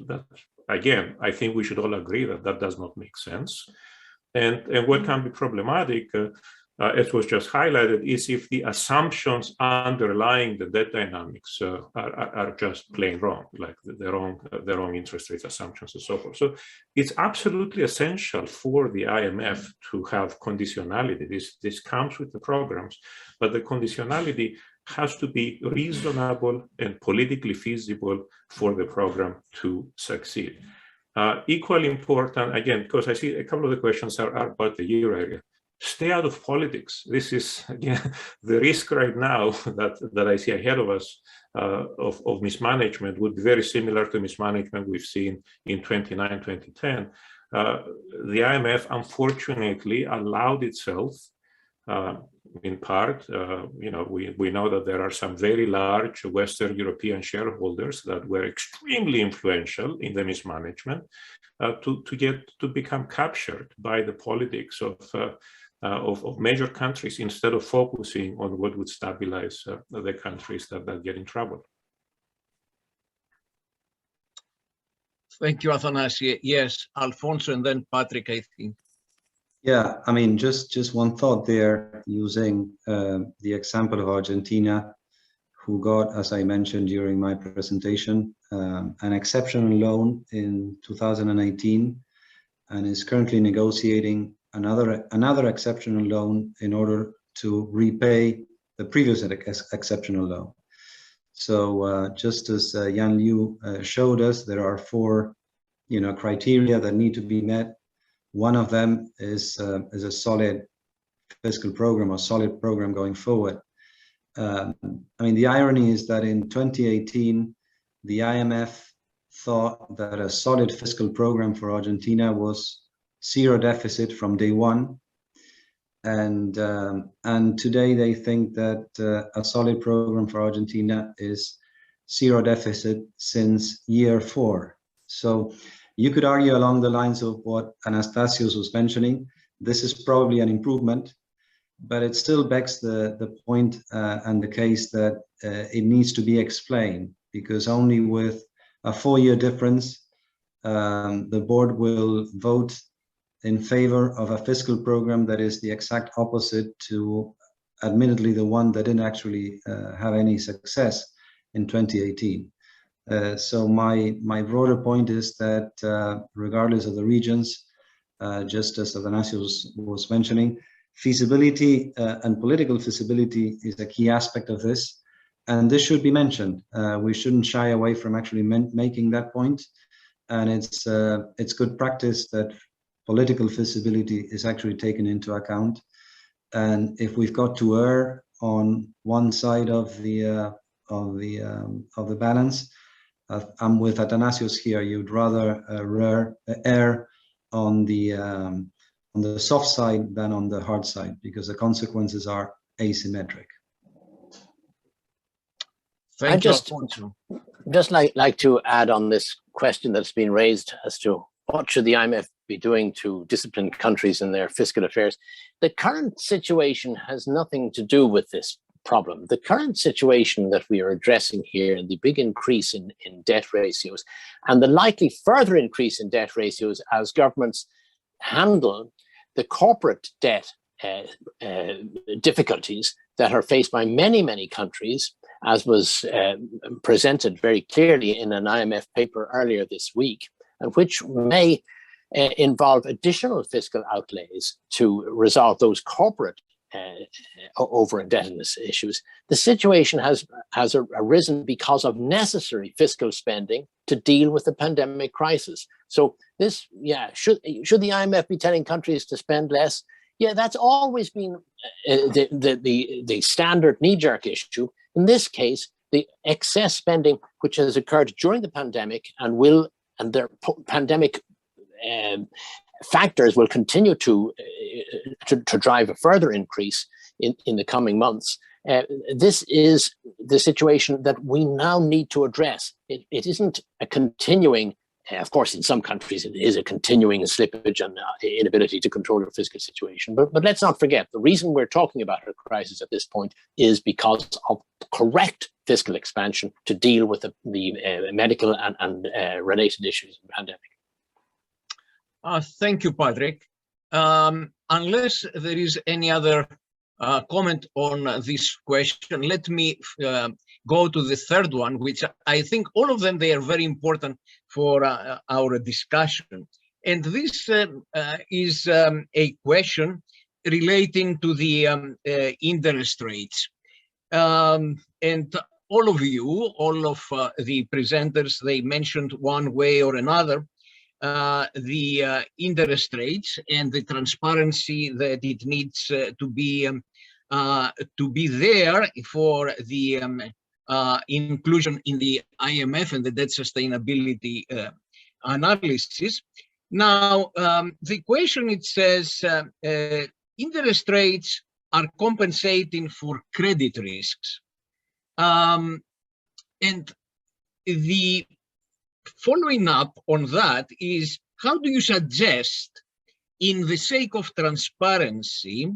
again, I think we should all agree that that does not make sense. And what can be problematic, as was just highlighted, is if the assumptions underlying the debt dynamics are just plain wrong, like the wrong interest rate assumptions and so forth. So it's absolutely essential for the IMF to have conditionality. This comes with the programs, but the conditionality has to be reasonable and politically feasible for the program to succeed. Equally important, again, because I see a couple of the questions are about the euro area. Stay out of politics. This is, again, the risk right now that I see ahead of us of mismanagement would be very similar to mismanagement we've seen in 2009, 2010. The IMF, unfortunately, allowed itself, in part, we know that there are some very large Western European shareholders that were extremely influential in the mismanagement to become captured by the politics of major countries instead of focusing on what would stabilize the countries that get in trouble. Thank you, Athanasi. Yes, Alfonso, and then Patrick, I think. Yeah, I mean, just one thought there, using the example of Argentina, who got, as I mentioned during my presentation, an exceptional loan in 2018, and is currently negotiating another exceptional loan in order to repay the previous exceptional loan. So just as Yan Liu showed us, there are four, criteria that need to be met. One of them is a solid fiscal program or solid program going forward. I mean, the irony is that in 2018, the IMF thought that a solid fiscal program for Argentina was zero deficit from day one, and today they think that a solid program for Argentina is zero deficit since year 4. So you could argue along the lines of what Anastasios was mentioning. This is probably an improvement, but it still begs the point and the case that it needs to be explained, because only with a 4-year difference, the board will vote in favor of a fiscal program that is the exact opposite to, admittedly, the one that didn't actually have any success in 2018. So my broader point is that regardless of the regions, just as Athanasios was mentioning, feasibility and political feasibility is a key aspect of this. And this should be mentioned. We shouldn't shy away from actually making that point. And it's good practice that political feasibility is actually taken into account. And if we've got to err on one side of the balance, I'm with Athanasios here. You'd rather err on the soft side than on the hard side, because the consequences are asymmetric. Thank you, just like to add on this question that's been raised as to what should the IMF be doing to discipline countries in their fiscal affairs. The current situation has nothing to do with this problem. The current situation that we are addressing here, the big increase in debt ratios and the likely further increase in debt ratios as governments handle the corporate debt difficulties that are faced by many countries, as was presented very clearly in an IMF paper earlier this week, and which may involve additional fiscal outlays to resolve those corporate over-indebtedness issues. The situation has arisen because of necessary fiscal spending to deal with the pandemic crisis. So this, should the IMF be telling countries to spend less? Yeah, that's always been the standard knee-jerk issue. In this case, the excess spending which has occurred during the pandemic and their pandemic factors will continue to drive a further increase in the coming months. This is the situation that we now need to address. It isn't a continuing, of course, in some countries it is a continuing slippage and inability to control the fiscal situation. But let's not forget, the reason we're talking about a crisis at this point is because of correct fiscal expansion to deal with the medical and related issues of the pandemic. Thank you, Patrick. Unless there is any other comment on this question, let me go to the third one, which I think all of them, they are very important for our discussion. And this is a question relating to the interest rates. And all of you, all of the presenters, they mentioned one way or another the interest rates and the transparency that it needs to be there for the inclusion in the IMF and the debt sustainability analysis. Now, the question, it says, interest rates are compensating for credit risks. And the following up on that is, how do you suggest, in the sake of transparency,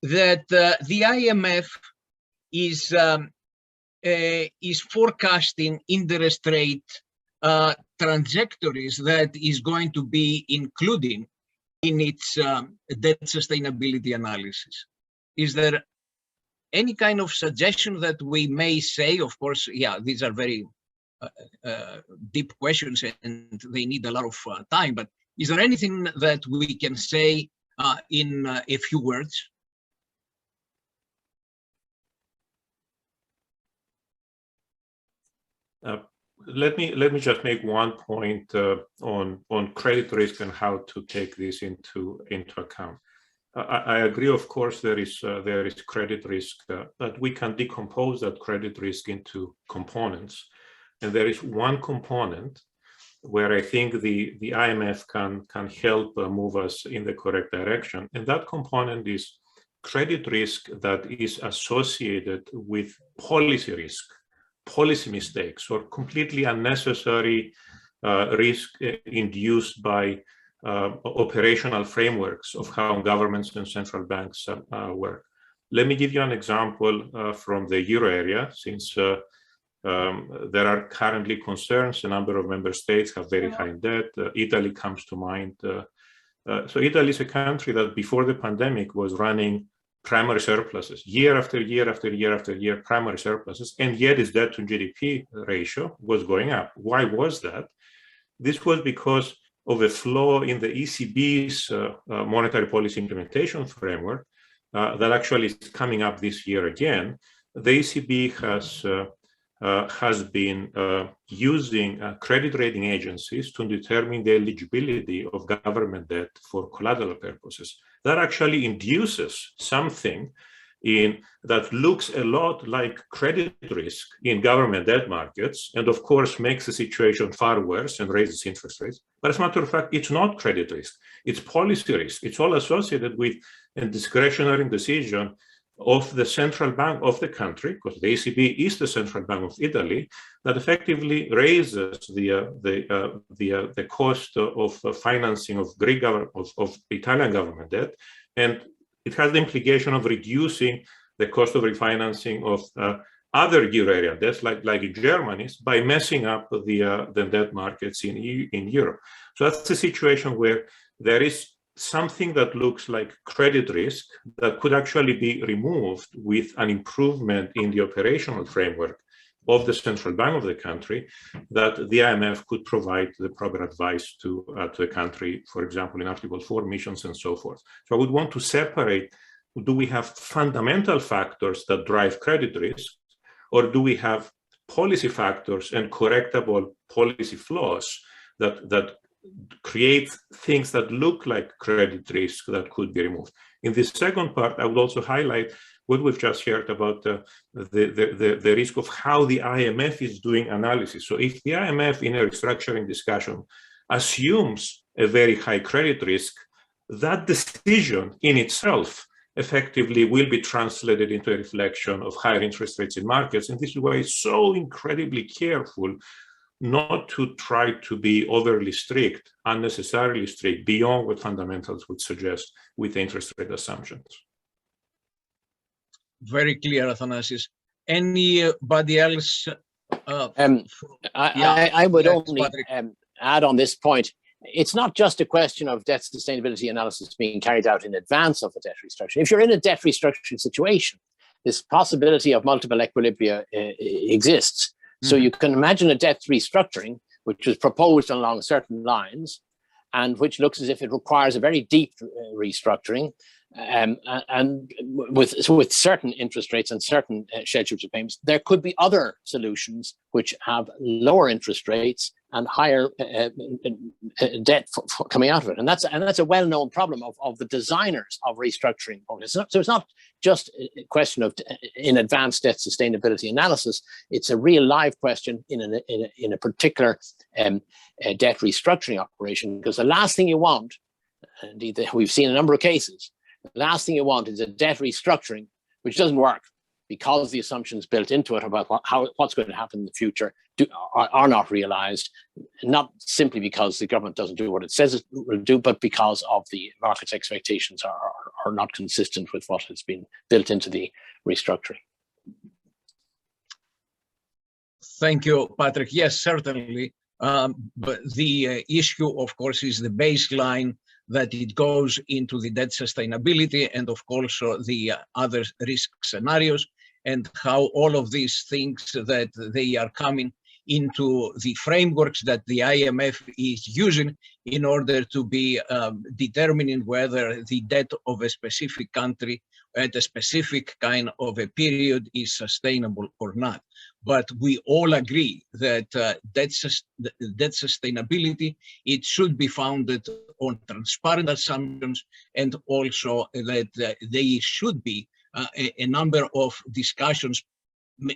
that the IMF is forecasting interest rate trajectories that is going to be including in its debt sustainability analysis? Is there any kind of suggestion that we may say? Of course, yeah, these are very deep questions and they need a lot of time, but is there anything that we can say in a few words? Let me just make one point on credit risk and how to take this into account. I agree, of course, there is credit risk, but we can decompose that credit risk into components. And there is one component where I think the IMF can help move us in the correct direction. And that component is credit risk that is associated with policy risk, policy mistakes, or completely unnecessary risk induced by operational frameworks of how governments and central banks work. Let me give you an example from the euro area, since there are currently concerns. A number of member states have very high debt. Italy comes to mind. So Italy is a country that before the pandemic was running primary surpluses, year after year after year after year, primary surpluses, and yet its debt to GDP ratio was going up. Why was that? This was because of a flaw in the ECB's monetary policy implementation framework that actually is coming up this year again. The ECB has been using credit rating agencies to determine the eligibility of government debt for collateral purposes. That actually induces something that looks a lot like credit risk in government debt markets, and of course makes the situation far worse and raises interest rates. But as a matter of fact, it's not credit risk, it's policy risk. It's all associated with a discretionary decision of the central bank of the country, because the ECB is the central bank of Italy, that effectively raises the cost of financing of of Italian government debt, and it has the implication of reducing the cost of refinancing of other euro area debts, like in Germany, by messing up the debt markets in Europe. So that's the situation where there is something that looks like credit risk that could actually be removed with an improvement in the operational framework of the central bank of the country, that the IMF could provide the proper advice to the country, for example, in Article 4 missions and so forth. So I would want to separate, do we have fundamental factors that drive credit risk, or do we have policy factors and correctable policy flaws that create things that look like credit risk that could be removed? In this second part, I would also highlight what we've just heard about the risk of how the IMF is doing analysis. So if the IMF in a restructuring discussion assumes a very high credit risk, that decision in itself effectively will be translated into a reflection of higher interest rates in markets. And this is why it's so incredibly careful not to try to be overly strict, unnecessarily strict, beyond what fundamentals would suggest with interest rate assumptions. Very clear, Athanasios. Anybody else? I would only add on this point. It's not just a question of debt sustainability analysis being carried out in advance of a debt restructuring. If you're in a debt restructuring situation, this possibility of multiple equilibria exists. So you can imagine a debt restructuring, which was proposed along certain lines, and which looks as if it requires a very deep restructuring, and with certain interest rates and certain schedules of payments. There could be other solutions which have lower interest rates and higher debt coming out of it, and that's a well-known problem of the designers of restructuring. So it's not just a question of in advance debt sustainability analysis. It's a real live question in a particular debt restructuring operation, because the last thing you want, indeed we've seen a number of cases, the last thing you want is a debt restructuring which doesn't work because the assumptions built into it about what's going to happen in the future are not realized, not simply because the government doesn't do what it says it will do, but because of the market's expectations are not consistent with what has been built into the restructuring. Thank you, Patrick. Yes, certainly. But the issue, of course, is the baseline that it goes into the debt sustainability and, of course, the other risk scenarios, and how all of these things that they are coming into the frameworks that the IMF is using in order to be determining whether the debt of a specific country at a specific kind of a period is sustainable or not. But we all agree that debt sustainability, it should be founded on transparent assumptions, and also that there should be a number of discussions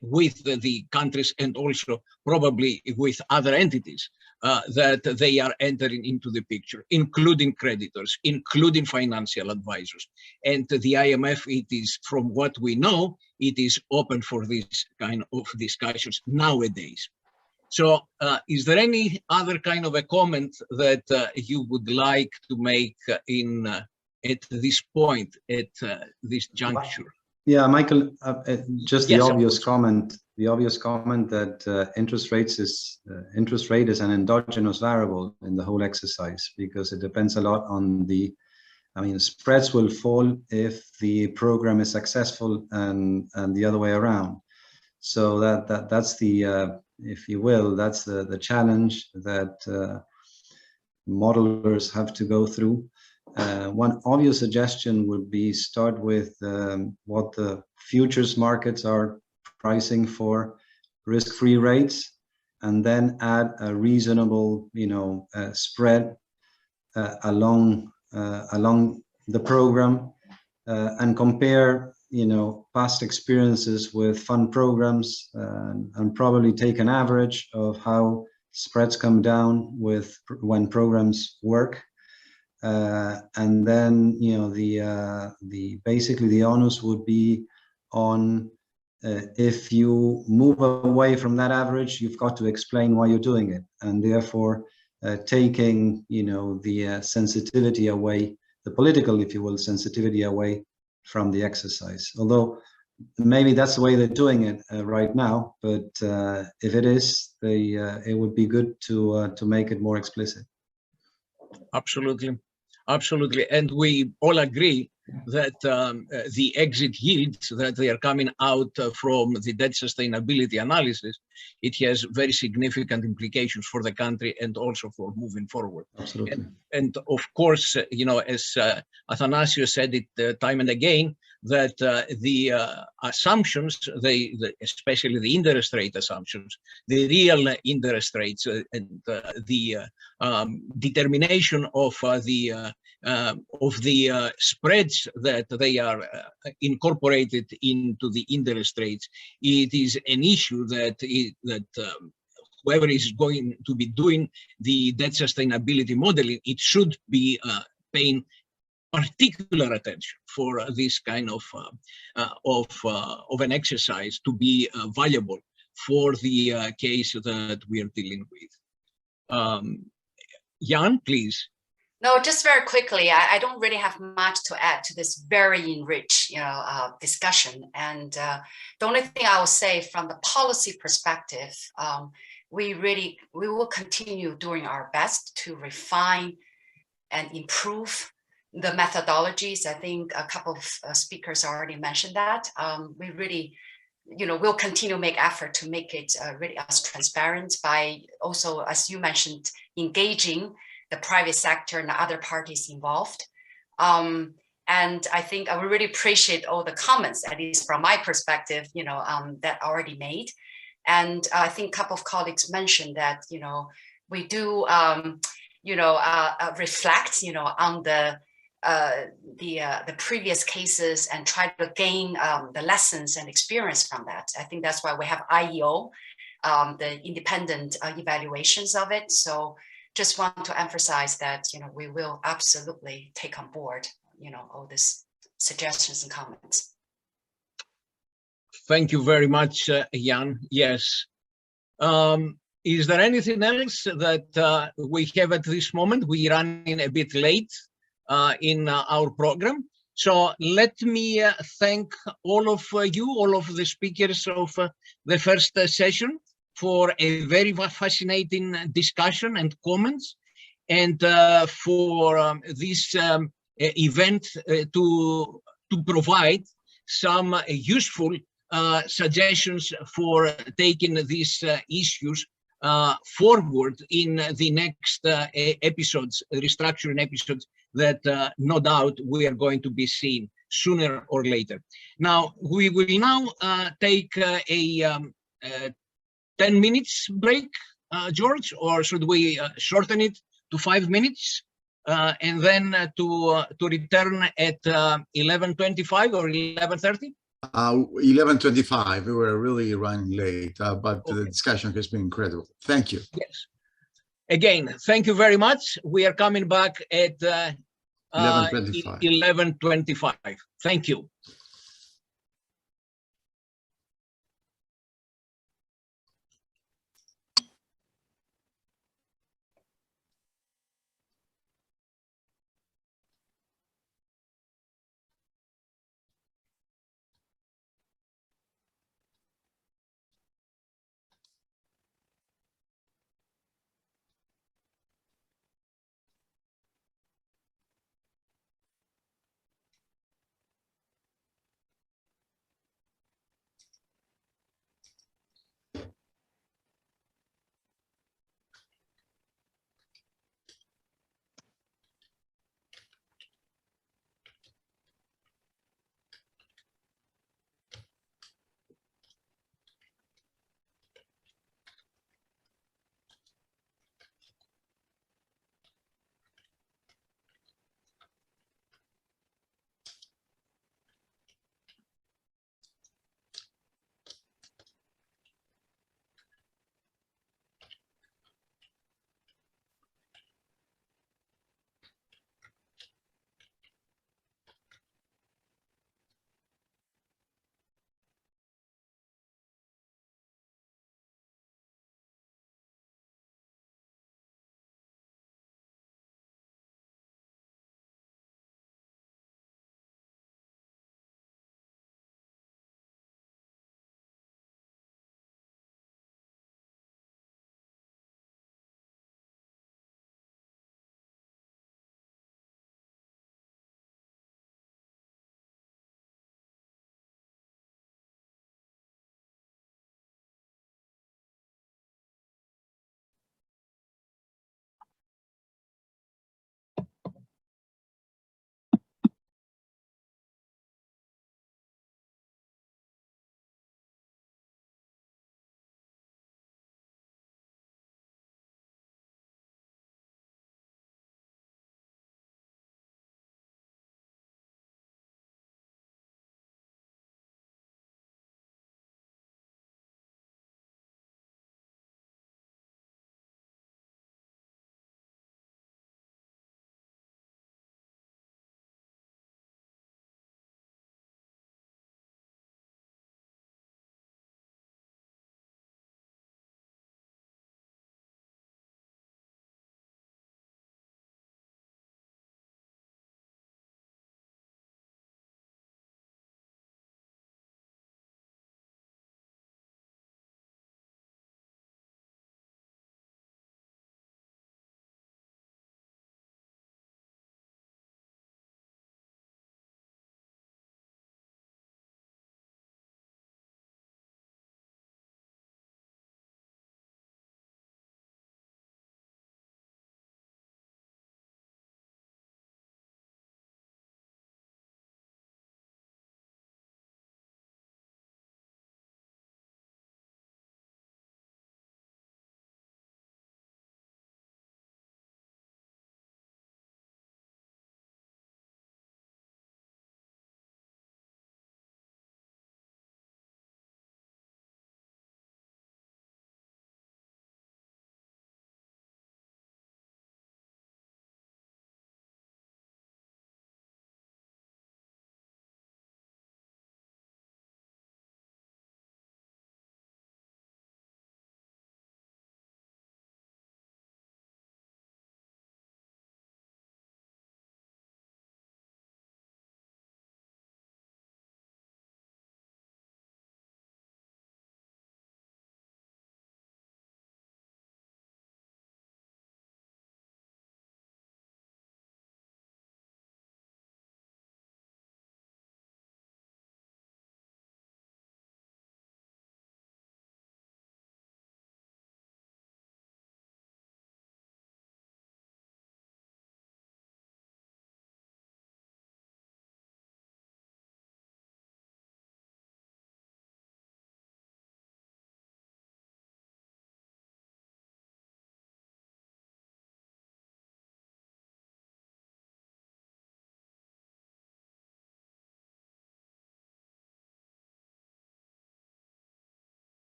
with the countries and also probably with other entities that they are entering into the picture, including creditors, including financial advisors. And the IMF, it is, from what we know, it is open for this kind of discussions nowadays. So is there any other kind of a comment that you would like to make at this point, at this juncture? Yeah, Michael, just the obvious comment the obvious comment that interest rate is an endogenous variable in the whole exercise, because it depends a lot on spreads will fall if the program is successful and the other way around. So that's the if you will, that's the challenge that modelers have to go through. One obvious suggestion would be start with what the futures markets are pricing for risk-free rates, and then add a reasonable, spread along the program, and compare, past experiences with fund programs, and probably take an average of how spreads come down when programs work. And then, basically the onus would be on, if you move away from that average, you've got to explain why you're doing it, and therefore taking, the sensitivity away, the political, if you will, sensitivity away from the exercise. Although maybe that's the way they're doing it right now, but if it is, it would be good to make it more explicit. Absolutely. Absolutely. And we all agree that the exit yields that they are coming out from the debt sustainability analysis, it has very significant implications for the country and also for moving forward. Absolutely. And of course, as Athanasios said it time and again, that the assumptions, especially the interest rate assumptions, the real interest rates and the determination of the spreads that they are incorporated into the interest rates, it is an issue that whoever is going to be doing the debt sustainability modeling, it should be paying particular attention for this kind of an exercise to be valuable for the case that we are dealing with. Jan, please. No, just very quickly, I don't really have much to add to this very enriched, discussion. And the only thing I will say from the policy perspective, we will continue doing our best to refine and improve the methodologies. I think a couple of speakers already mentioned that. We really, we'll continue to make effort to make it really as transparent by also, as you mentioned, engaging the private sector and the other parties involved. And I think I would really appreciate all the comments, at least from my perspective, that already made. And I think a couple of colleagues mentioned that, we do, reflect, on the previous cases and try to gain the lessons and experience from that. I think that's why we have IEO, the independent evaluations of it. So just want to emphasize that, we will absolutely take on board, all these suggestions and comments. Thank you very much, Jan. Yes. Is there anything else that we have at this moment? We're running a bit late in our program. So let me thank all of you, all of the speakers of the first session, for a very fascinating discussion and comments, and for this event to provide some useful suggestions for taking these issues forward in the next episodes, restructuring episodes, that no doubt we are going to be seeing sooner or later. Now, we will now take a 10 minutes break, George, or should we shorten it to 5 minutes and then to return at 11:25 or 11:30? 11:25. We were really running late, but Okay. The discussion has been incredible. Thank you. Yes. Again, thank you very much. We are coming back at 11:25. 11:25. Thank you.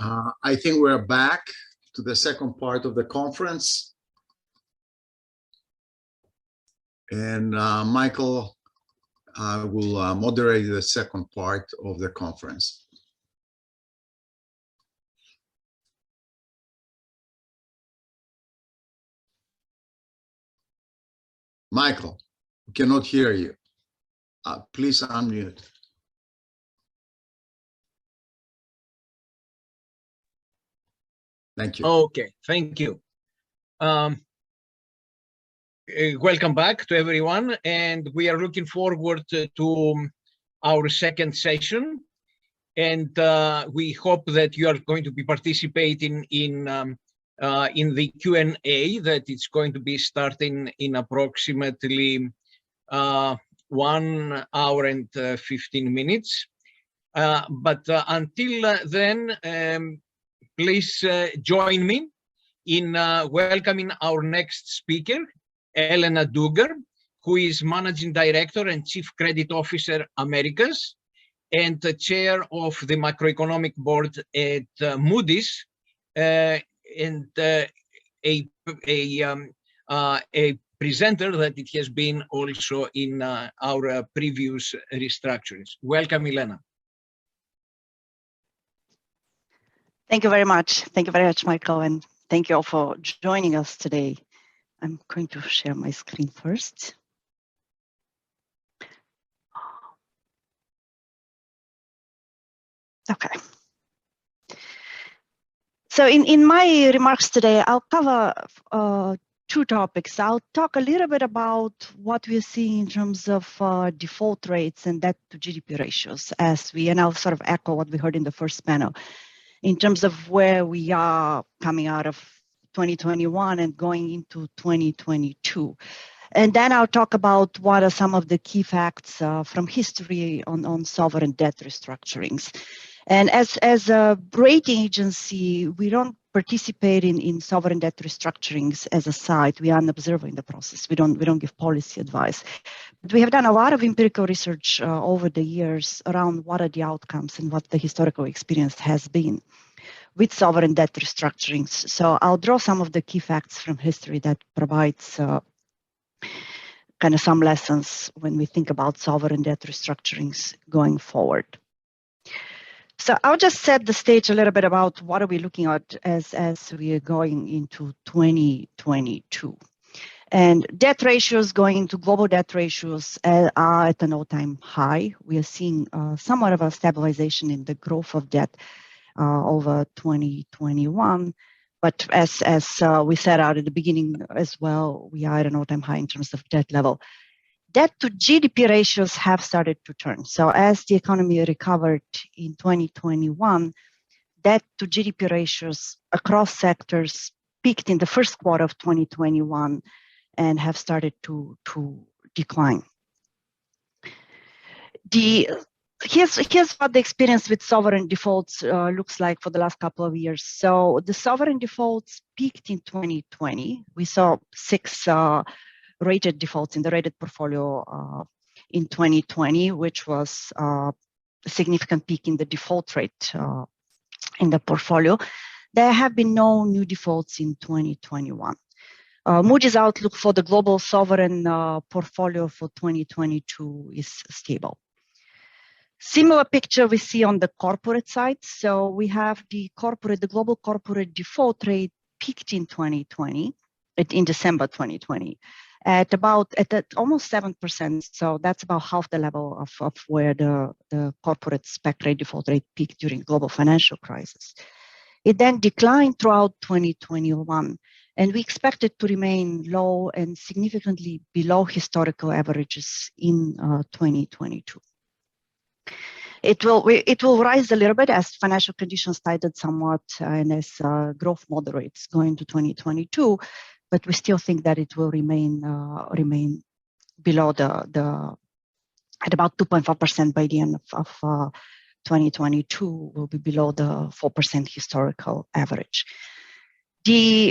I think we're back to the second part of the conference. And Michael will moderate the second part of the conference. Michael, we cannot hear you. Please unmute. Thank you. Okay, thank you. Welcome back to everyone, and we are looking forward to our second session. And we hope that you are going to be participating in the Q&A that it's going to be starting in approximately 1 hour and 15 minutes. But until then, please join me in welcoming our next speaker, Elena Duggar, who is Managing Director and Chief Credit Officer Americas and the Chair of the Macroeconomic Board at Moody's, and a presenter that it has been also in our previous restructurings. Welcome, Elena. Thank you very much. Thank you very much, Michael, and thank you all for joining us today. I'm going to share my screen first. Okay. So in my remarks today, I'll cover two topics. I'll talk a little bit about what we're seeing in terms of default rates and debt to GDP ratios, and I'll sort of echo what we heard in the first panel, in terms of where we are coming out of 2021 and going into 2022. And then I'll talk about what are some of the key facts from history on sovereign debt restructurings. And as a rating agency, we don't participate in sovereign debt restructurings as a site. We are an observer in the process. We don't give policy advice. But we have done a lot of empirical research over the years around what are the outcomes and what the historical experience has been with sovereign debt restructurings. So I'll draw some of the key facts from history that provides kind of some lessons when we think about sovereign debt restructurings going forward. So I'll just set the stage a little bit about what are we looking at as we are going into 2022. And debt ratios going into global debt ratios are at an all-time high. We are seeing somewhat of a stabilization in the growth of debt over 2021. But as we set out at the beginning as well, we are at an all-time high in terms of debt level. Debt to GDP ratios have started to turn. So as the economy recovered in 2021, debt to GDP ratios across sectors peaked in the first quarter of 2021 and have started to decline. Here's what the experience with sovereign defaults looks like for the last couple of years. So the sovereign defaults peaked in 2020. We saw 6 rated defaults in the rated portfolio in 2020, which was a significant peak in the default rate in the portfolio. There have been no new defaults in 2021. Moody's outlook for the global sovereign portfolio for 2022 is stable. Similar picture we see on the corporate side. So we have the global corporate default rate peaked in 2020, in December 2020, at almost 7%. So that's about half the level of where the corporate spec rate default rate peaked during global financial crisis. It then declined throughout 2021, and we expect it to remain low and significantly below historical averages in 2022. It will rise a little bit as financial conditions tighten somewhat and as growth moderates going into 2022, but we still think that it will remain below at about 2.5% by the end of 2022, will be below the 4% historical average.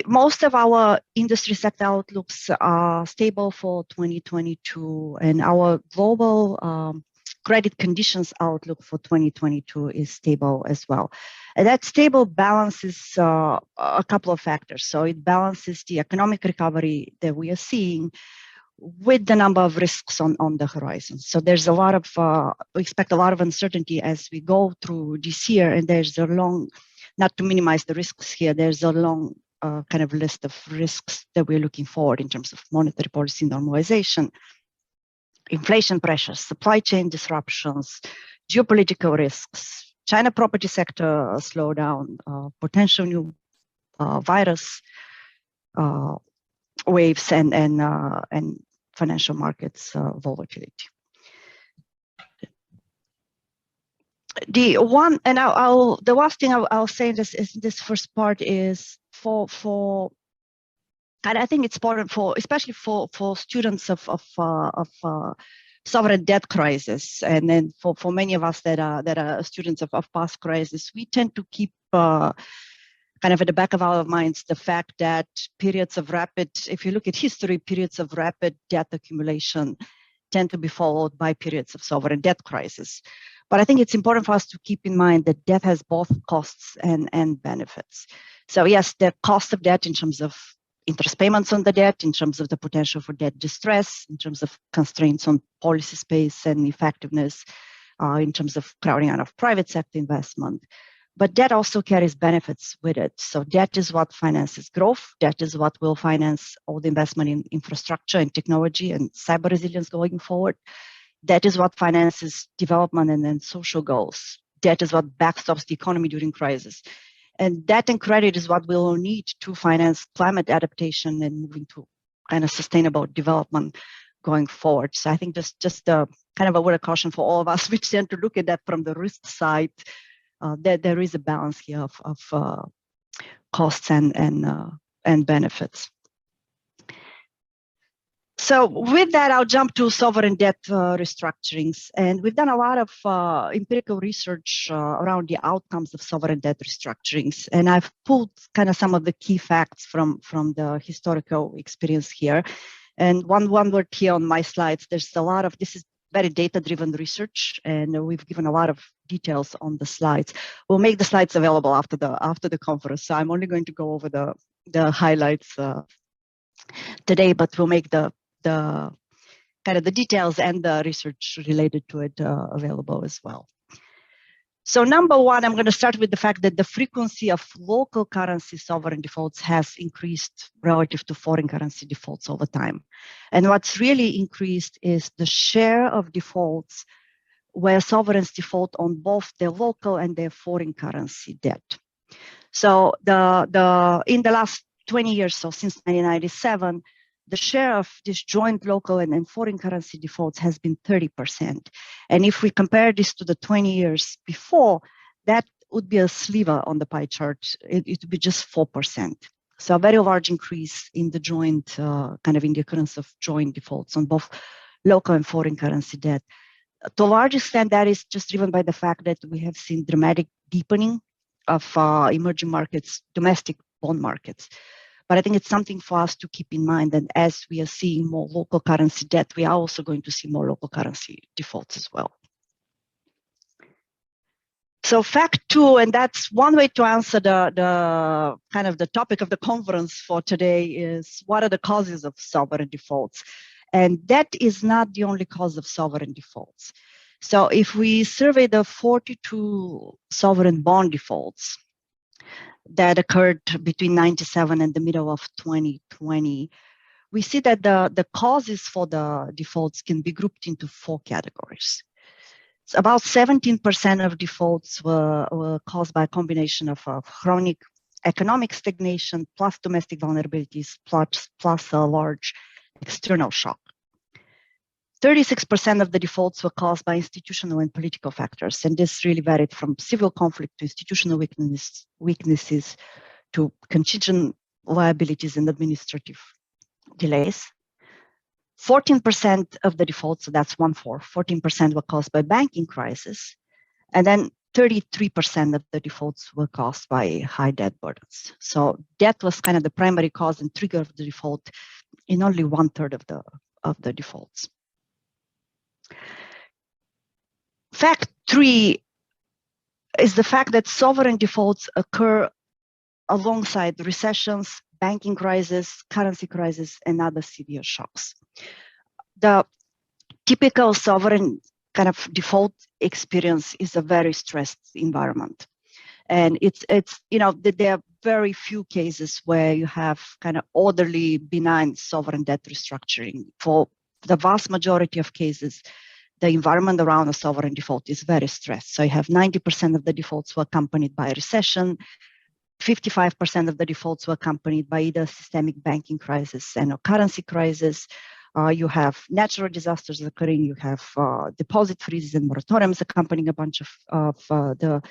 Most of our industry sector outlooks are stable for 2022, and our global credit conditions outlook for 2022 is stable as well. And that stable balances a couple of factors. So it balances the economic recovery that we are seeing with the number of risks on the horizon. So there's a lot of, we expect a lot of uncertainty as we go through this year, and there's a long, not to minimize the risks here, there's a long kind of list of risks that we're looking forward in terms of monetary policy normalization, inflation pressures, supply chain disruptions, geopolitical risks, China property sector slowdown, potential new virus waves, and financial markets volatility. The one, and the last thing I'll say in this first part is and I think it's important especially for students of sovereign debt crisis, and then for many of us that are students of past crisis, we tend to keep kind of at the back of our minds the fact that periods of rapid, if you look at history, periods of rapid debt accumulation tend to be followed by periods of sovereign debt crisis. But I think it's important for us to keep in mind that debt has both costs and benefits. So yes, the cost of debt in terms of interest payments on the debt, in terms of the potential for debt distress, in terms of constraints on policy space and effectiveness, in terms of crowding out of private sector investment. But debt also carries benefits with it. So debt is what finances growth. Debt is what will finance all the investment in infrastructure and technology and cyber resilience going forward. Debt is what finances development and then social goals. Debt is what backstops the economy during crisis. And debt and credit is what we'll need to finance climate adaptation and moving to kind of sustainable development going forward. So I think just a kind of a word of caution for all of us, which tend to look at that from the risk side, that there is a balance here of costs and benefits. So with that, I'll jump to sovereign debt restructurings. And we've done a lot of empirical research around the outcomes of sovereign debt restructurings. And I've pulled kind of some of the key facts from the historical experience here. And one word here on my slides, there's a lot of, this is very data-driven research, and we've given a lot of details on the slides. We'll make the slides available after the conference. So I'm only going to go over the highlights today, but we'll make the kind of the details and the research related to it available as well. So number one, I'm going to start with the fact that the frequency of local currency sovereign defaults has increased relative to foreign currency defaults over time. And what's really increased is the share of defaults where sovereigns default on both their local and their foreign currency debt. So in the last 20 years, so since 1997, the share of this joint local and foreign currency defaults has been 30%. And if we compare this to the 20 years before, that would be a sliver on the pie chart. It would be just 4%. So a very large increase in the joint, kind of in the occurrence of joint defaults on both local and foreign currency debt. To a large extent, that is just driven by the fact that we have seen dramatic deepening of emerging markets, domestic bond markets. But I think it's something for us to keep in mind that as we are seeing more local currency debt, we are also going to see more local currency defaults as well. So fact two, and that's one way to answer the kind of the topic of the conference for today, is what are the causes of sovereign defaults? And that is not the only cause of sovereign defaults. So if we survey the 42 sovereign bond defaults that occurred between 97 and the middle of 2020, we see that the causes for the defaults can be grouped into 4 categories. So about 17% of defaults were caused by a combination of chronic economic stagnation plus domestic vulnerabilities plus a large external shock. 36% of the defaults were caused by institutional and political factors, and this really varied from civil conflict to institutional weaknesses to contingent liabilities and administrative delays. 14% of the defaults, so that's 14% were caused by banking crisis, and then 33% of the defaults were caused by high debt burdens. So debt was kind of the primary cause and trigger of the default in only 1/3 of the defaults. Fact 3 is the fact that sovereign defaults occur alongside recessions, banking crisis, currency crisis, and other severe shocks. The typical sovereign kind of default experience is a very stressed environment. And it's there are very few cases where you have kind of orderly, benign sovereign debt restructuring. For the vast majority of cases, the environment around a sovereign default is very stressed. So you have 90% of the defaults were accompanied by a recession, 55% of the defaults were accompanied by either systemic banking crisis and a currency crisis. You have natural disasters occurring, you have deposit freezes and moratoriums accompanying a bunch of the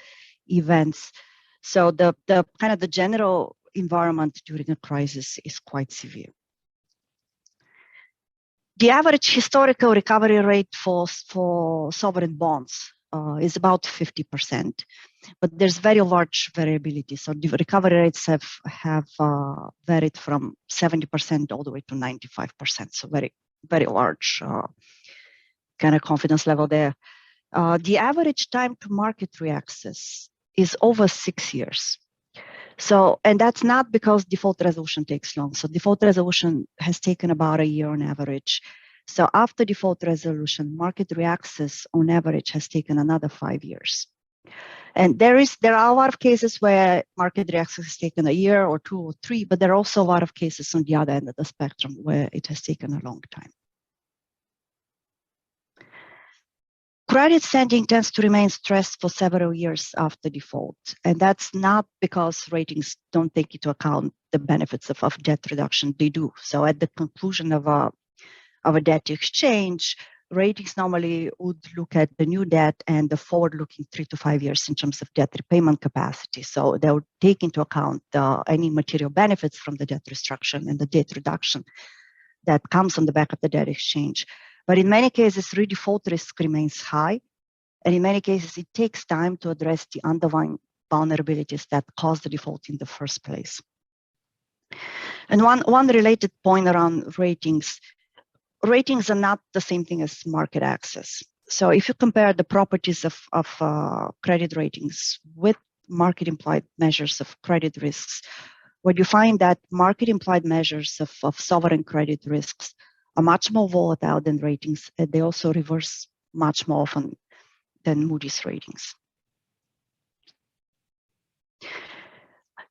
events. So the kind of the general environment during a crisis is quite severe. The average historical recovery rate for sovereign bonds is about 50%, but there's very large variability. So the recovery rates have varied from 70% all the way to 95%. So very, very large kind of confidence level there. The average time to market reaccess is over 6 years. So, and that's not because default resolution takes long. So default resolution has taken about a year on average. So after default resolution, market reaccess on average has taken another 5 years. And there are a lot of cases where market reaccess has taken a year or 2 or 3, but there are also a lot of cases on the other end of the spectrum where it has taken a long time. Credit standing tends to remain stressed for several years after default. And that's not because ratings don't take into account the benefits of debt reduction. They do. So at the conclusion of a debt exchange, ratings normally would look at the new debt and the forward-looking 3 to 5 years in terms of debt repayment capacity. So they would take into account any material benefits from the debt restructuring and the debt reduction that comes on the back of the debt exchange. But in many cases, redefault risk remains high. And in many cases, it takes time to address the underlying vulnerabilities that caused the default in the first place. And one related point around ratings are not the same thing as market access. So if you compare the properties of credit ratings with market implied measures of credit risks, what you find that market implied measures of sovereign credit risks are much more volatile than ratings, and they also reverse much more often than Moody's ratings.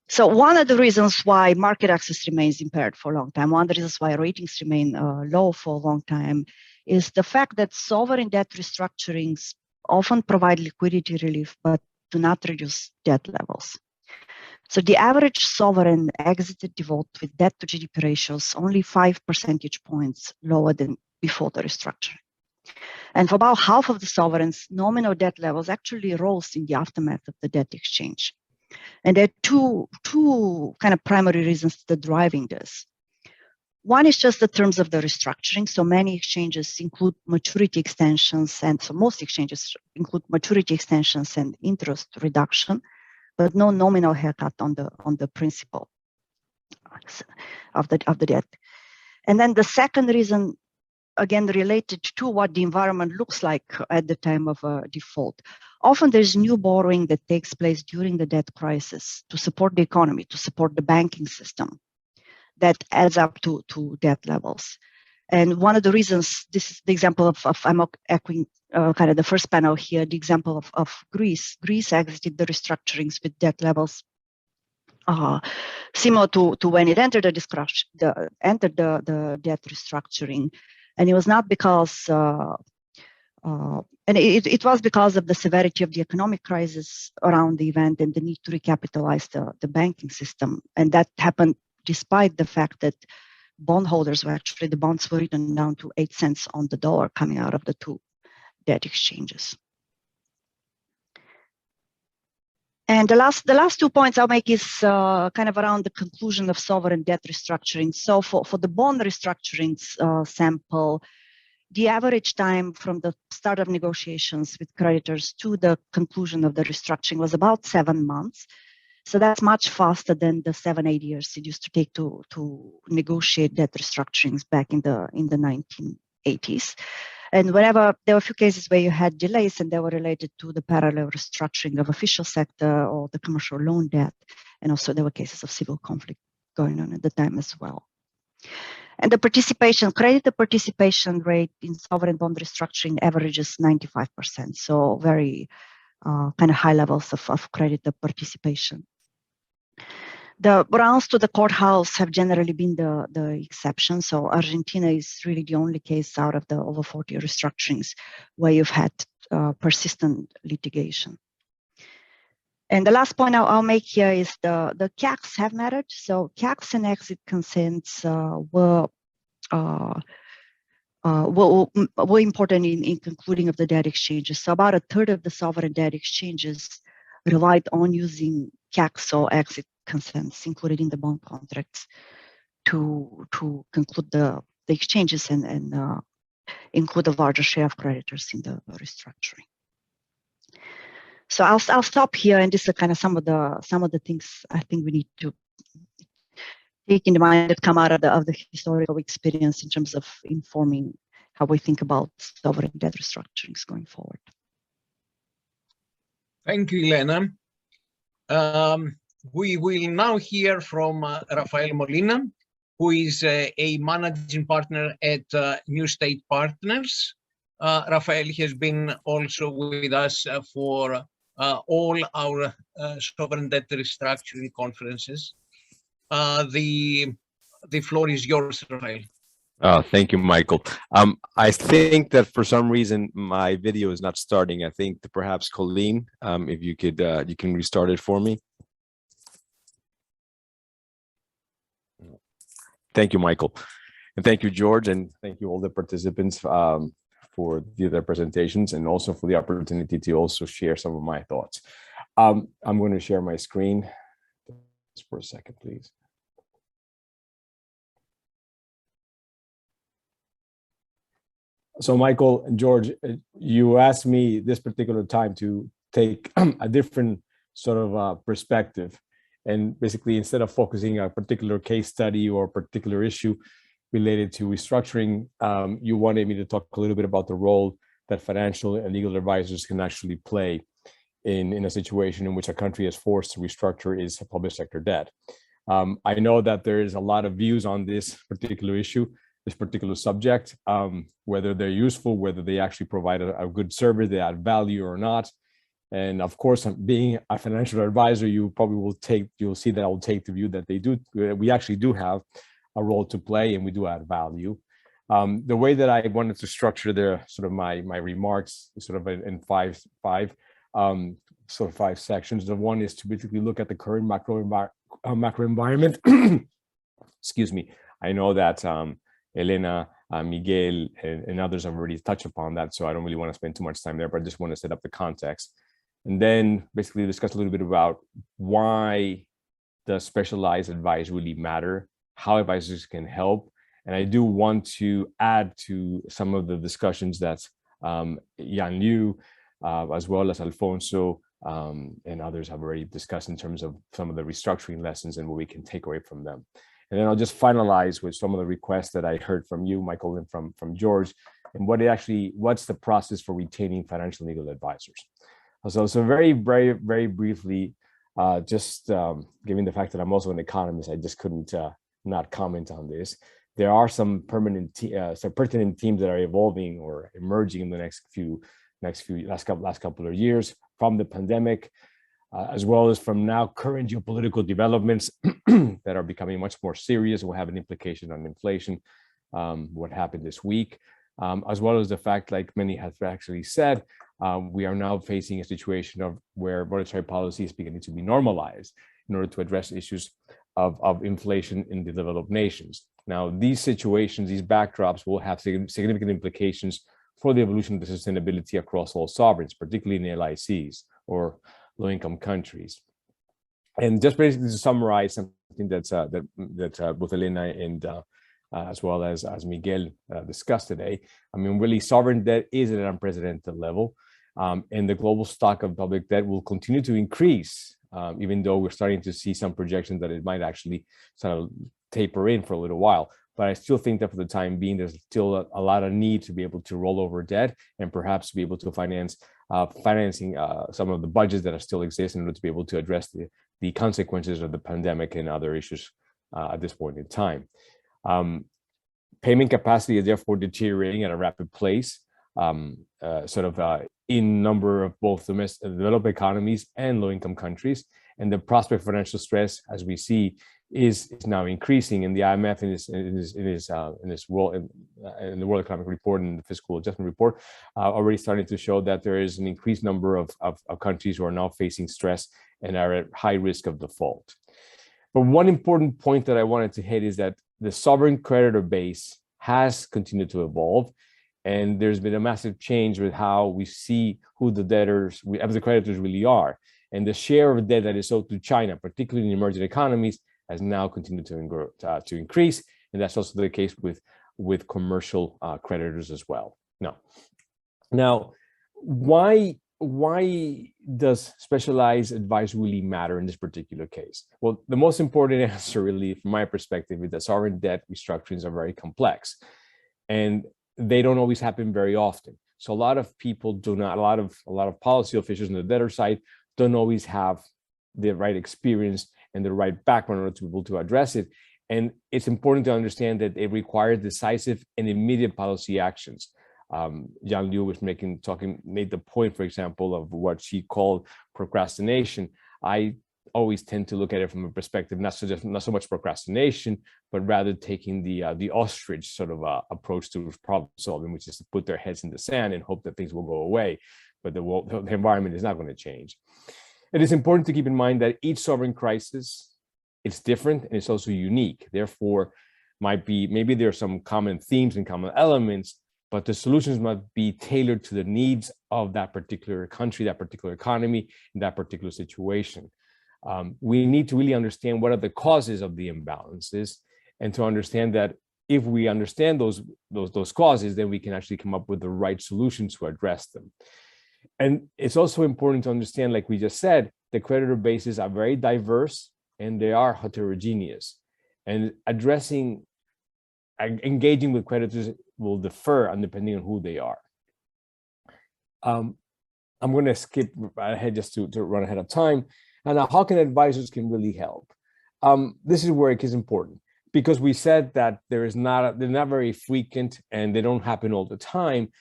So one of the reasons why market access remains impaired for a long time, one of the reasons why ratings remain low for a long time, is the fact that sovereign debt restructurings often provide liquidity relief, but do not reduce debt levels. So the average sovereign exited default with debt to GDP ratios only 5 percentage points lower than before the restructuring. And for about half of the sovereigns, nominal debt levels actually rose in the aftermath of the debt exchange. And there are two kind of primary reasons that are driving this. One is just the terms of the restructuring. So many exchanges include maturity extensions, and so most exchanges include maturity extensions and interest reduction, but no nominal haircut on the principal of the debt. And then the second reason, again, related to what the environment looks like at the time of a default. Often there's new borrowing that takes place during the debt crisis to support the economy, to support the banking system that adds up to debt levels. And one of the reasons, this is the example of I'm echoing kind of the first panel here, the example of Greece. Greece exited the restructurings with debt levels similar to when it entered the debt restructuring. And it was not because, it was because of the severity of the economic crisis around the event and the need to recapitalize the banking system. And that happened despite the fact that bondholders were actually, the bonds were written down to 8 cents on the dollar coming out of the two debt exchanges. And the last 2 points I'll make is kind of around the conclusion of sovereign debt restructuring. So for the bond restructurings sample, the average time from the start of negotiations with creditors to the conclusion of the restructuring was about 7 months. So that's much faster than the 7-8 years it used to take to negotiate debt restructurings back in the 1980s. And whenever there were a few cases where you had delays and they were related to the parallel restructuring of official sector or the commercial loan debt. And also there were cases of civil conflict going on at the time as well. And the creditor participation rate in sovereign bond restructuring averages 95%. So very kind of high levels of creditor participation. The rounds to the courthouse have generally been the exception. So Argentina is really the only case out of the over 40 restructurings where you've had persistent litigation. And the last point I'll make here is the CACs have mattered. So CACs and exit consents were important in concluding of the debt exchanges. So about a third of the sovereign debt exchanges relied on using CACs or exit consents included in the bond contracts to conclude the exchanges and include a larger share of creditors in the restructuring. So I'll stop here, and this is kind of some of the things I think we need to take in mind that come out of the historical experience in terms of informing how we think about sovereign debt restructurings going forward. Thank you, Elena. We will now hear from Rafael Molina, who is a managing partner at New State Partners. Rafael has been also with us for all our sovereign debt restructuring conferences. The floor is yours, Rafael. Thank you, Michael. I think that for some reason my video is not starting. I think that perhaps Colleen, if you could, you can restart it for me. Thank you, Michael, and thank you, George, and thank you all the participants for their presentations, and also for the opportunity to also share some of my thoughts. I'm going to share my screen just for a second, please. So Michael and George, you asked me this particular time to take a different sort of perspective. And basically, instead of focusing on a particular case study or a particular issue related to restructuring, you wanted me to talk a little bit about the role that financial and legal advisors can actually play in a situation in which a country is forced to restructure its public sector debt. I know that there is a lot of views on this particular issue, this particular subject, whether they're useful, whether they actually provide a good service, they add value or not. And of course, being a financial advisor, you probably you'll see that I will take the view that we actually do have a role to play and we do add value. The way that I wanted to structure my remarks is sort of in five sections. The one is to basically look at the current macro environment. Excuse me. I know that Elena, Miguel, and others have already touched upon that, so I don't really want to spend too much time there, but I just want to set up the context. And then basically discuss a little bit about why does specialized advice really matter, how advisors can help. And I do want to add to some of the discussions that Yan Liu, as well as Alfonso and others have already discussed in terms of some of the restructuring lessons and what we can take away from them. And then I'll just finalize with some of the requests that I heard from you, Michael, and from George, and what's the process for retaining financial legal advisors. So very, very, very briefly, just given the fact that I'm also an economist, I just couldn't not comment on this. There are some pertinent themes that are evolving or emerging in the last couple of years from the pandemic, as well as from now current geopolitical developments that are becoming much more serious, will have an implication on inflation, what happened this week, as well as the fact, like many have actually said, we are now facing a situation where monetary policy is beginning to be normalized in order to address issues of inflation in the developed nations. Now, these situations, these backdrops will have significant implications for the evolution of the sustainability across all sovereigns, particularly in LICs or low-income countries. And just basically to summarize something that both Elena and as well as Miguel discussed today, I mean, really sovereign debt is at an unprecedented level, and the global stock of public debt will continue to increase, even though we're starting to see some projections that it might actually sort of taper in for a little while. but I still think that for the time being, there's still a lot of need to be able to roll over debt and perhaps be able to financing some of the budgets that still exist in order to be able to address the consequences of the pandemic and other issues at this point in time. Payment capacity is therefore deteriorating at a rapid pace, in number of both developed economies and low-income countries. And the prospect of financial stress, as we see, is now increasing. And the IMF in the World Economic Report and the Fiscal Adjustment Report already starting to show that there is an increased number of countries who are now facing stress and are at high risk of default. But one important point that I wanted to hit is that the sovereign creditor base has continued to evolve, and there's been a massive change with how we see who the creditors really are. And the share of debt that is owed to China, particularly in emerging economies, has now continued to increase, and that's also the case with commercial creditors as well. Now, why does specialized advice really matter in this particular case? Well, the most important answer, really, from my perspective, is that sovereign debt restructurings are very complex, and they don't always happen very often. So a lot of people a lot of policy officials on the debtor side don't always have the right experience and the right background in order to be able to address it. And it's important to understand that it requires decisive and immediate policy actions. Yang Liu was made the point, for example, of what she called procrastination. I always tend to look at it from a perspective, not so much procrastination, but rather taking the ostrich sort of approach to problem solving, which is to put their heads in the sand and hope that things will go away. But the environment is not going to change. It is important to keep in mind that each sovereign crisis is different and it's also unique. Therefore, maybe there are some common themes and common elements, but the solutions must be tailored to the needs of that particular country, that particular economy, in that particular situation. We need to really understand what are the causes of the imbalances, and to understand that if we understand those causes, then we can actually come up with the right solutions to address them. And it's also important to understand, like we just said, the creditor bases are very diverse and they are heterogeneous. And engaging with creditors will differ depending on who they are. I'm going to skip ahead just to run ahead of time. And now, how can advisors really help? This is where it is important, because we said that they're not very frequent and they don't happen all the time.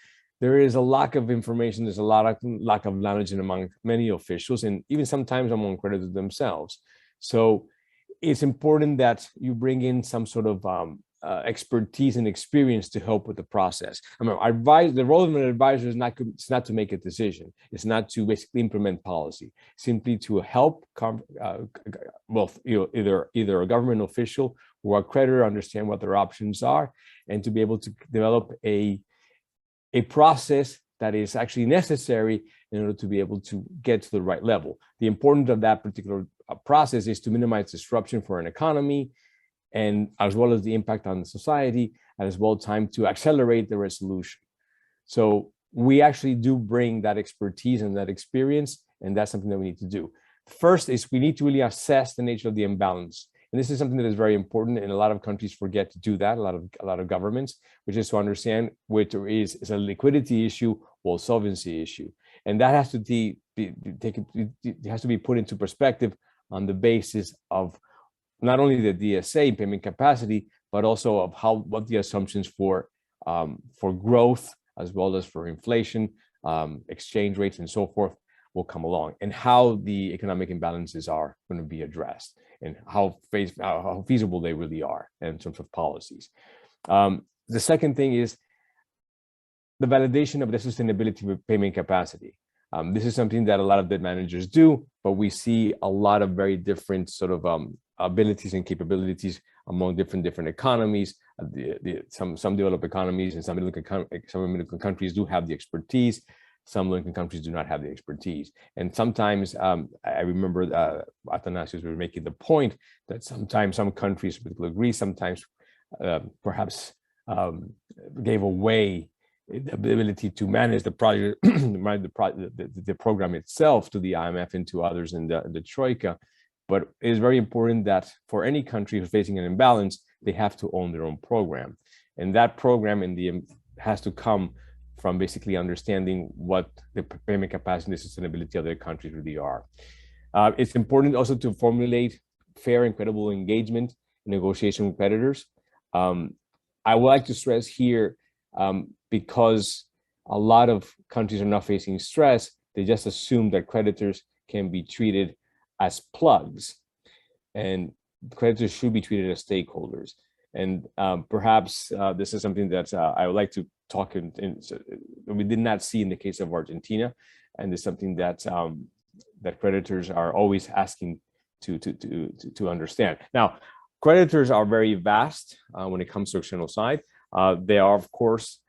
There is a lack of information. There's a lack of knowledge among many officials, and even sometimes among creditors themselves. So it's important that you bring in some sort of expertise and experience to help with the process. I mean, the role of an advisor is not to make a decision. It's not to basically implement policy. Simply to help, either a government official or a creditor understand what their options are, and to be able to develop a process that is actually necessary in order to be able to get to the right level. The importance of that particular process is to minimize disruption for an economy, and as well as the impact on the society, and as well time to accelerate the resolution. So we actually do bring that expertise and that experience, and that's something that we need to do. First is we need to really assess the nature of the imbalance. And this is something that is very important, and a lot of countries forget to do that, a lot of governments, which is to understand whether is a liquidity issue or solvency issue. And that has to be put into perspective on the basis of not only the DSA payment capacity, but also of what the assumptions for growth, as well as for inflation, exchange rates, and so forth will come along, and how the economic imbalances are going to be addressed, and how feasible they really are in terms of policies. The second thing is the validation of the sustainability of payment capacity. This is something that a lot of debt managers do, but we see a lot of very different sort of abilities and capabilities among different economies. Some developed economies and some middle-income countries do have the expertise. Some low-income countries do not have the expertise. And sometimes, I remember Athanasius was making the point that sometimes some countries, particularly Greece, sometimes perhaps gave away the ability to manage the project, the program itself, to the IMF and to others in the Troika. But it is very important that for any country who's facing an imbalance, they have to own their own program. And that program in the has to come from basically understanding what the payment capacity and the sustainability of their countries really are. It's important also to formulate fair and credible engagement in negotiation with creditors. I would like to stress here, because a lot of countries are now facing stress, they just assume that creditors can be treated as plugs, and creditors should be treated as stakeholders. And perhaps this is something that I would like to talk we did not see in the case of Argentina, and it's something that that creditors are always asking to understand. Now, creditors are very vast when it comes to external side. They are, of course,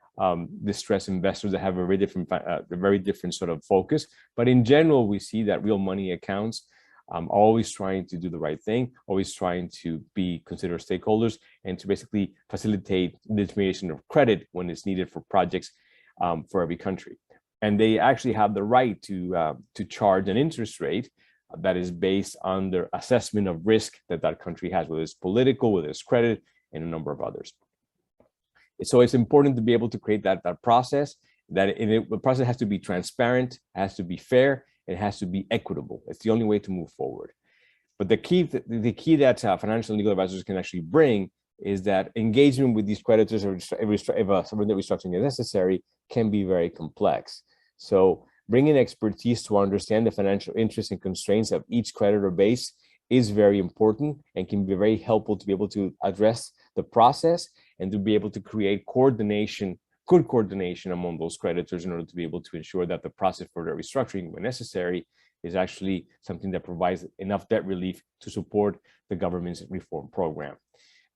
distressed investors that have a very different sort of focus. But in general, we see that real money accounts always trying to do the right thing, always trying to be considered stakeholders, and to basically facilitate the distribution of credit when it's needed for projects for every country. And they actually have the right to charge an interest rate that is based on their assessment of risk that country has, whether it's political, whether it's credit, and a number of others. So it's important to be able to create that process. The process has to be transparent, it has to be fair, it has to be equitable. It's the only way to move forward. But the key that financial and legal advisors can actually bring is that engagement with these creditors, or if sovereign debt restructuring is necessary, can be very complex. So bringing expertise to understand the financial interests and constraints of each creditor base is very important, and can be very helpful to be able to address the process and to be able to create good coordination among those creditors in order to be able to ensure that the process for the restructuring, when necessary, is actually something that provides enough debt relief to support the government's reform program.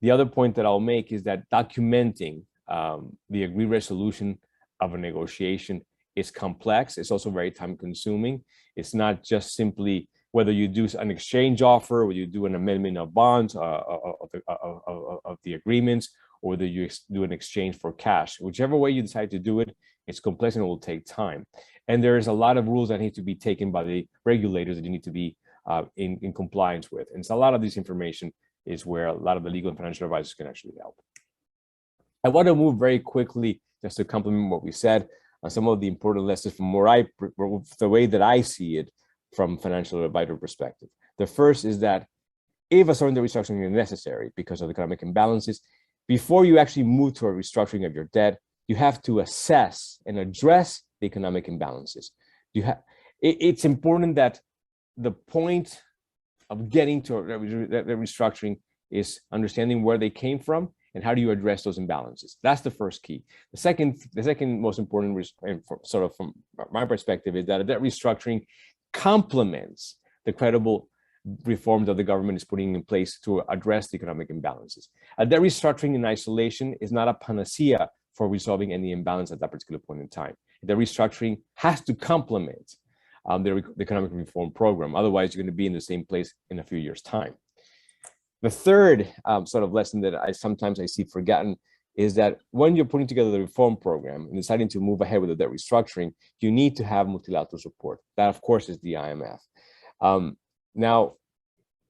The other point that I'll make is that documenting the agreed resolution of a negotiation is complex. It's also very time consuming. It's not just simply whether you do an exchange offer, or you do an amendment of bonds of the agreements, or whether you do an exchange for cash. Whichever way you decide to do it, it's complex and it will take time. And there is a lot of rules that need to be taken by the regulators that you need to be in compliance with. And so a lot of this information is where a lot of the legal and financial advisors can actually help. I want to move very quickly just to complement what we said on some of the important lessons from the way that I see it from financial advisor perspective. The first is that if a sovereign debt restructuring is necessary because of economic imbalances, before you actually move to a restructuring of your debt, you have to assess and address the economic imbalances. It's important that the point of getting to a restructuring is understanding where they came from and how do you address those imbalances. That's the first key. The second most important, sort of from my perspective, is that a debt restructuring complements the credible reforms that the government is putting in place to address the economic imbalances. A debt restructuring in isolation is not a panacea for resolving any imbalance at that particular point in time. The restructuring has to complement the economic reform program. Otherwise, you're going to be in the same place in a few years' time. The third sort of lesson that I sometimes see forgotten is that when you're putting together the reform program and deciding to move ahead with the debt restructuring, you need to have multilateral support. That, of course, is the IMF. Now,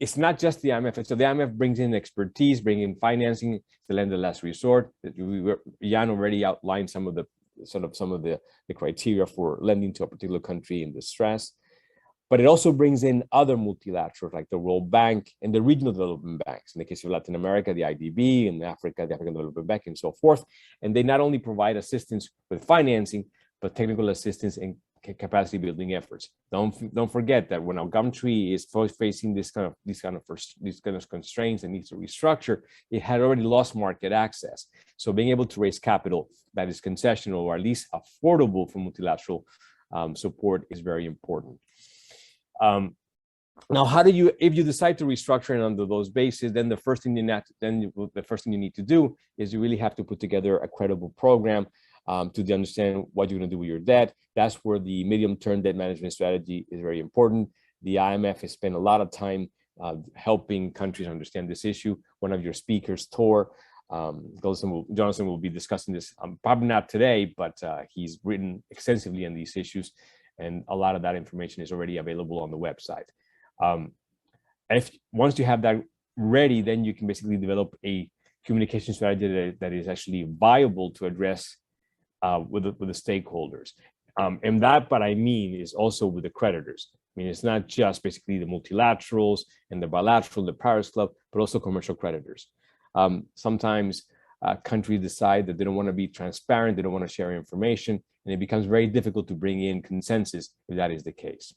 it's not just the IMF. So the IMF brings in expertise, bringing in financing, the lend of last resort. Jan already outlined some of the criteria for lending to a particular country in distress. But it also brings in other multilaterals like the World Bank and the regional development banks. In the case of Latin America, the IDB, and Africa, the African Development Bank, and so forth. And they not only provide assistance with financing, but technical assistance and capacity building efforts. Don't forget that when a country is facing these kind of constraints and needs to restructure, it had already lost market access. So being able to raise capital that is concessional or at least affordable for multilateral support is very important. Now, if you decide to restructure it under those bases, then the first thing you need to do is you really have to put together a credible program to understand what you're going to do with your debt. That's where the medium-term debt management strategy is very important. The IMF has spent a lot of time helping countries understand this issue. One of your speakers, Tor, Jonathan will be discussing this, probably not today, but he's written extensively on these issues, and a lot of that information is already available on the website. Once you have that ready, then you can basically develop a communication strategy that is actually viable to address with the stakeholders. And that, what I mean, is also with the creditors. I mean, it's not just basically the multilaterals and the bilateral, the Paris Club, but also commercial creditors. Sometimes countries decide that they don't want to be transparent, they don't want to share information, and it becomes very difficult to bring in consensus if that is the case.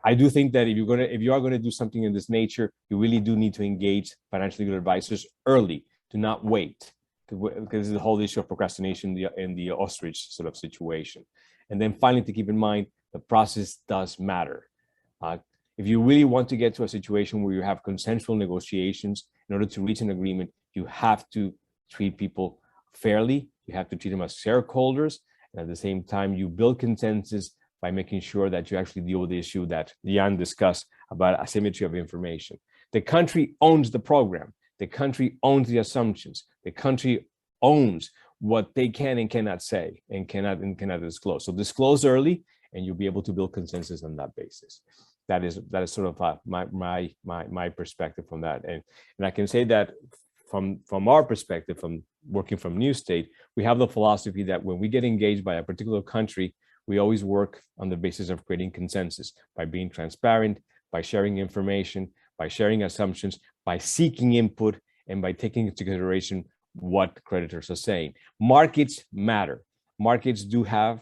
I do think that if you are going to do something in this nature, you really do need to engage financial legal advisors early, do not wait, because this is the whole issue of procrastination in the ostrich sort of situation. And then finally, to keep in mind, the process does matter. If you really want to get to a situation where you have consensual negotiations, in order to reach an agreement, you have to treat people fairly. You have to treat them as shareholders. And at the same time, you build consensus by making sure that you actually deal with the issue that Jan discussed about asymmetry of information. The country owns the program. The country owns the assumptions. The country owns what they can and cannot say and cannot disclose. So disclose early, and you'll be able to build consensus on that basis. That is sort of my perspective from that. And I can say that from our perspective, from working from New State, we have the philosophy that when we get engaged by a particular country, we always work on the basis of creating consensus by being transparent, by sharing information, by sharing assumptions, by seeking input, and by taking into consideration what creditors are saying. Markets matter. Markets do have,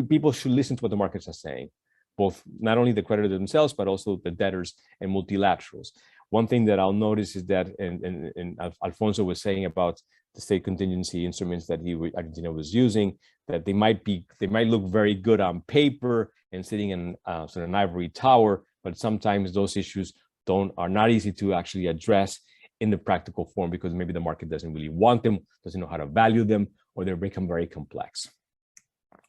people should listen to what the markets are saying, both not only the creditors themselves, but also the debtors and multilaterals. One thing that I'll notice is that, and Alfonso was saying about the state contingency instruments that Argentina was using, that they might look very good on paper and sitting in sort of an ivory tower, but sometimes those issues are not easy to actually address in the practical form because maybe the market doesn't really want them, doesn't know how to value them, or they become very complex.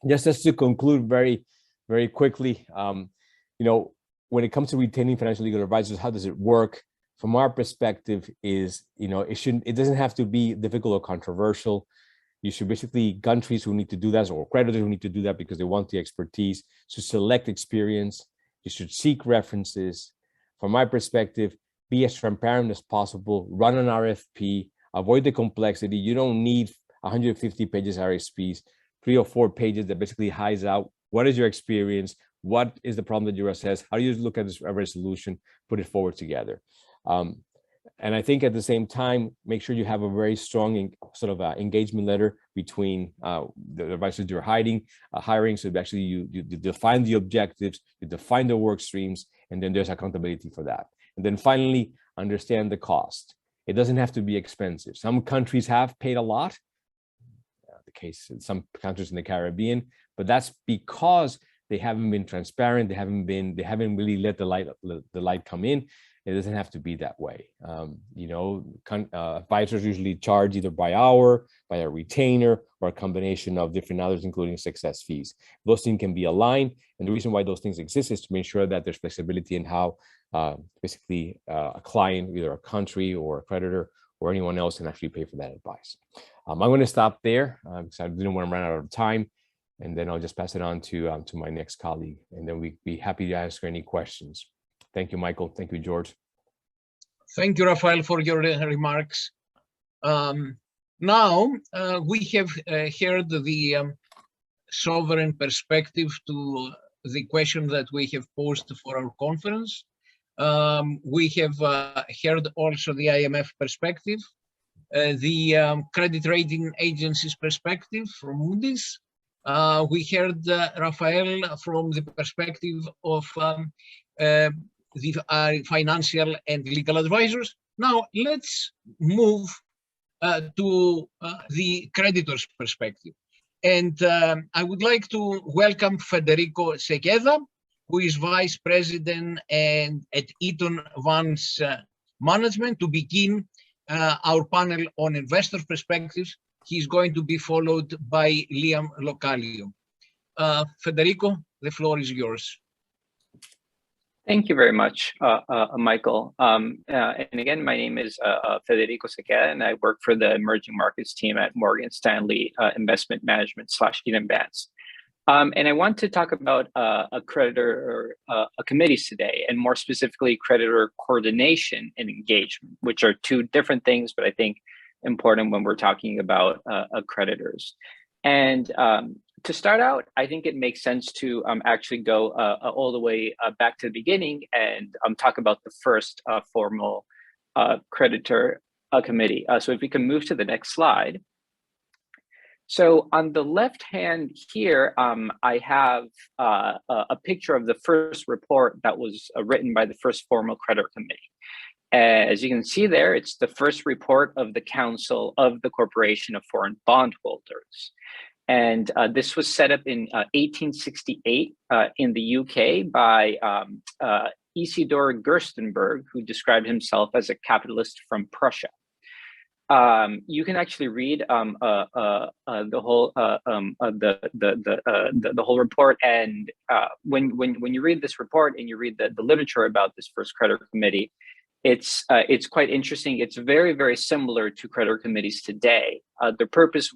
Just as to conclude very, very quickly, when it comes to retaining financial legal advisors, how does it work? From our perspective is, it doesn't have to be difficult or controversial. You should basically, countries who need to do that or creditors who need to do that because they want the expertise, should select experience. You should seek references. From my perspective, be as transparent as possible, run an RFP, avoid the complexity. You don't need 150 pages RFPs, 3 or 4 pages that basically hides out what is your experience, what is the problem that you assess, how do you look at this resolution, put it forward together. And I think at the same time, make sure you have a very strong sort of engagement letter between the advisors you're hiring. So actually you define the objectives, you define the work streams, and then there's accountability for that. And then finally, understand the cost. It doesn't have to be expensive. Some countries have paid a lot. The case in some countries in the Caribbean, but that's because they haven't been transparent. They haven't really let the light come in. It doesn't have to be that way. Advisors usually charge either by hour, by a retainer, or a combination of different others, including success fees. Those things can be aligned. And the reason why those things exist is to make sure that there's flexibility in how basically a client, either a country or a creditor or anyone else, can actually pay for that advice. I'm going to stop there because I didn't want to run out of time. And then I'll just pass it on to my next colleague. And then we'd be happy to answer any questions. Thank you, Michael. Thank you, George. Thank you, Rafael, for your remarks. Now, we have heard the sovereign perspective to the question that we have posed for our conference. We have heard also the IMF perspective, the credit rating agencies perspective from Moody's. We heard Rafael from the perspective of the financial and legal advisors. Now let's move to the creditor's perspective. And I would like to welcome Federico Sequeda, who is Vice President at Eaton Vance Management, to begin our panel on investor perspectives. He's going to be followed by Liam Localio. Federico, the floor is yours. Thank you very much, Michael. And again, my name is Federico Sequeda, and I work for the emerging markets team at Morgan Stanley Investment Management / Eaton Vance. And I want to talk about a creditor or committees today, and more specifically, creditor coordination and engagement, which are two different things, but I think important when we're talking about creditors. And to start out, I think it makes sense to actually go all the way back to the beginning and talk about the first formal creditor committee. So if we can move to the next slide. So on the left hand here, I have a picture of the first report that was written by the first formal creditor committee. As you can see there, it's the first report of the Council of the Corporation of Foreign Bondholders. And this was set up in 1868 in the UK by Isidor Gerstenberg, who described himself as a capitalist from Prussia. You can actually read the whole the whole report, and when you read this report and you read the literature about this first creditor committee, it's quite interesting. It's very, very similar to creditor committees today. The purpose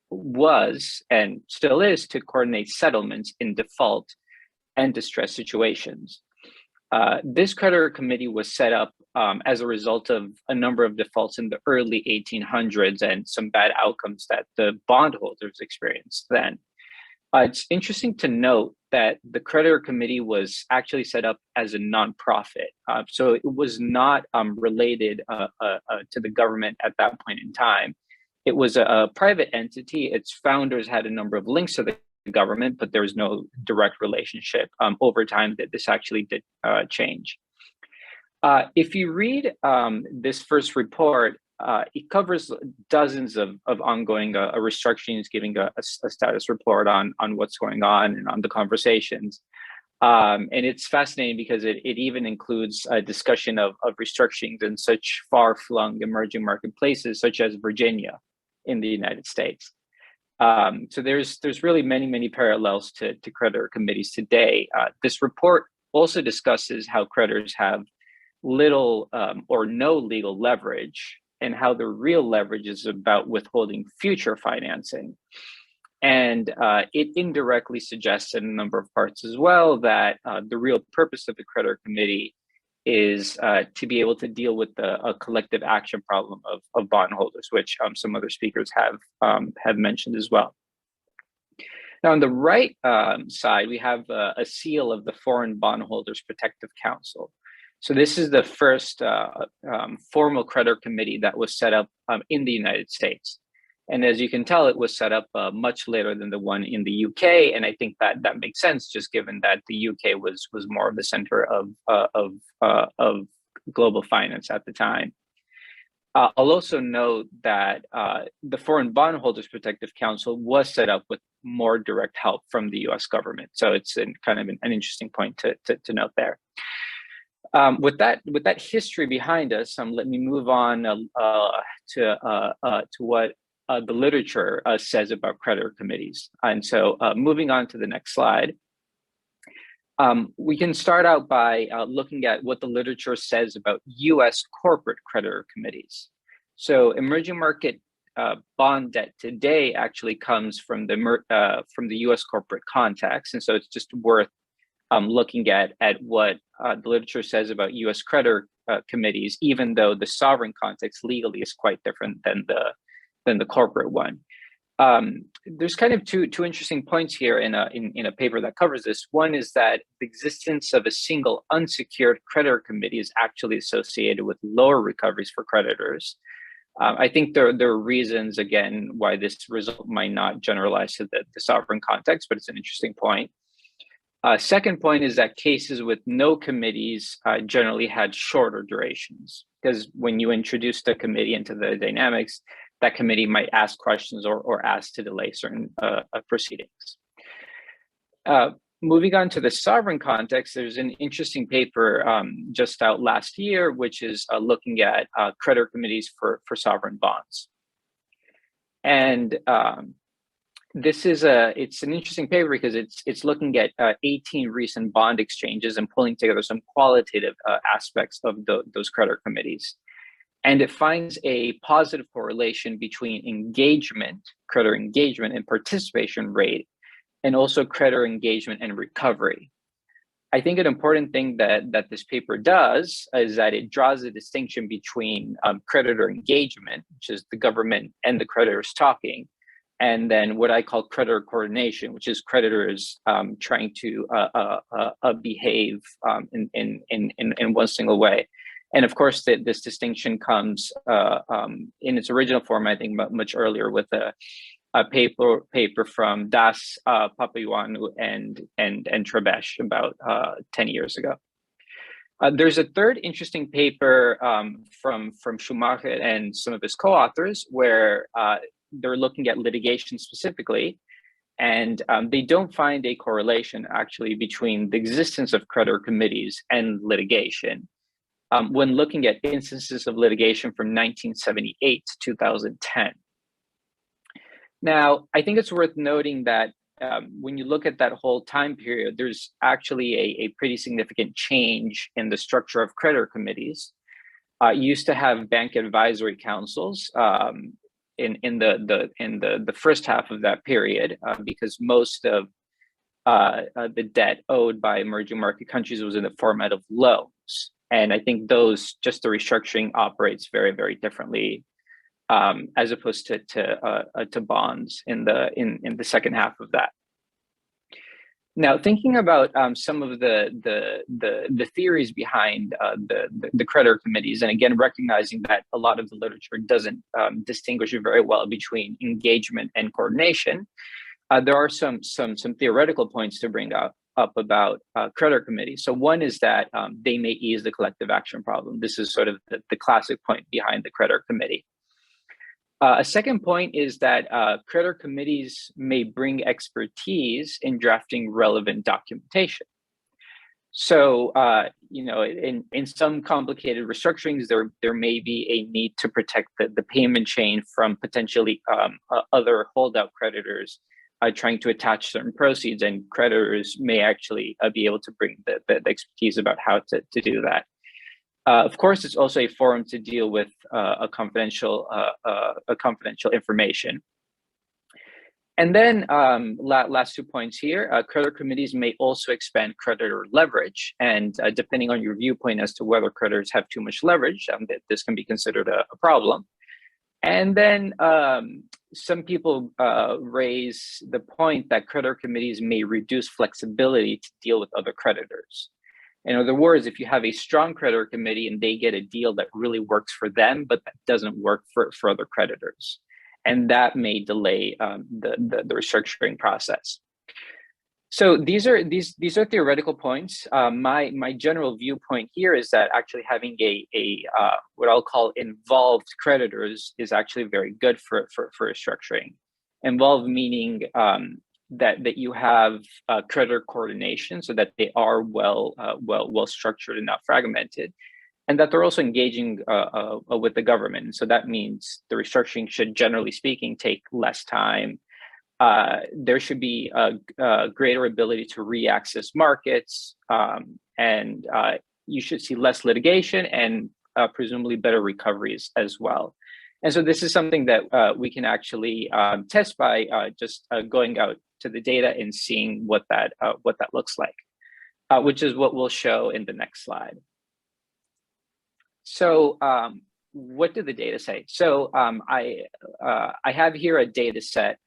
was and still is to coordinate settlements in default and distress situations. This creditor committee was set up as a result of a number of defaults in the early 1800s and some bad outcomes that the bondholders experienced then. It's interesting to note that the creditor committee was actually set up as a nonprofit. So it was not related to the government at that point in time. It was a private entity. Its founders had a number of links to the government, but there was no direct relationship. Over time, that this actually did change. If you read this first report, it covers dozens of ongoing restructurings, giving a status report on what's going on and on the conversations. And it's fascinating because it even includes a discussion of restructurings in such far-flung emerging marketplaces such as Virginia in the United States. So there's really many parallels to creditor committees today. This report also discusses how creditors have little or no legal leverage, and how the real leverage is about withholding future financing. And it indirectly suggests in a number of parts as well that the real purpose of the creditor committee is to be able to deal with a collective action problem of bondholders, which some other speakers have mentioned as well. Now, on the right side, we have a seal of the Foreign Bondholders Protective Council. So this is the first formal creditor committee that was set up in the United States. And as you can tell, it was set up much later than the one in the UK. And I think that makes sense, just given that the UK was more of the center of global finance at the time. I'll also note that the Foreign Bondholders Protective Council was set up with more direct help from the US government. So it's kind of an interesting point to note there. With that history behind us, let me move on to what the literature says about creditor committees. And so moving on to the next slide, we can start out by looking at what the literature says about US corporate creditor committees. So emerging market bond debt today actually comes from the US corporate context. And so it's just worth looking at what the literature says about US creditor committees, even though the sovereign context legally is quite different than the corporate one. There's kind of two interesting points here in a paper that covers this. One is that the existence of a single unsecured creditor committee is actually associated with lower recoveries for creditors. I think there are reasons, again, why this result might not generalize to the sovereign context, but it's an interesting point. Second point is that cases with no committees generally had shorter durations, because when you introduce the committee into the dynamics, that committee might ask questions or ask to delay certain proceedings. Moving on to the sovereign context, there's an interesting paper just out last year, which is looking at creditor committees for sovereign bonds. And it's an interesting paper because it's looking at 18 recent bond exchanges and pulling together some qualitative aspects of those creditor committees. And it finds a positive correlation between engagement, creditor engagement, and participation rate. and also creditor engagement and recovery. I think an important thing that this paper does is that it draws a distinction between creditor engagement, which is the government and the creditors talking, and then what I call creditor coordination, which is creditors trying to behave in one single way. And of course, this distinction comes in its original form, I think, much earlier with a paper from Das, Papaioannou, and Trebesh about 10 years ago. There's a third interesting paper from Schumacher and some of his co-authors where they're looking at litigation specifically, and they don't find a correlation actually between the existence of creditor committees and litigation. When looking at instances of litigation from 1978 to 2010. Now, I think it's worth noting that when you look at that whole time period, there's actually a pretty significant change in the structure of creditor committees. You used to have bank advisory councils in the first half of that period because most of the debt owed by emerging market countries was in the format of loans. And I think just the restructuring operates very, very differently as opposed to bonds in the second half of that. Now, thinking about some of the theories behind the creditor committees, and again recognizing that a lot of the literature doesn't distinguish very well between engagement and coordination, there are some theoretical points to bring up about creditor committees. So one is that they may ease the collective action problem. This is sort of the classic point behind the creditor committee. A second point is that creditor committees may bring expertise in drafting relevant documentation. So, in some complicated restructurings, there may be a need to protect the payment chain from potentially other holdout creditors trying to attach certain proceeds, and creditors may actually be able to bring the expertise about how to do that. Of course, it's also a forum to deal with a confidential information. And then last 2 points here, creditor committees may also expand creditor leverage. And depending on your viewpoint as to whether creditors have too much leverage, this can be considered a problem. And then some people raise the point that creditor committees may reduce flexibility to deal with other creditors. In other words, if you have a strong creditor committee and they get a deal that really works for them, but that doesn't work for other creditors, and that may delay the restructuring process. So these are theoretical points. My general viewpoint here is that actually having a what I'll call involved creditors is actually very good for restructuring. Involved meaning that you have creditor coordination so that they are well structured and not fragmented, and that they're also engaging with the government. So that means the restructuring should, generally speaking, take less time. There should be a greater ability to re-access markets, and you should see less litigation and presumably better recoveries as well. And so this is something that we can actually test by just going out to the data and seeing what that looks like, which is what we'll show in the next slide. So what do the data say? So I have here a data set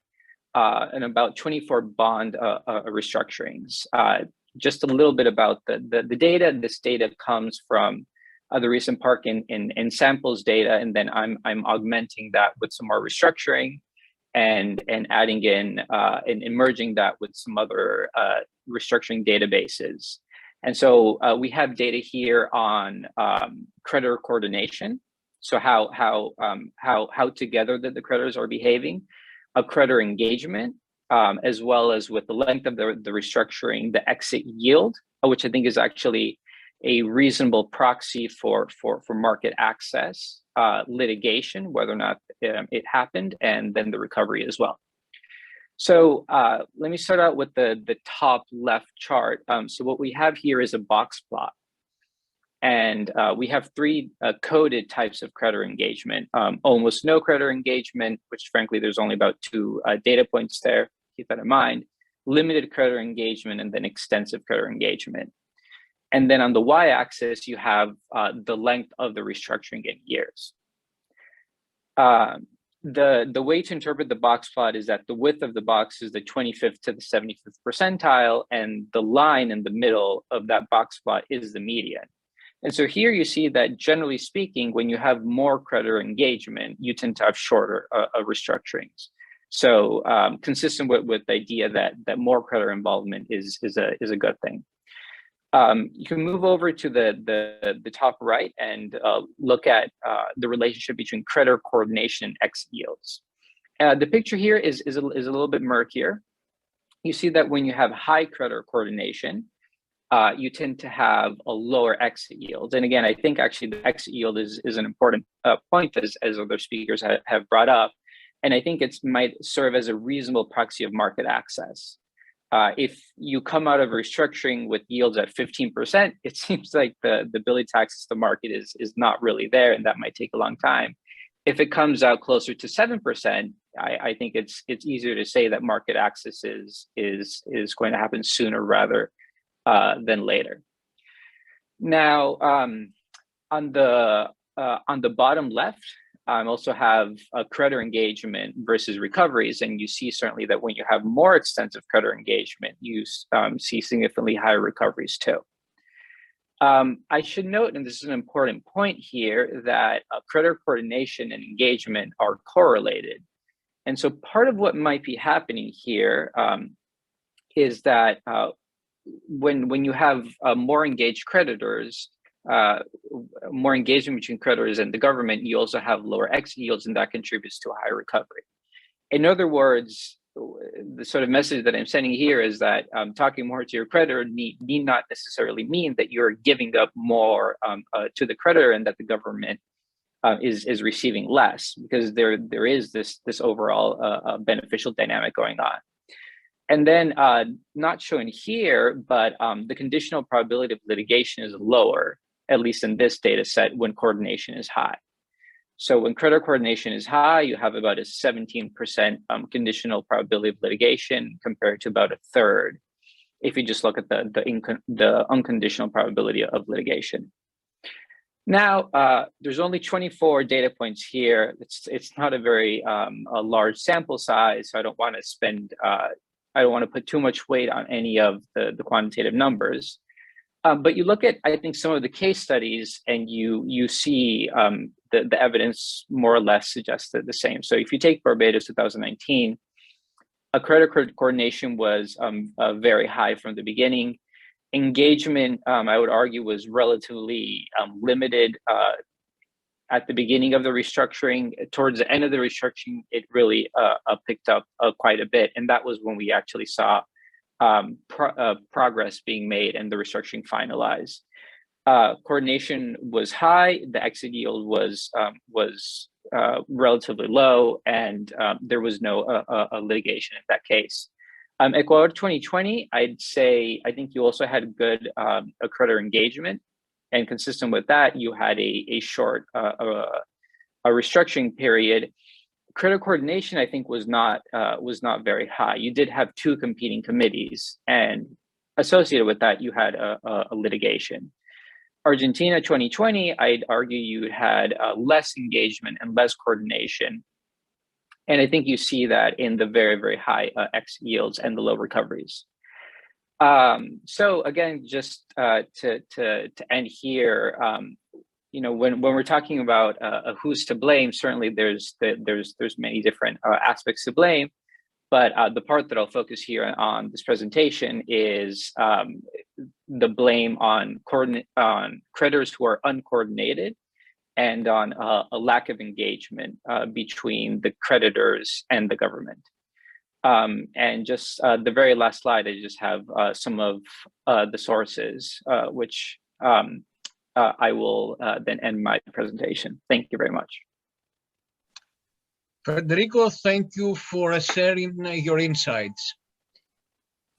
and about 24 bond restructurings. Just a little bit about the data. This data comes from the recent Park in samples data, and then I'm augmenting that with some more restructuring and adding in and merging that with some other restructuring databases. And so we have data here on creditor coordination, so how together the creditors are behaving, creditor engagement, as well as with the length of the restructuring, the exit yield, which I think is actually a reasonable proxy for market access, litigation, whether or not it happened, and then the recovery as well. So let me start out with the top left chart. So what we have here is a box plot. And we have three coded types of creditor engagement. Almost no creditor engagement, which frankly, there's only about 2 data points there. Keep that in mind. limited creditor engagement, and then extensive creditor engagement. And then on the y-axis, you have the length of the restructuring in years. The way to interpret the box plot is that the width of the box is the 25th to the 75th percentile, and the line in the middle of that box plot is the median. And so here you see that generally speaking, when you have more creditor engagement, you tend to have shorter restructurings. So consistent with the idea that more creditor involvement is a good thing. You can move over to the top right and look at the relationship between creditor coordination and exit yields. The picture here is a little bit murkier. You see that when you have high creditor coordination, you tend to have a lower exit yield. And again, I think actually the exit yield is an important point as other speakers have brought up. And I think it might serve as a reasonable proxy of market access. If you come out of restructuring with yields at 15%, it seems like the ability to access the market is not really there, and that might take a long time. If it comes out closer to 7%, I think it's easier to say that market access is going to happen sooner rather than later. Now, on the bottom left, also have a creditor engagement versus recoveries, and you see certainly that when you have more extensive creditor engagement, you see significantly higher recoveries too. I should note, and this is an important point here, that creditor coordination and engagement are correlated. And so part of what might be happening here is that when you have more engaged creditors, more engagement between creditors and the government, you also have lower exit yields, and that contributes to a higher recovery. In other words, the sort of message that I'm sending here is that talking more to your creditor need not necessarily mean that you're giving up more to the creditor and that the government is receiving less, because there is this overall beneficial dynamic going on. And then not shown here, but the conditional probability of litigation is lower, at least in this data set, when coordination is high. So when creditor coordination is high, you have about a 17% conditional probability of litigation compared to about a third if you just look at the unconditional probability of litigation. Now, there's only 24 data points here. It's not a very a large sample size, so I don't want to spend I don't want to put too much weight on any of the quantitative numbers. But you look at, I think, some of the case studies, and you see the evidence more or less suggested the same. So if you take Barbados 2019, a creditor coordination was very high from the beginning. Engagement, I would argue, was relatively limited at the beginning of the restructuring. Towards the end of the restructuring, it really picked up quite a bit. And that was when we actually saw progress being made and the restructuring finalized. Coordination was high, the exit yield was relatively low, and there was no litigation in that case. Ecuador 2020, I'd say, I think you also had good creditor engagement, and consistent with that, you had a short restructuring period. Creditor coordination, I think, was not very high. You did have two competing committees, and associated with that, you had a litigation. Argentina 2020, I'd argue you had less engagement and less coordination. And I think you see that in the very, very high exit yields and the low recoveries. So again, just to end here, you know, when we're talking about who's to blame, certainly there's many different aspects to blame. But the part that I'll focus here on this presentation is the blame on creditors who are uncoordinated, and on a lack of engagement between the creditors and the government. And just the very last slide, I just have some of the sources, which I will then end my presentation. Thank you very much. Federico, thank you for sharing your insights.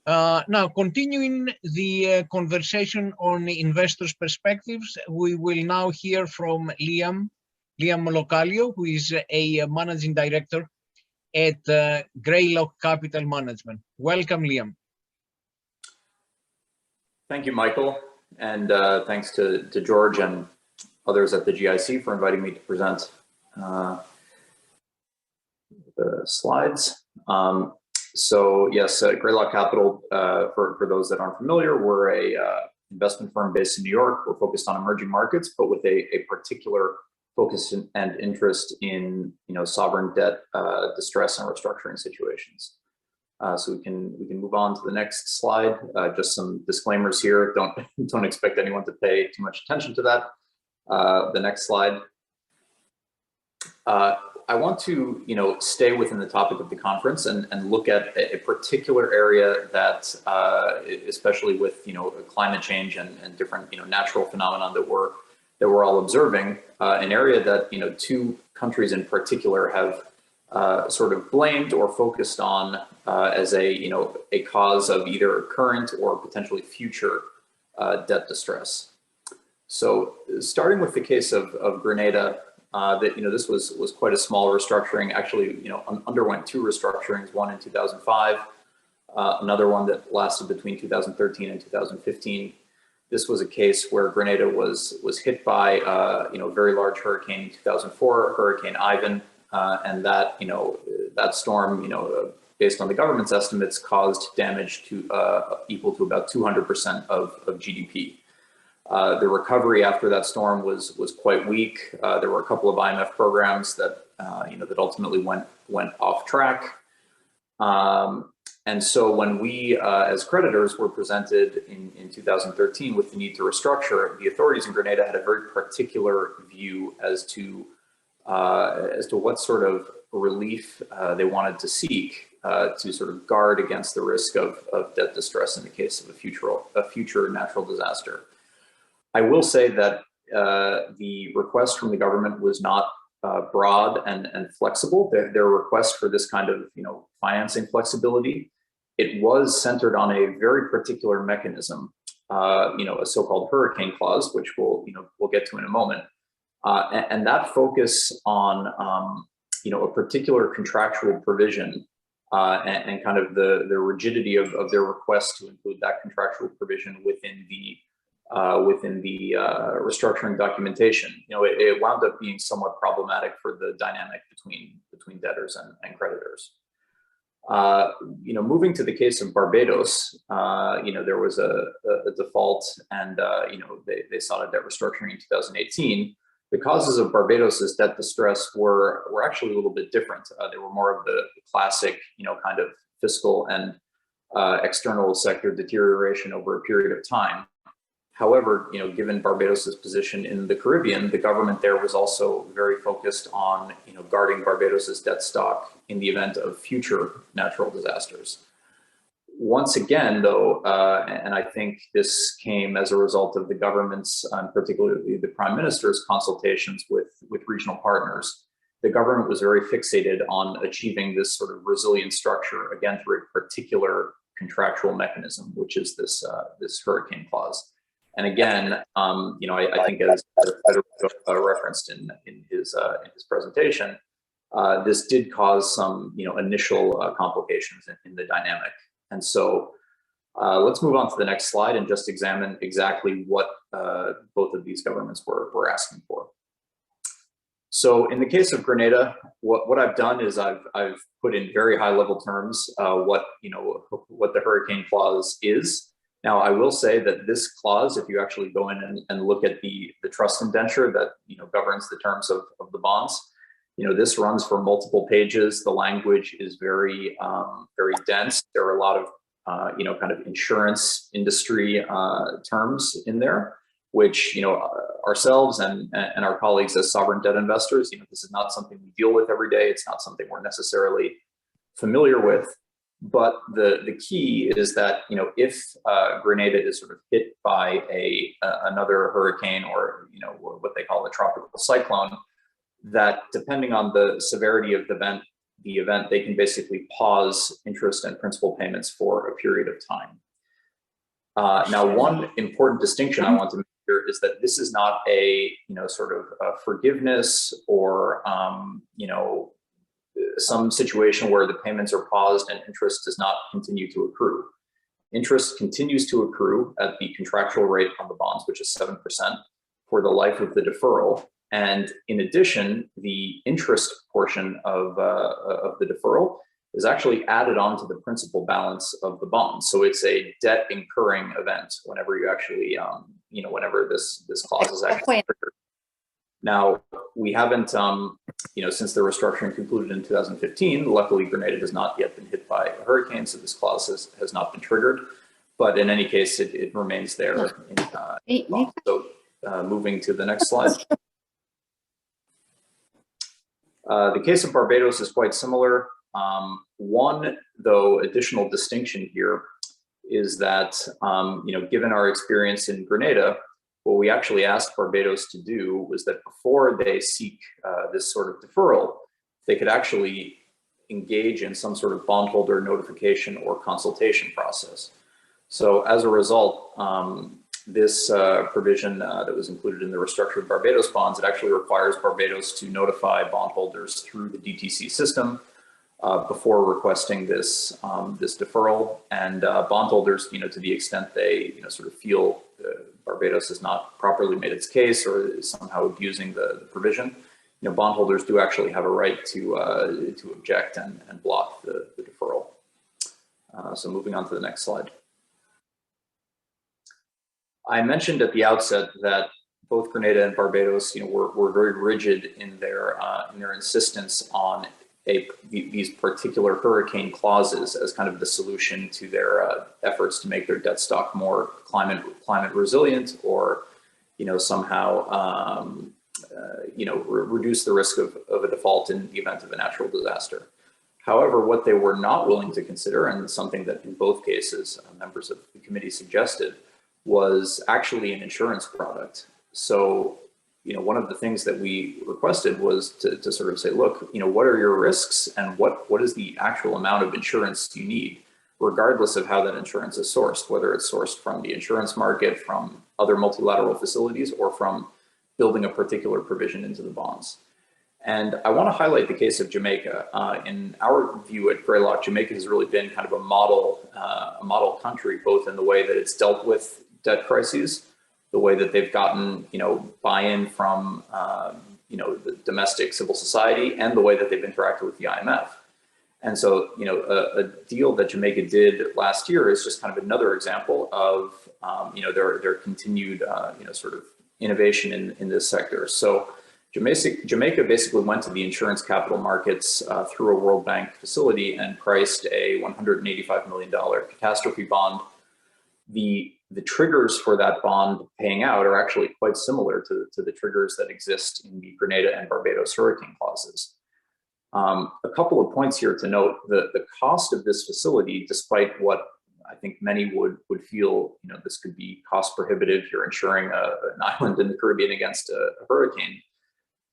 Now, continuing the conversation on investors' perspectives, we will now hear from Liam Localio, who is a managing director at Greylock Capital Management. Welcome, Liam. Thank you, Michael, and thanks to George and others at the GIC for inviting me to present the slides. So yes, Greylock Capital, for those that aren't familiar, we're a investment firm based in New York. We're focused on emerging markets, but with a particular focus and interest in sovereign debt distress and restructuring situations. So we can move on to the next slide. Just some disclaimers here. Don't expect anyone to pay too much attention to that. The next slide. I want to stay within the topic of the conference and look at a particular area that, especially with climate change and different natural phenomenon that we're all observing, an area that two countries in particular have sort of blamed or focused on as a cause of either current or potentially future debt distress. So starting with the case of Grenada, that this was quite a small restructuring. Actually, underwent two restructurings, one in 2005, another one that lasted between 2013 and 2015. This was a case where Grenada was hit by a very large hurricane in 2004, Hurricane Ivan, and that that storm, based on the government's estimates, caused damage to equal to about 200% of GDP. The recovery after that storm was quite weak. There were a couple of IMF programs that that ultimately went off track. And so when we, as creditors, were presented in 2013 with the need to restructure, the authorities in Grenada had a very particular view as to what sort of relief they wanted to seek to sort of guard against the risk of debt distress in the case of a future natural disaster. I will say that the request from the government was not broad and flexible. Their request for this kind of financing flexibility, it was centered on a very particular mechanism, a so-called hurricane clause, which we'll get to in a moment, and that focus on a particular contractual provision and kind of the rigidity of their request to include that contractual provision within the restructuring documentation. It wound up being somewhat problematic for the dynamic between debtors and creditors. Moving to the case of Barbados, there was a default, and they sought a debt restructuring in 2018. The causes of Barbados's debt distress were actually a little bit different. They were more of the classic, kind of fiscal and external sector deterioration over a period of time. However, given Barbados's position in the Caribbean, the government there was also very focused on, guarding Barbados's debt stock in the event of future natural disasters. Once again, though, and I think this came as a result of the government's, particularly the Prime Minister's consultations with regional partners, the government was very fixated on achieving this sort of resilient structure, again, through a particular contractual mechanism, which is this hurricane clause. And again, I think as Federico referenced in his presentation, this did cause some initial complications in the dynamic. And so let's move on to the next slide and just examine exactly what both of these governments were asking for. So in the case of Grenada, what I've done is I've put in very high level terms what the hurricane clause is. Now, I will say that this clause, if you actually go in and look at the trust indenture that governs the terms of the bonds, this runs for multiple pages. The language is very very dense. There are a lot of kind of insurance industry terms in there, which ourselves and our colleagues as sovereign debt investors, this is not something we deal with every day. It's not something we're necessarily familiar with. But the key is that if Grenada is sort of hit by another hurricane or what they call a tropical cyclone, that depending on the severity of the event, they can basically pause interest and principal payments for a period of time. Now, one important distinction I want to make here is that this is not a sort of forgiveness or some situation where the payments are paused and interest does not continue to accrue. Interest continues to accrue at the contractual rate on the bonds, which is 7%, for the life of the deferral. And in addition, the interest portion of the deferral is actually added on to the principal balance of the bond. So it's a debt incurring event whenever you actually, whenever this clause is actually triggered. Now, we haven't, since the restructuring concluded in 2015, luckily Grenada has not yet been hit by a hurricane, so this clause has not been triggered. But in any case, it remains there. So moving to the next slide. The case of Barbados is quite similar. One, though, additional distinction here is that, given our experience in Grenada, what we actually asked Barbados to do was that before they seek this sort of deferral, they could actually engage in some sort of bondholder notification or consultation process. So as a result, this provision that was included in the restructured Barbados bonds, it actually requires Barbados to notify bondholders through the DTC system before requesting this this deferral. And bondholders, to the extent they sort of feel Barbados has not properly made its case or is somehow abusing the provision, bondholders do actually have a right to object and block the deferral. So moving on to the next slide. I mentioned at the outset that both Grenada and Barbados, were very rigid in their insistence on these particular hurricane clauses as kind of the solution to their efforts to make their debt stock more climate resilient, or somehow reduce the risk of a default in the event of a natural disaster. However, what they were not willing to consider, and something that in both cases members of the committee suggested, was actually an insurance product. So, one of the things that we requested was to sort of say, look, what are your risks, and what is the actual amount of insurance you need, regardless of how that insurance is sourced, whether it's sourced from the insurance market, from other multilateral facilities, or from building a particular provision into the bonds. And I want to highlight the case of Jamaica. In our view at Greylock, Jamaica has really been kind of a model country, both in the way that it's dealt with debt crises, the way that they've gotten, buy-in from, the domestic civil society, and the way that they've interacted with the IMF. And so, a deal that Jamaica did last year is just kind of another example of, their continued, sort of innovation in this sector. So Jamaica basically went to the insurance capital markets through a World Bank facility and priced a $185 million catastrophe bond. The triggers for that bond paying out are actually quite similar to the triggers that exist in the Grenada and Barbados hurricane clauses. A couple of points here to note: the cost of this facility, despite what I think many would feel, this could be cost prohibitive, you're insuring an island in the Caribbean against a hurricane.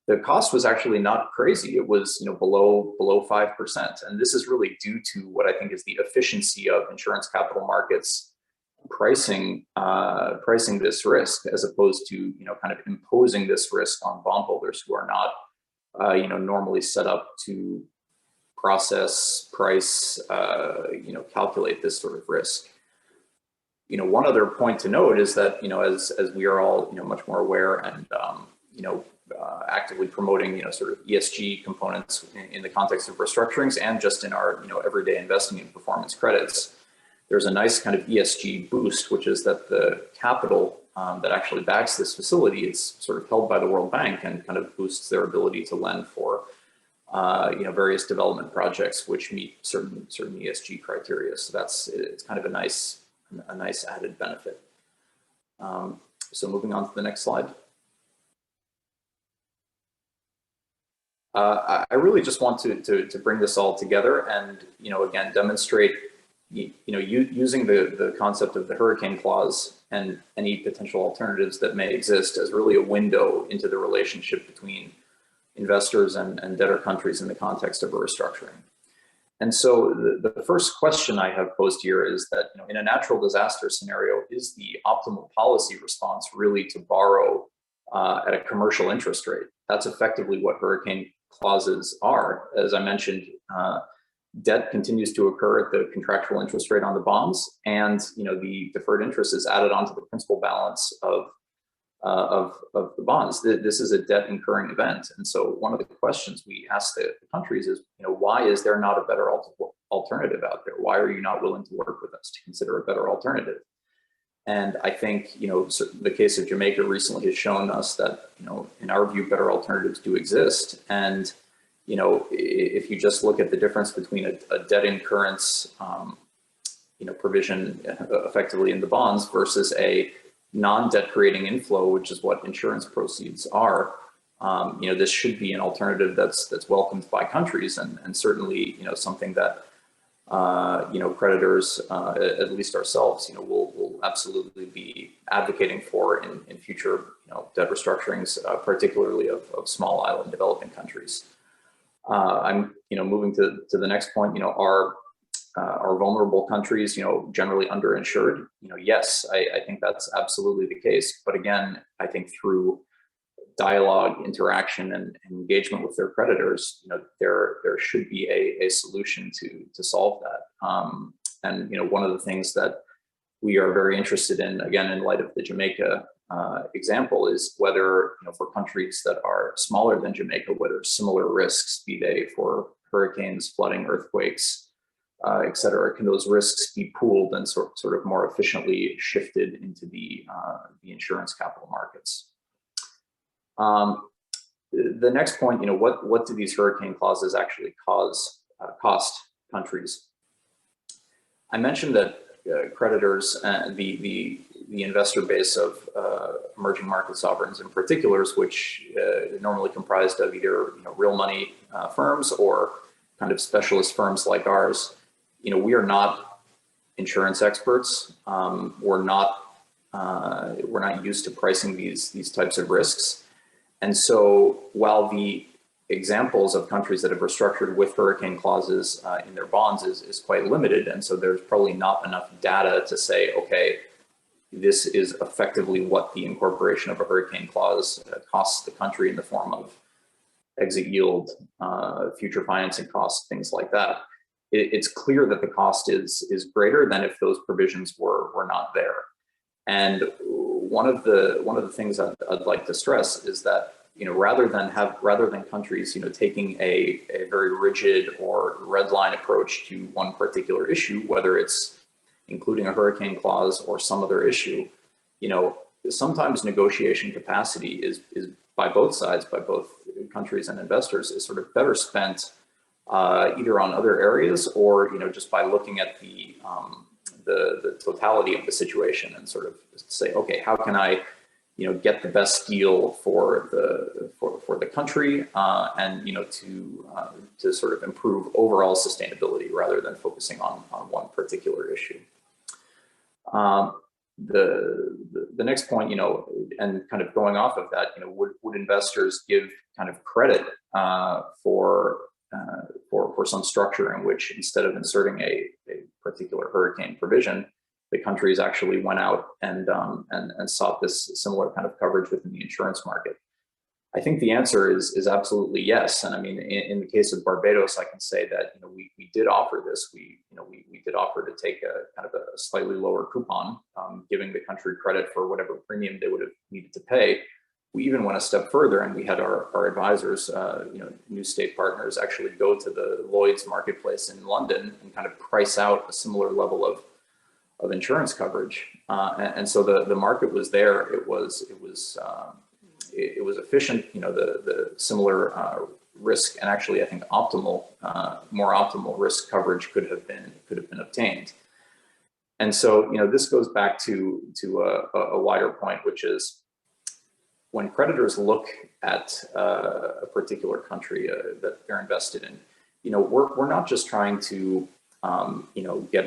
The cost was actually not crazy. It was below 5%, and this is really due to what I think is the efficiency of insurance capital markets pricing this risk, as opposed to kind of imposing this risk on bondholders who are not normally set up to process, price, calculate this sort of risk. One other point to note is that as we are all much more aware and actively promoting sort of ESG components in the context of restructurings and just in our everyday investing in performance credits, there's a nice kind of ESG boost, which is that the capital that actually backs this facility is sort of held by the World Bank and kind of boosts their ability to lend for various development projects which meet certain ESG criteria. So it's kind of a nice added benefit. So moving on to the next slide. I really just want to bring this all together and again demonstrate using the concept of the hurricane clause and any potential alternatives that may exist as really a window into the relationship between investors and debtor countries in the context of a restructuring. And so the first question I have posed here is that in a natural disaster scenario, is the optimal policy response really to borrow at a commercial interest rate? That's effectively what hurricane clauses are. As I mentioned, debt continues to occur at the contractual interest rate on the bonds, and the deferred interest is added onto the principal balance of the bonds. This is a debt incurring event, and so one of the questions we ask the countries is, why is there not a better alternative out there? Why are you not willing to work with us to consider a better alternative? And I think the case of Jamaica recently has shown us that in our view, better alternatives do exist. And if you just look at the difference between a debt incurrence provision effectively in the bonds versus a non-debt creating inflow, which is what insurance proceeds are, this should be an alternative that's welcomed by countries, and certainly something that creditors, at least ourselves, will absolutely be advocating for in future debt restructurings, particularly of small island developing countries. I'm moving to the next point. Are vulnerable countries generally underinsured? Yes, I think that's absolutely the case. But again, I think through dialogue, interaction, and engagement with their creditors, there should be a solution to solve that. And one of the things that we are very interested in, again, in light of the Jamaica example, is whether for countries that are smaller than Jamaica, whether similar risks, be they for hurricanes, flooding, earthquakes, et cetera, can those risks be pooled and sort of more efficiently shifted into the insurance capital markets? The next point, what do these hurricane clauses actually cost countries? I mentioned that creditors, the investor base of emerging market sovereigns in particular, which normally comprised of either real money firms or kind of specialist firms like ours. We are not insurance experts. We're not used to pricing these types of risks. And so while the examples of countries that have restructured with hurricane clauses in their bonds is quite limited, and so there's probably not enough data to say, okay, this is effectively what the incorporation of a hurricane clause costs the country in the form of exit yield, future financing costs, things like that. It's clear that the cost is greater than if those provisions were not there. And one of the things I'd like to stress is that rather than countries taking a very rigid or red line approach to one particular issue, whether it's including a hurricane clause or some other issue, sometimes negotiation capacity is by both sides, by both countries and investors, is sort of better spent either on other areas or just by looking at the totality of the situation and sort of say, okay, how can I get the best deal for the country and to sort of improve overall sustainability rather than focusing on one particular issue. The next point, and kind of going off of that, would investors give kind of credit for some structure in which, instead of inserting a particular hurricane provision, the countries actually went out and sought this similar kind of coverage within the insurance market? I think the answer is absolutely yes. And I mean, in the case of Barbados, I can say that we did offer this. We did offer to take a kind of a slightly lower coupon, giving the country credit for whatever premium they would have needed to pay. We even went a step further, and we had our advisors, new state partners, actually go to the Lloyd's marketplace in London and kind of price out a similar level of insurance coverage. And so the market was there. It was efficient. The similar risk, and actually I think more optimal risk coverage could have been obtained. And so this goes back to a wider point, which is, when creditors look at a particular country that they're invested in, we're not just trying to get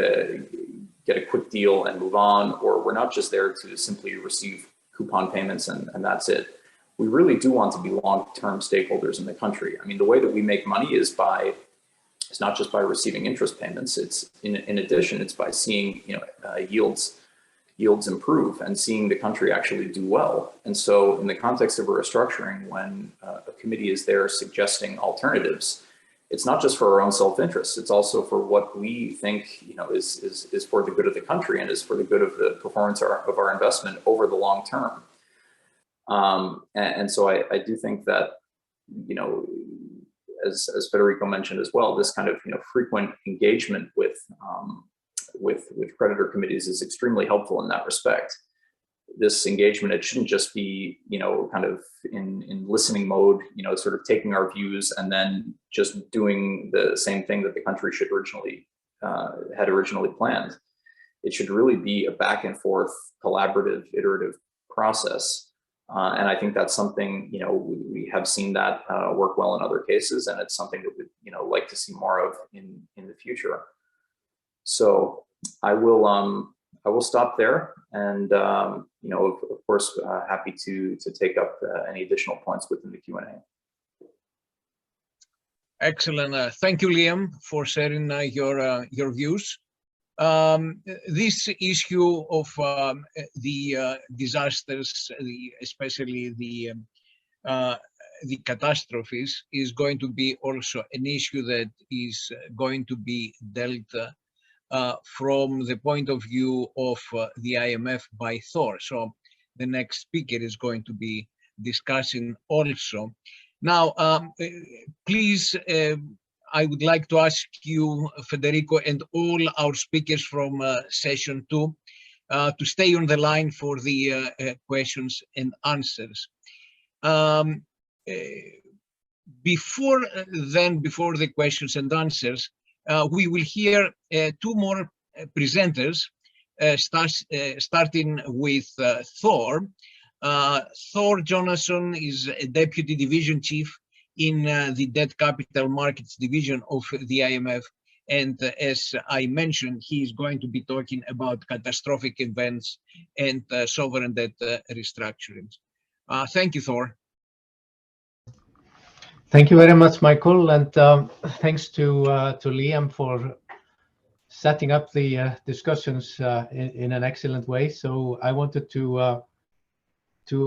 a quick deal and move on, or we're not just there to simply receive coupon payments and that's it. We really do want to be long-term stakeholders in the country. I mean, the way that we make money is not just by receiving interest payments. It's in addition, it's by seeing yields improve and seeing the country actually do well. And so in the context of a restructuring, when a committee is there suggesting alternatives, it's not just for our own self-interest, it's also for what we think, you know, is for the good of the country and is for the good of the performance of our investment over the long term. And so I do think that, you know, as Federico mentioned as well, this kind of, you know, frequent engagement with creditor committees is extremely helpful in that respect. This engagement, it shouldn't just be, you know, kind of in listening mode, you know, sort of taking our views and then just doing the same thing that the country should had originally planned. It should really be a back and forth, collaborative, iterative process. And I think that's something, you know, we have seen that work well in other cases, and it's something that we'd, you know, like to see more of in the future. So I will stop there, and you know, of course, happy to take up any additional points within the Q&A. Excellent. Thank you, Liam, for sharing your views. This issue of the disasters, especially the catastrophes, is going to be also an issue that is going to be dealt from the point of view of the IMF by Thor. So the next speaker is going to be discussing also. Now, please, I would like to ask you, Federico, and all our speakers from session 2 to stay on the line for the questions and answers. Before the questions and answers, we will hear 2 more presenters, starting with Thor. Thor Jonasson is a Deputy Division Chief in the Debt Capital Markets Division of the IMF. And as I mentioned, he is going to be talking about catastrophic events and sovereign debt restructurings. Thank you, Thor. Thank you very much, Michael, and thanks to Liam for setting up the discussions in an excellent way. So I wanted to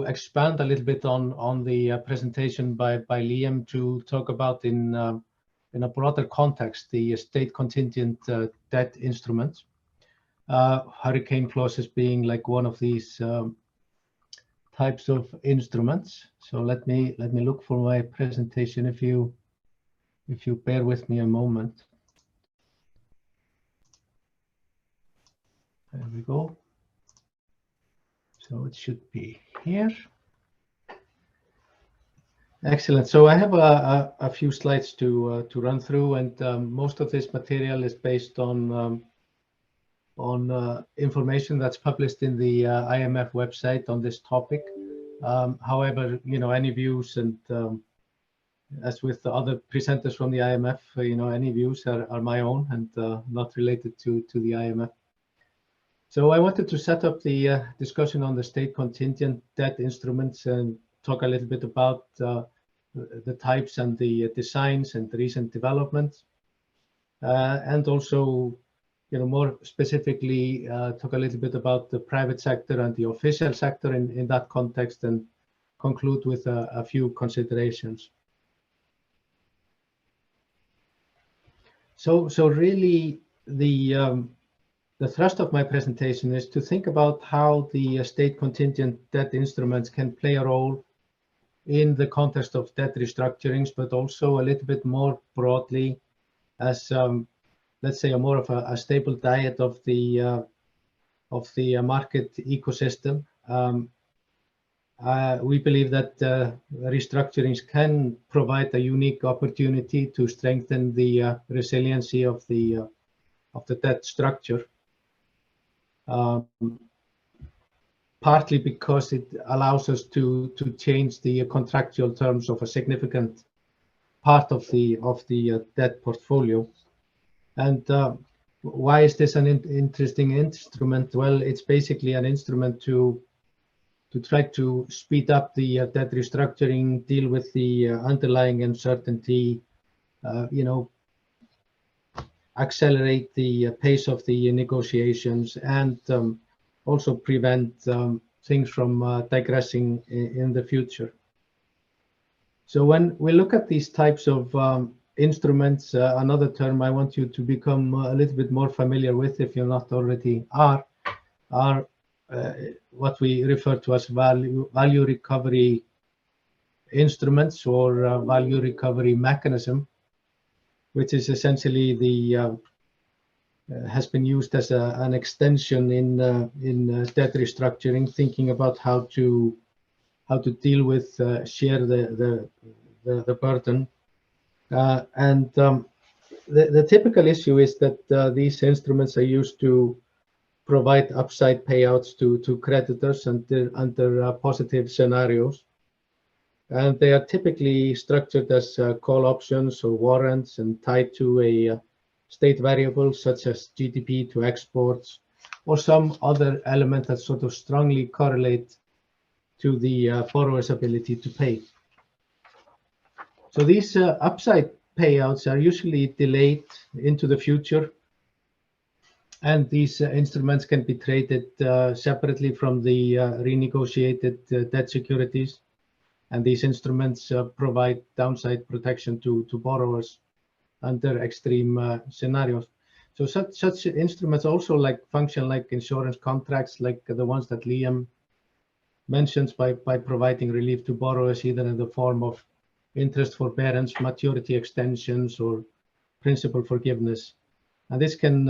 expand a little bit on the presentation by Liam to talk about in a broader context the state contingent debt instruments, hurricane clauses being like one of these types of instruments. So let me look for my presentation if you bear with me a moment. There we go. So it should be here. Excellent. So I have a few slides to run through, and most of this material is based on information that's published in the IMF website on this topic. However, you know, any views, and as with the other presenters from the IMF, you know, any views are my own and not related to the IMF. So I wanted to set up the discussion on the state contingent debt instruments and talk a little bit about the types and the designs and the recent developments, and also, you know, more specifically talk a little bit about the private sector and the official sector in that context, and conclude with a few considerations. So really the thrust of my presentation is to think about how the state contingent debt instruments can play a role in the context of debt restructurings, but also a little bit more broadly as let's say more of a stable diet of the market ecosystem. We believe that restructurings can provide a unique opportunity to strengthen the resiliency of the debt structure. Partly because it allows us to change the contractual terms of a significant part of the debt portfolio. And why is this an interesting instrument? Well, it's basically an instrument to try to speed up the debt restructuring, deal with the underlying uncertainty, you know, accelerate the pace of the negotiations, and also prevent things from digressing in the future. So when we look at these types of instruments, another term I want you to become a little bit more familiar with, if you're not already are what we refer to as value recovery instruments, or value recovery mechanism, which is essentially the has been used as an extension in debt restructuring, thinking about how to deal with share the burden, and the typical issue is that these instruments are used to provide upside payouts to creditors under positive scenarios. And they are typically structured as call options or warrants and tied to a state variable such as GDP to exports or some other element that sort of strongly correlate to the borrower's ability to pay. So these upside payouts are usually delayed into the future, and these instruments can be traded separately from the renegotiated debt securities. And these instruments provide downside protection to borrowers under extreme scenarios. So such instruments also function like insurance contracts, like the ones that Liam mentions, by providing relief to borrowers either in the form of interest forbearance, maturity extensions, or principal forgiveness. And this can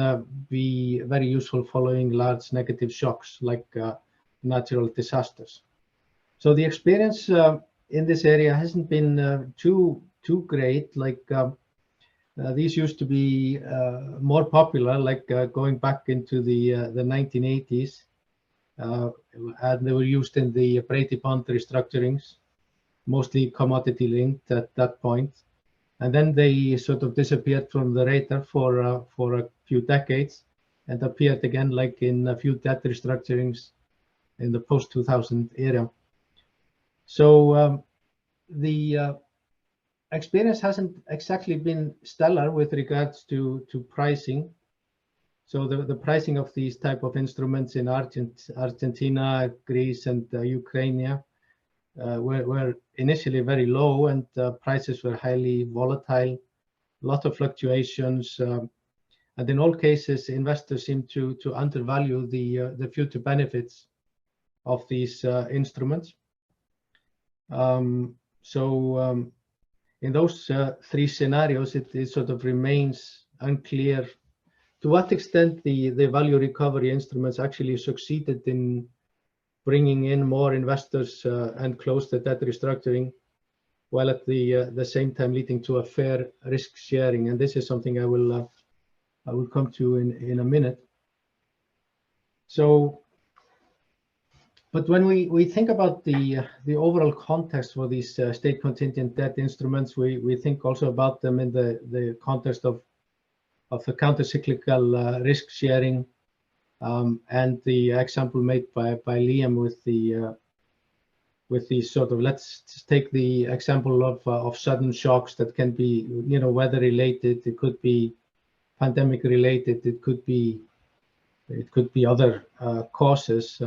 be very useful following large negative shocks like natural disasters. So the experience in this area hasn't been too great. These used to be more popular, going back into the 1980s, and they were used in the Brady bond restructurings, mostly commodity linked at that point. And then they sort of disappeared from the radar for a few decades and appeared again, like in a few debt restructurings in the post-2000 era. So the experience hasn't exactly been stellar with regards to pricing. So the pricing of these type of instruments in Argentina, Greece, and Ukraine were initially very low, and prices were highly volatile, a lot of fluctuations, and in all cases, investors seem to undervalue the future benefits of these instruments. In those three scenarios, it sort of remains unclear to what extent the value recovery instruments actually succeeded in bringing in more investors and close the debt restructuring, while at the same time leading to a fair risk sharing. And this is something I will come to in a minute. So, but when we think about the overall context for these state contingent debt instruments, we think also about them in the context of the countercyclical risk sharing, and the example made by Liam with the sort of, let's take the example of sudden shocks that can be weather related, it could be pandemic related, it could be other causes.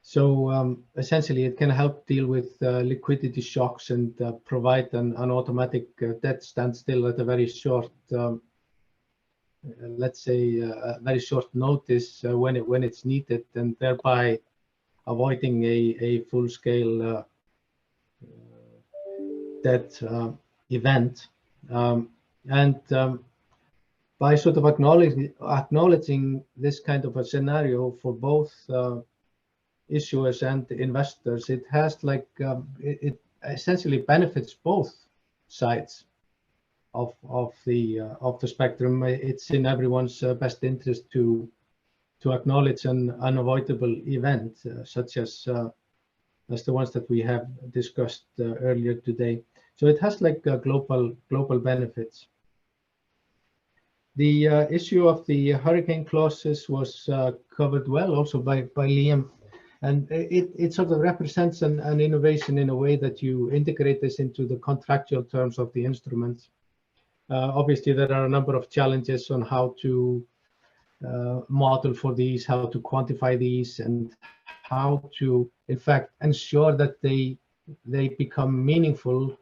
So essentially, it can help deal with liquidity shocks and provide an automatic debt standstill at a very short, let's say, a very short notice when it's needed, and thereby avoiding a full-scale debt event. By sort of acknowledging this kind of a scenario for both issuers and investors, it has it essentially benefits both sides of the spectrum. It's in everyone's best interest to acknowledge an unavoidable event such as the ones that we have discussed earlier today. So it has global benefits. The issue of the hurricane clauses was covered well also by Liam. And it sort of represents an innovation in a way that you integrate this into the contractual terms of the instruments. Obviously, there are a number of challenges on how to model for these, how to quantify these, and how to, in fact, ensure that they they become meaningful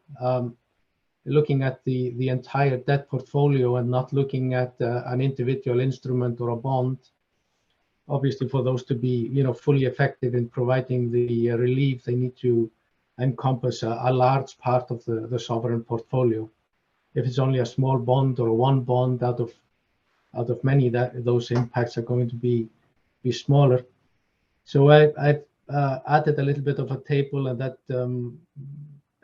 looking at the entire debt portfolio and not looking at an individual instrument or a bond. Obviously, for those to be, fully effective in providing the relief, they need to encompass a large part of the sovereign portfolio. If it's only a small bond or one bond out of many, those impacts are going to be smaller. So I've added a little bit of a table, and that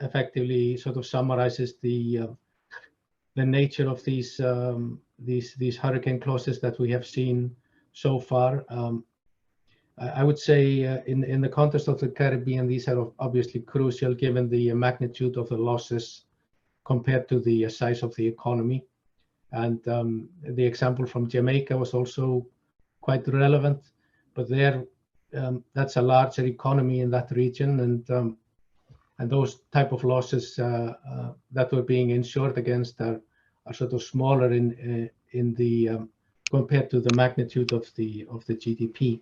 effectively sort of summarizes the nature of these hurricane clauses that we have seen so far. I would say in the context of the Caribbean, these are obviously crucial given the magnitude of the losses compared to the size of the economy. And the example from Jamaica was also quite relevant, but there that's a larger economy in that region, and those type of losses that were being insured against are sort of smaller in the compared to the magnitude of the GDP.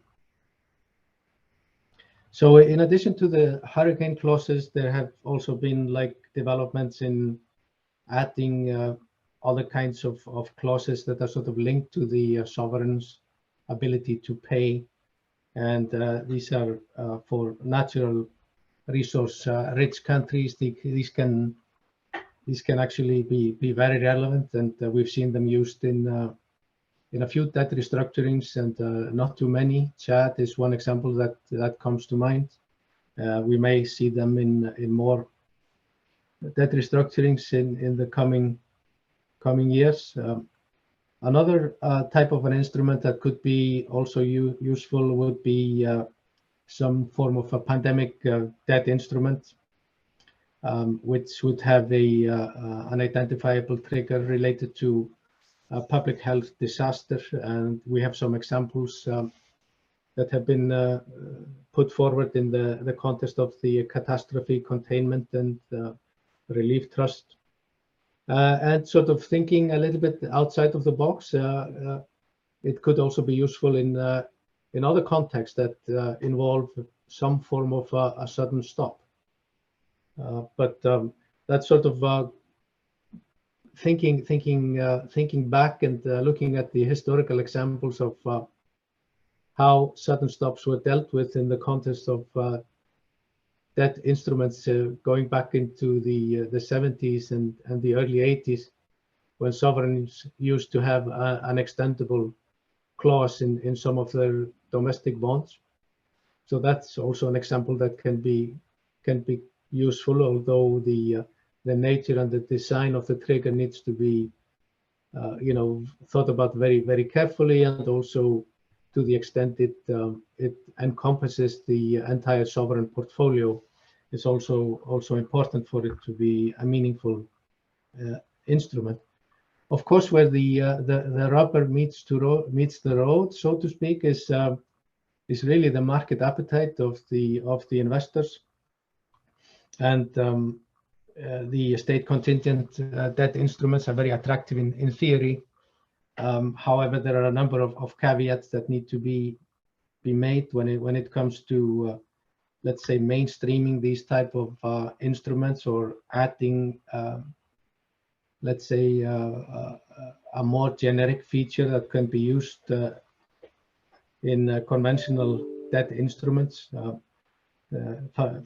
So in addition to the hurricane clauses, there have also been developments in adding other kinds of clauses that are sort of linked to the sovereign's ability to pay. And these are for natural resource rich countries. These can actually be very relevant, and we've seen them used in a few debt restructurings, and not too many. Chad is one example that comes to mind. We may see them in more debt restructurings in the coming years. Another type of an instrument that could be also useful would be some form of a pandemic debt instrument, which would have an identifiable trigger related to a public health disaster. And we have some examples that have been put forward in the context of the catastrophe containment and relief trust. And sort of thinking a little bit outside of the box, it could also be useful in other contexts that involve some form of a sudden stop. But that's sort of thinking back and looking at the historical examples of how sudden stops were dealt with in the context of debt instruments going back into the 70s and the early 80s, when sovereigns used to have an extendable clause in some of their domestic bonds. So that's also an example that can be useful, although the nature and the design of the trigger needs to be thought about very, very carefully, and also to the extent it encompasses the entire sovereign portfolio, it's also important for it to be a meaningful instrument. Of course, where the rubber meets the road, so to speak, is really the market appetite of the investors, and the state contingent debt instruments are very attractive in theory. However, there are a number of caveats that need to be made when it comes to let's say mainstreaming these type of instruments, or adding let's say a more generic feature that can be used in conventional debt instruments.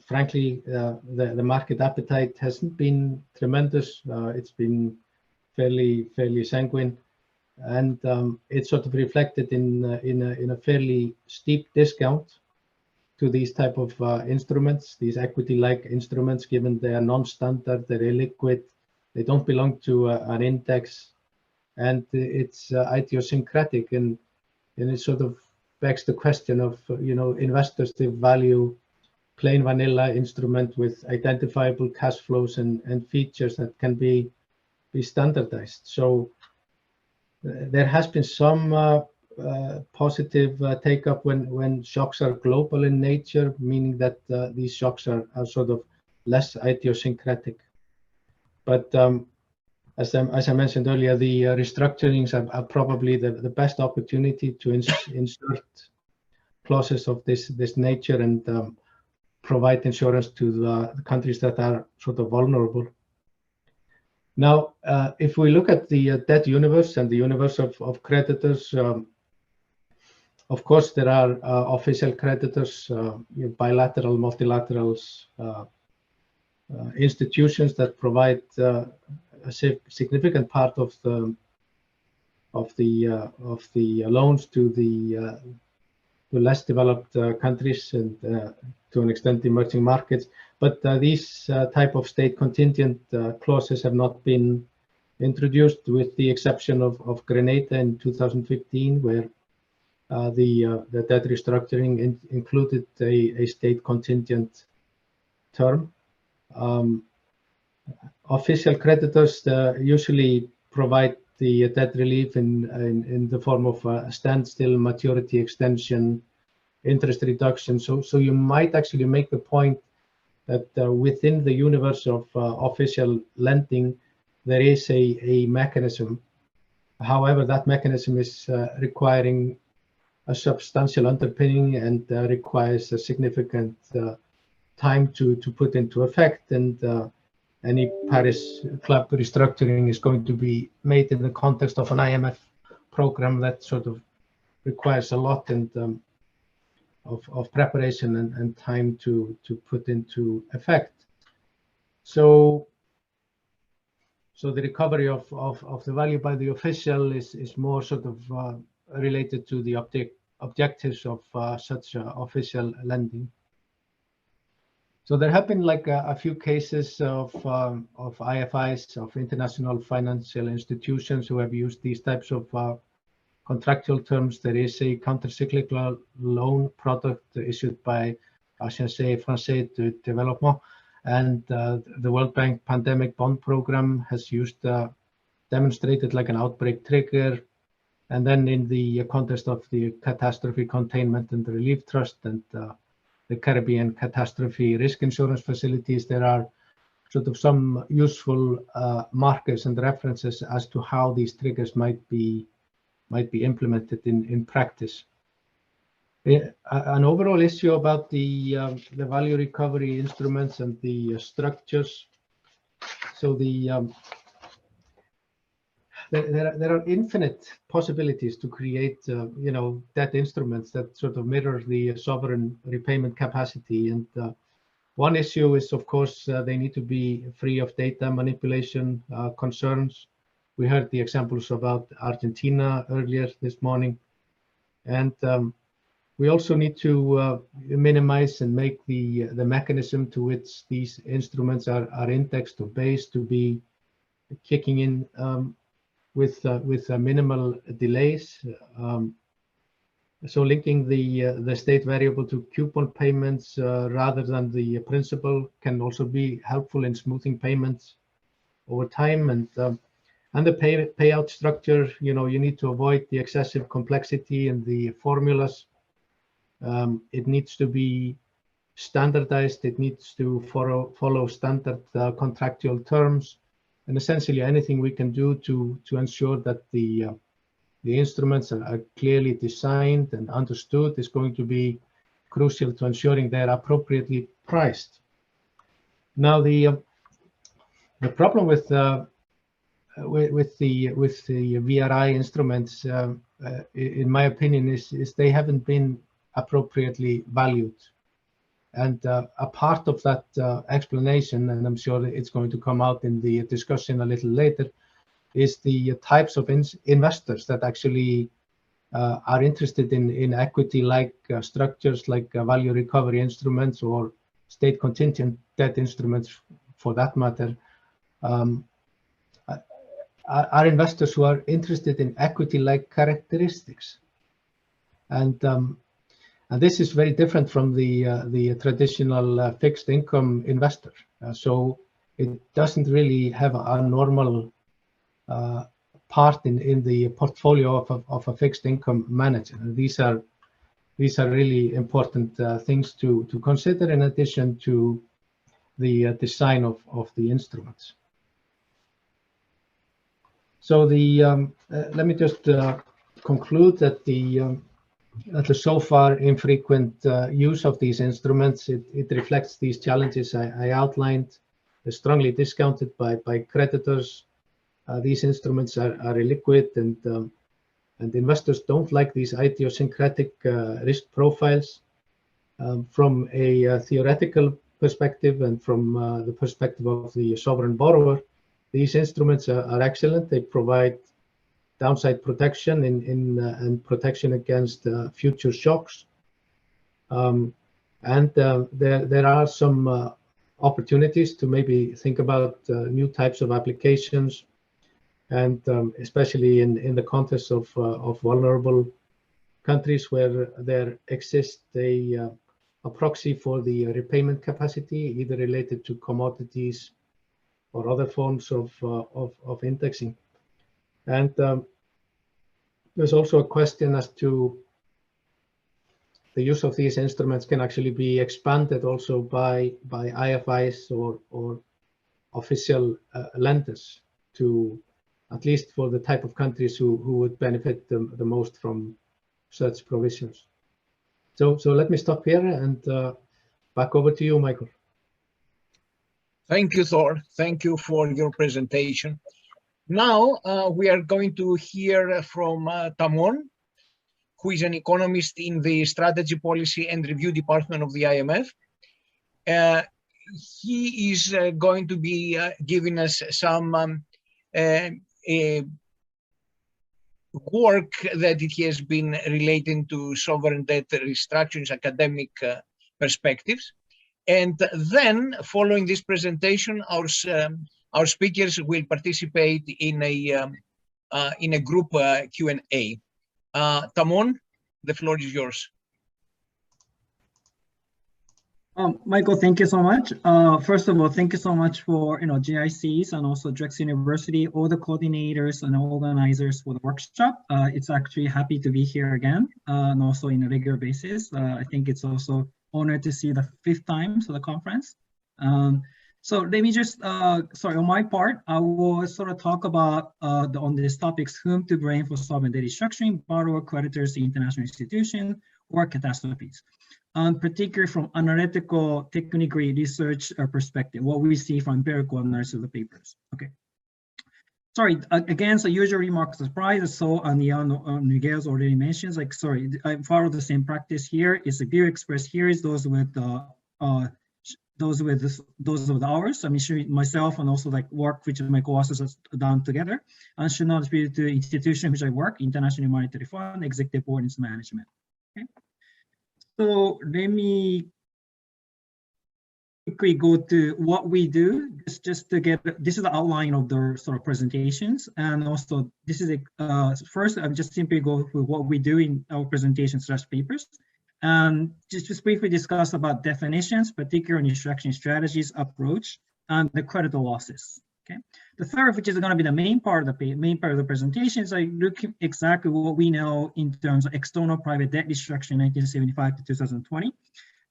Frankly, the market appetite hasn't been tremendous. It's been fairly sanguine, and it's sort of reflected in a fairly steep discount to these type of instruments, these equity-like instruments, given they are non-standard, they're illiquid, they don't belong to an index, and it's idiosyncratic, and it sort of begs the question of investors to value plain vanilla instrument with identifiable cash flows and features that can be standardized. So there has been some positive take-up when shocks are global in nature, meaning that these shocks are sort of less idiosyncratic. But as I mentioned earlier, the restructurings are probably the best opportunity to insert clauses of this nature, and provide insurance to the countries that are sort of vulnerable. Now, if we look at the debt universe and the universe of creditors, of course, there are official creditors, bilateral, multilaterals, institutions that provide a significant part of the loans to the less developed countries and to an extent emerging markets. But these type of state contingent clauses have not been introduced, with the exception of Grenada in 2015, where the debt restructuring included a state contingent term. Official creditors usually provide the debt relief in the form of a standstill, maturity extension, interest reduction. So you might actually make the point that within the universe of official lending, there is a mechanism. However, that mechanism is requiring a substantial underpinning and requires a significant time to put into effect. And any Paris Club restructuring is going to be made in the context of an IMF program that sort of requires a lot and of preparation and time to put into effect. So the recovery of the value by the official is more sort of related to the objectives of such official lending. So there have been like a few cases of IFIs, of international financial institutions, who have used these types of contractual terms. There is a countercyclical loan product issued by Agence Française de Développement, and the World Bank Pandemic Bond Program has used demonstrated like an outbreak trigger. And then in the context of the Catastrophic Containment and Relief Trust and the Caribbean Catastrophe Risk Insurance Facilities, there are sort of some useful markers and references as to how these triggers might be implemented in practice. An overall issue about the value recovery instruments and the structures. So there are infinite possibilities to create, debt instruments that sort of mirror the sovereign repayment capacity. And one issue is, of course, they need to be free of data manipulation concerns. We heard the examples about Argentina earlier this morning. And we also need to minimize and make the mechanism to which these instruments are indexed or based to be kicking in with minimal delays. So linking the state variable to coupon payments rather than the principal can also be helpful in smoothing payments over time. And the payout structure, you need to avoid the excessive complexity in the formulas. It needs to be standardized. It needs to follow standard contractual terms. And essentially anything we can do to ensure that the instruments are clearly designed and understood is going to be crucial to ensuring they're appropriately priced. Now, the problem with the VRI instruments, in my opinion, is they haven't been appropriately valued. And a part of that explanation, and I'm sure it's going to come out in the discussion a little later, is the types of investors that actually are interested in equity-like structures, like value recovery instruments or state contingent debt instruments, for that matter, are investors who are interested in equity-like characteristics. And this is very different from the traditional fixed income investor. So it doesn't really have a normal part in the portfolio of a fixed income manager. And these are really important things to consider, in addition to the design of the instruments. So let me just conclude that the so far infrequent use of these instruments. It reflects these challenges I outlined. They're strongly discounted by creditors. These instruments are illiquid, and investors don't like these idiosyncratic risk profiles. From a theoretical perspective and from the perspective of the sovereign borrower, these instruments are excellent. They provide downside protection and protection against future shocks. And there are some opportunities to maybe think about new types of applications, and especially in the context of vulnerable countries where there exists a proxy for the repayment capacity, either related to commodities or other forms of indexing. And there's also a question as to the use of these instruments can actually be expanded also by IFIs or official lenders, to at least for the type of countries who would benefit the most from such provisions. So let me stop here and back over to you, Michael. Thank you, Thor. Thank you for your presentation. Now we are going to hear from Tamon, who is an economist in the Strategy, Policy and Review Department of the IMF. He is going to be giving us some work that it has been relating to sovereign debt restructuring academic perspectives. And then, following this presentation, our speakers will participate in a group Q&A. Tamon, the floor is yours. Michael, thank you so much. First of all, thank you so much for GICs and also Drexel University, all the coordinators and organizers for the workshop. It's actually happy to be here again, and also in a regular basis. I think it's also honored to see the 5th time for the conference. So let me just, sorry, on my part, I will sort of talk about on these topics, whom to blame for sovereign debt restructuring, borrower, creditors, international institution, or catastrophes. Particularly from analytical, technical research perspective, what we see from empirical analysis of the papers. Okay. Sorry, again, so usual remarks as price. So Miguel's already mentioned, like, sorry, I follow the same practice here. Is the view expressed here is those with ours. I mean, sure, myself and also like work which my co-authors have done together, and should not be to the institution which I work, International Monetary Fund, Executive Board and Management. Okay. So let me quickly go to what we do, just to get, this is the outline of the sort of presentations. And also this is first, I'm just simply go through what we do in our presentation/papers. And just briefly discuss about definitions, particularly restructuring strategies, approach, and the credit losses. Okay. The third, which is going to be the main part of the presentation, is I look at exactly what we know in terms of external private debt restructuring 1975 to 2020,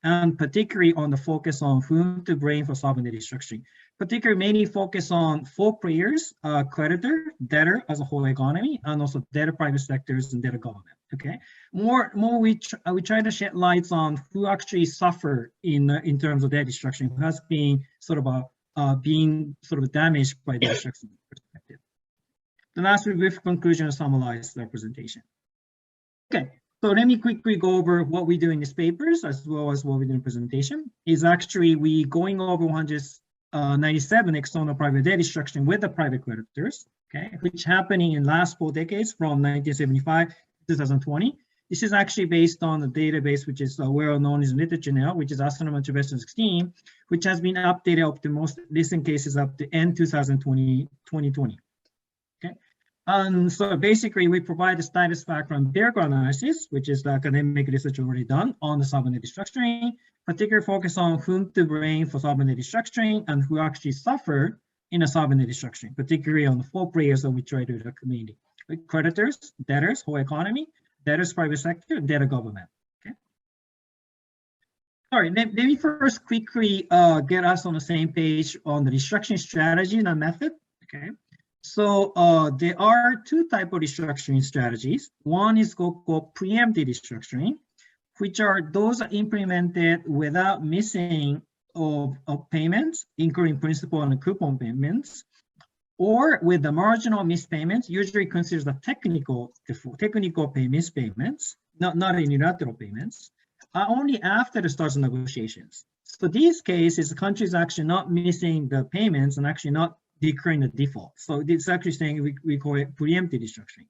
and particularly on the focus on whom to blame for sovereign debt restructuring. Particularly mainly focus on 4 players: creditor, debtor as a whole economy, and also debtor private sectors and debtor government. Okay. More we try to shed lights on who actually suffer in terms of debt restructuring, who has been sort of being sort of damaged by the restructuring perspective. The last brief conclusion to summarize the presentation. Okay, so let me quickly go over what we do in these papers as well as what we do in the presentation. Is actually we going over 197 external private debt restructuring with the private creditors, okay, which happening in last 4 decades from 1975 to 2020. This is actually based on the database, which is well known as literature now, which is Astronomer 2016, which has been updated up to most recent cases up to end 2020. Okay, so basically we provide a status factor and empirical analysis, which is the academic research already done on the sovereign debt restructuring, particular focus on whom to blame for sovereign debt restructuring and who actually suffer in a sovereign debt restructuring, particularly on the 4 players that we try to recommend: creditors, debtors, whole economy, debtors, private sector, debtor government. Okay. All right, let me first quickly get us on the same page on the restructuring strategy and the method. Okay. So there are two types of restructuring strategies. One is called preemptive restructuring, which are those are implemented without missing of payments, including principal and coupon payments, or with the marginal missed payments, usually considers the technical mispayments, not unilateral payments, only after the start of negotiations. So these cases, the country is actually not missing the payments and actually not declaring the default. So it's actually saying we call it preemptive restructuring.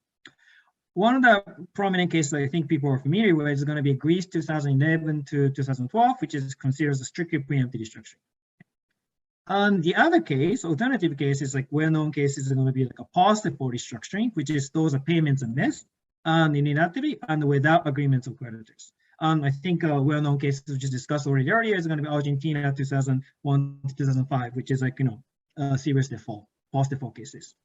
One of the prominent cases I think people are familiar with is going to be Greece 2011 to 2012, which is considered a strictly preemptive restructuring. And the other case, alternative case, is like well-known cases are going to be like a positive restructuring, which is those are payments and missed, and unilaterally and without agreements of creditors. I think well-known cases which is discussed already earlier is going to be Argentina 2001 to 2005, which is like, serious default, post-default cases.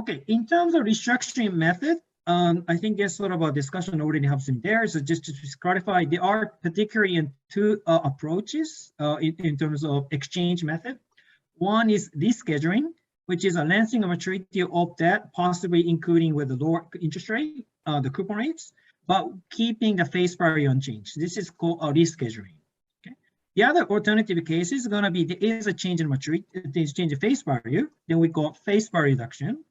Okay, in terms of restructuring method, I think there's sort of a discussion already happening there. So just to clarify, there are particularly in two approaches in terms of exchange method. One is rescheduling, which is a lengthening of maturity of debt, possibly including with the lower interest rate, the coupon rates, but keeping the face value unchanged. This is called a rescheduling. Okay. The other alternative case is going to be there is a change in maturity, there's change in face value, then we call face value reduction.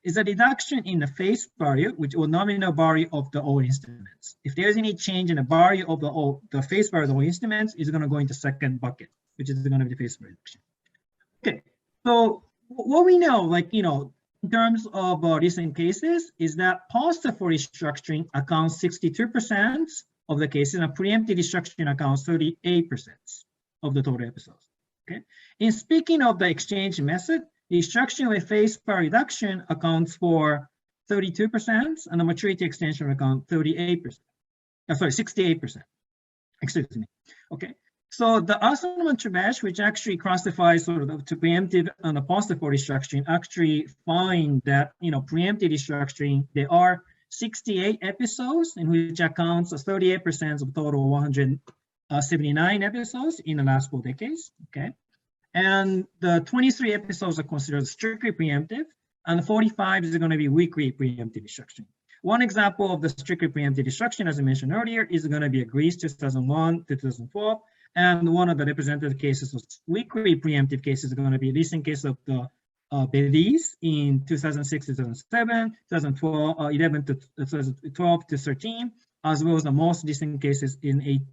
Is a reduction in the face value, which or nominal value of the all instruments. If there's any change in the value of the face value of the all instruments, is going to go into second bucket, which is going to be the face value reduction. Okay, so what we know, like, in terms of recent cases, is that post-default restructuring accounts 62% of the cases, and a preemptive restructuring accounts 38% of the total episodes. Okay, in speaking of the exchange method, the restructuring with face value reduction accounts for 32%, and the maturity extension account 38%. 68%. Excuse me. Okay. So the Arsenal-Trebesh, which actually classifies sort of to preemptive and the post-default restructuring, actually find that preemptive restructuring, there are 68 episodes in which accounts 38% of total 179 episodes in the last 4 decades. Okay. And the 23 episodes are considered strictly preemptive, and 45 is going to be weakly preemptive restructuring. One example of the strictly preemptive restructuring, as I mentioned earlier, is going to be Greece 2001 to 2012, and one of the representative cases of weakly preemptive cases is going to be recent case of the Belize in 2006 to 2007, 2012, 11 to 2012 to 13, as well as the most recent cases in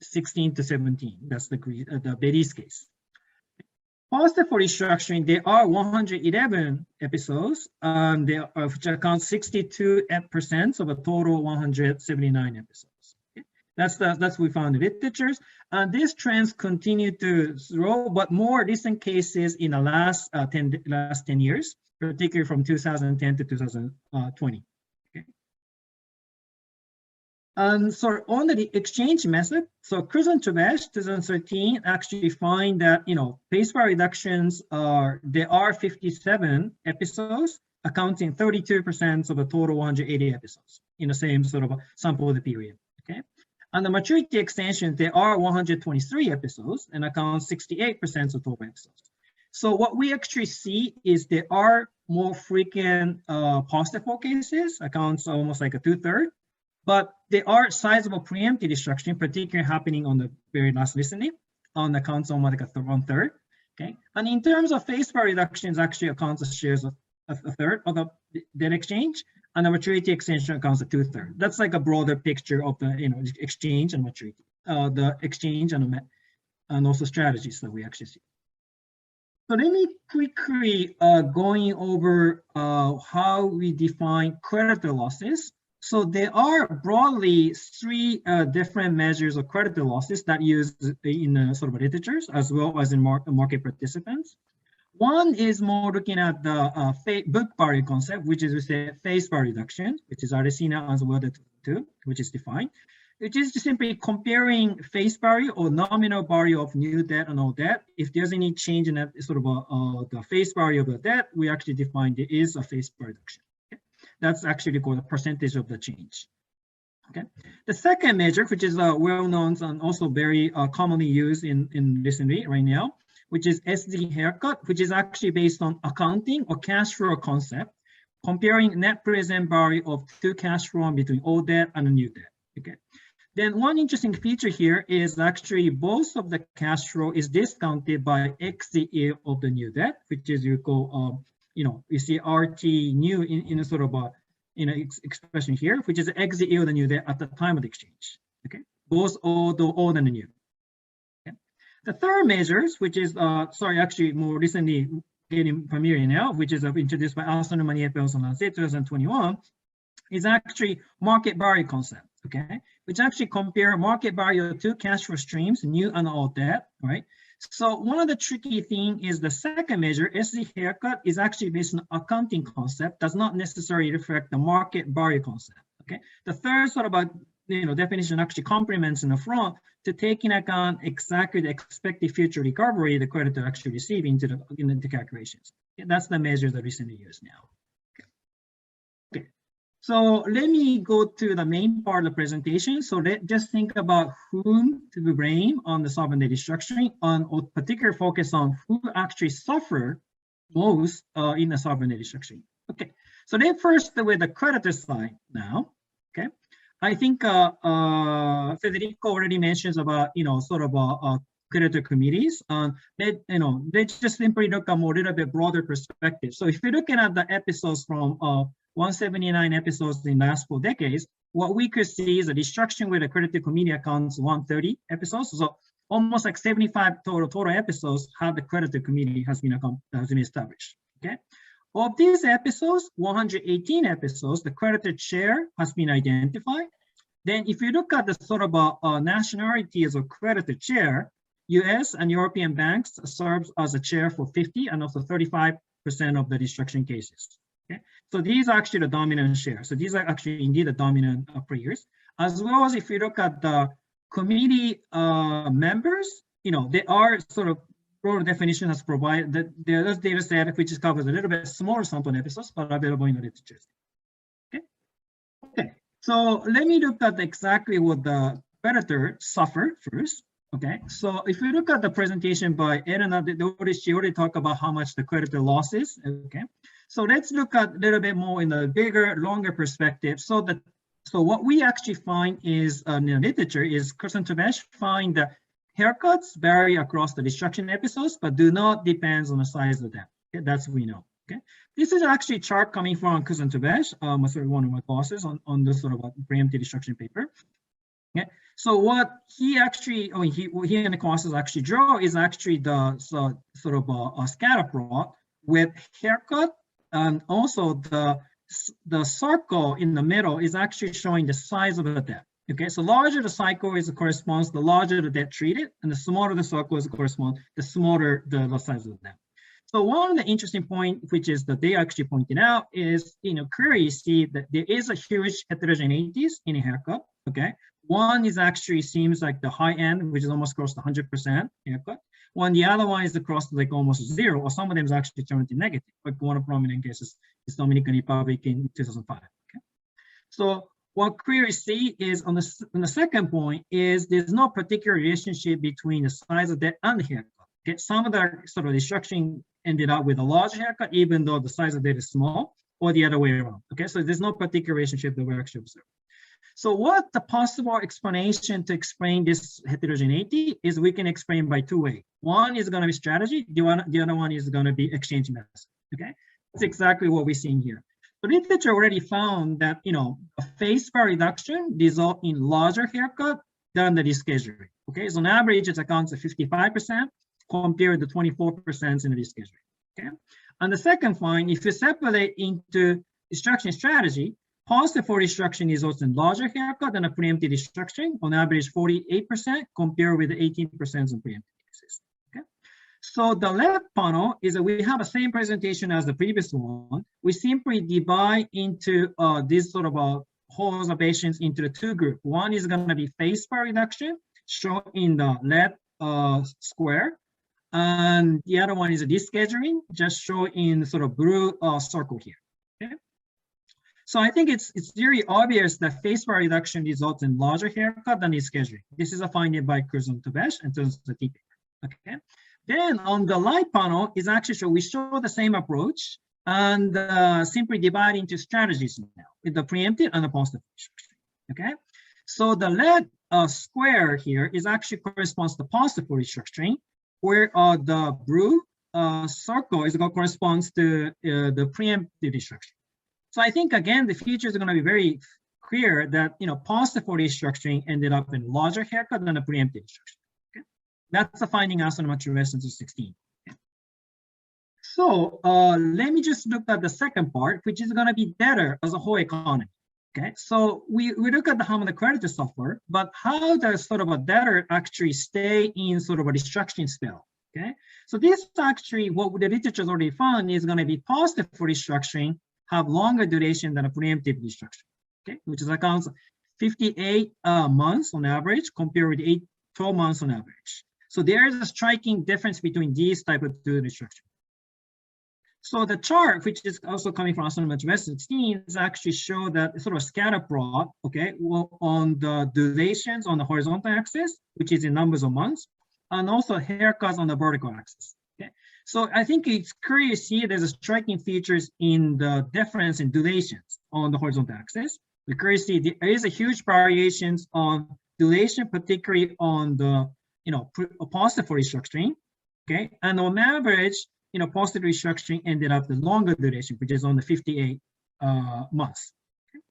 16 to 17. That's the Belize case. Post-default restructuring, there are 111 episodes, which account 62% of a total 179 episodes. Okay? That's what we found in literatures, and these trends continue to grow, but more recent cases in the last 10 years, particularly from 2010 to 2020. And so on the exchange method, so Cruz and Trebesh 2013 actually find that face value reductions there are 57 episodes, accounting 32% of the total 180 episodes in the same sort of sample of the period. Okay, and the maturity extension, there are 123 episodes and account 68% of total episodes. So what we actually see is there are more frequent post-default cases, accounts almost like a 2/3. But there are sizable preemptive restructuring, particularly happening on the very last listening, on accounts almost like a 1/3. Okay, and in terms of face value reductions, actually accounts of shares of a 1/3 of the debt exchange, and the maturity extension accounts of 2/3. That's like a broader picture of the exchange and maturity, the exchange and also strategies that we actually see. So let me quickly going over how we define creditor losses. So there are broadly 3 different measures of creditor losses that used in sort of literatures as well as in market participants. One is more looking at the book value concept, which is we say face value reduction, which is Aresina as well too, which is defined, which is simply comparing face value or nominal value of new debt and old debt. If there's any change in that sort of the face value of the debt, we actually define there is a face value reduction. That's actually called a percentage of the change. Okay. The second measure, which is well known and also very commonly used in recently right now, which is SD haircut, which is actually based on accounting or cash flow concept, comparing net present value of two cash flow between old debt and new debt. Okay. Then one interesting feature here is actually both of the cash flow is discounted by exit yield of the new debt, which is you call, you see RT new in a sort of a expression here, which is exit yield of the new debt at the time of the exchange. Okay, both old and new. Okay. The third measures, which is actually more recently getting familiar now, which is introduced by Alison and Manier 2021, is actually market value concept. Okay, which actually compare market value of two cash flow streams, new and old debt, right? So one of the tricky thing is the second measure, SD haircut, is actually based on accounting concept, does not necessarily reflect the market value concept. Okay, the third sort of definition actually complements in the front to take into account exactly the expected future recovery the creditor actually receive into the calculations. Okay, that's the measure that recently used now. Okay. So let me go to the main part of the presentation. So let's just think about whom to blame on the sovereign debt restructuring, on particular focus on who actually suffer most in the sovereign debt restructuring. Okay, so then first with the creditor side now. Okay, I think Federico already mentions about sort of creditor committees. They just simply look at a little bit broader perspective. So if you're looking at the episodes from 179 episodes in the last 4 decades, what we could see is a restructuring with a creditor committee accounts 130 episodes. So almost like 75 total episodes have the creditor committee has been established. Okay. Of these episodes, 118 episodes, the creditor chair has been identified. Then if you look at the sort of nationalities of creditor chair, US and European banks serves as a chair for 50 and also 35% of the restructuring cases. Okay, so these are actually the dominant share. So these are actually indeed the dominant players. As well as if you look at the committee members, they are sort of broader definition has provided that there's data set which covers a little bit smaller sample episodes, but available in the literature. Okay. Okay. So let me look at exactly what the creditor suffered first. Okay, so if you look at the presentation by Elena, she already talked about how much the creditor losses. Okay, so let's look at a little bit more in the bigger, longer perspective. So what we actually find is in the literature is Kurzan-Tobesh find that haircuts vary across the restructuring episodes, but do not depend on the size of them. Okay, that's what we know. Okay, this is actually a chart coming from Kurzan-Tobesh, one of my bosses on this sort of preemptive restructuring paper. Okay. So what he actually, he and the classes actually draw is actually the sort of a scatter plot with haircut, and also the circle in the middle is actually showing the size of the debt. Okay, so larger the cycle corresponds, the larger the debt treated, and the smaller the circle is correspond, the smaller the size of the debt. So one of the interesting point, which is that they actually pointed out, is clearly you see that there is a huge heterogeneities in a haircut. Okay. One is actually seems like the high end, which is almost close to 100% haircut. The other one is across like almost zero, or some of them is actually turned to negative. Like one of the prominent cases is Dominican Republic in 2005. Okay, so what clearly see is on the second point is there's no particular relationship between the size of debt and the haircut. Okay, some of the sort of restructuring ended up with a large haircut, even though the size of debt is small, or the other way around. Okay, so there's no particular relationship that we're actually observing. So what the possible explanation to explain this heterogeneity is we can explain by 2 ways. One is going to be strategy. The other one is going to be exchange method. Okay, that's exactly what we're seeing here. The literature already found that a face value reduction result in larger haircut than the rescheduling. Okay, so on average it accounts for 55% compared to 24% in the rescheduling. Okay, and the second find, if you separate into restructuring strategy, positive for restructuring results in larger haircut than a preemptive restructuring, on average 48% compared with 18% in preemptive cases. Okay, so the left panel is that we have the same presentation as the previous one. We simply divide into these sort of whole observations into the 2 groups. One is going to be face value reduction, shown in the left square, and the other one is a rescheduling, just shown in sort of blue circle here. Okay. So I think it's very obvious that face value reduction results in larger haircut than rescheduling. This is a finding by Kurzan-Tobesh in terms of the TP. Okay. Then on the light panel is actually we show the same approach and simply divide into strategies now with the preemptive and the positive restructuring. Okay. So the red square here is actually corresponds to positive restructuring, where the blue circle is going to corresponds to the preemptive restructuring. So I think again the future is going to be very clear that positive restructuring ended up in larger haircut than a preemptive restructuring. Okay? That's a finding out on maturity 16. Okay? So let me just look at the second part, which is going to be better as a whole economy. Okay, so we look at how the creditors suffer, but how does sort of a debtor actually stay in sort of a restructuring spell? Okay, so this actually what the literature has already found is going to be positive for restructuring have longer duration than a preemptive restructuring. Okay, which is accounts 58 months on average compared with 12 months on average. So there is a striking difference between these type of two restructuring. So the chart, which is also coming from Astronomy 16, is actually show that sort of scatter plot, okay, on the durations on the horizontal axis, which is in numbers of months, and also haircuts on the vertical axis. Okay, so I think it's clear to see there's a striking features in the difference in durations on the horizontal axis. We clearly see there is a huge variations on duration, particularly on the positive restructuring. Okay, and on average, positive restructuring ended up the longer duration, which is on the 58 months. Okay.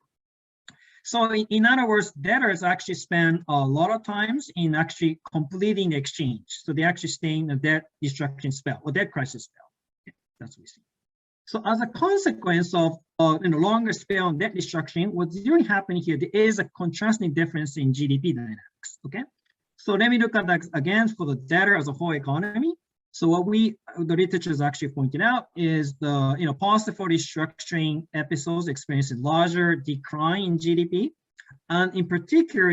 So in other words, debtors actually spend a lot of times in actually completing the exchange. So they actually stay in a debt restructuring spell or debt crisis spell. Okay. That's what we see. So as a consequence of longer spell and debt restructuring, what's really happening here, there is a contrasting difference in GDP dynamics. Okay. So let me look at that again for the debtor as a whole economy. So what the literature has actually pointed out is the positive restructuring episodes experience a larger decline in GDP, and in particular,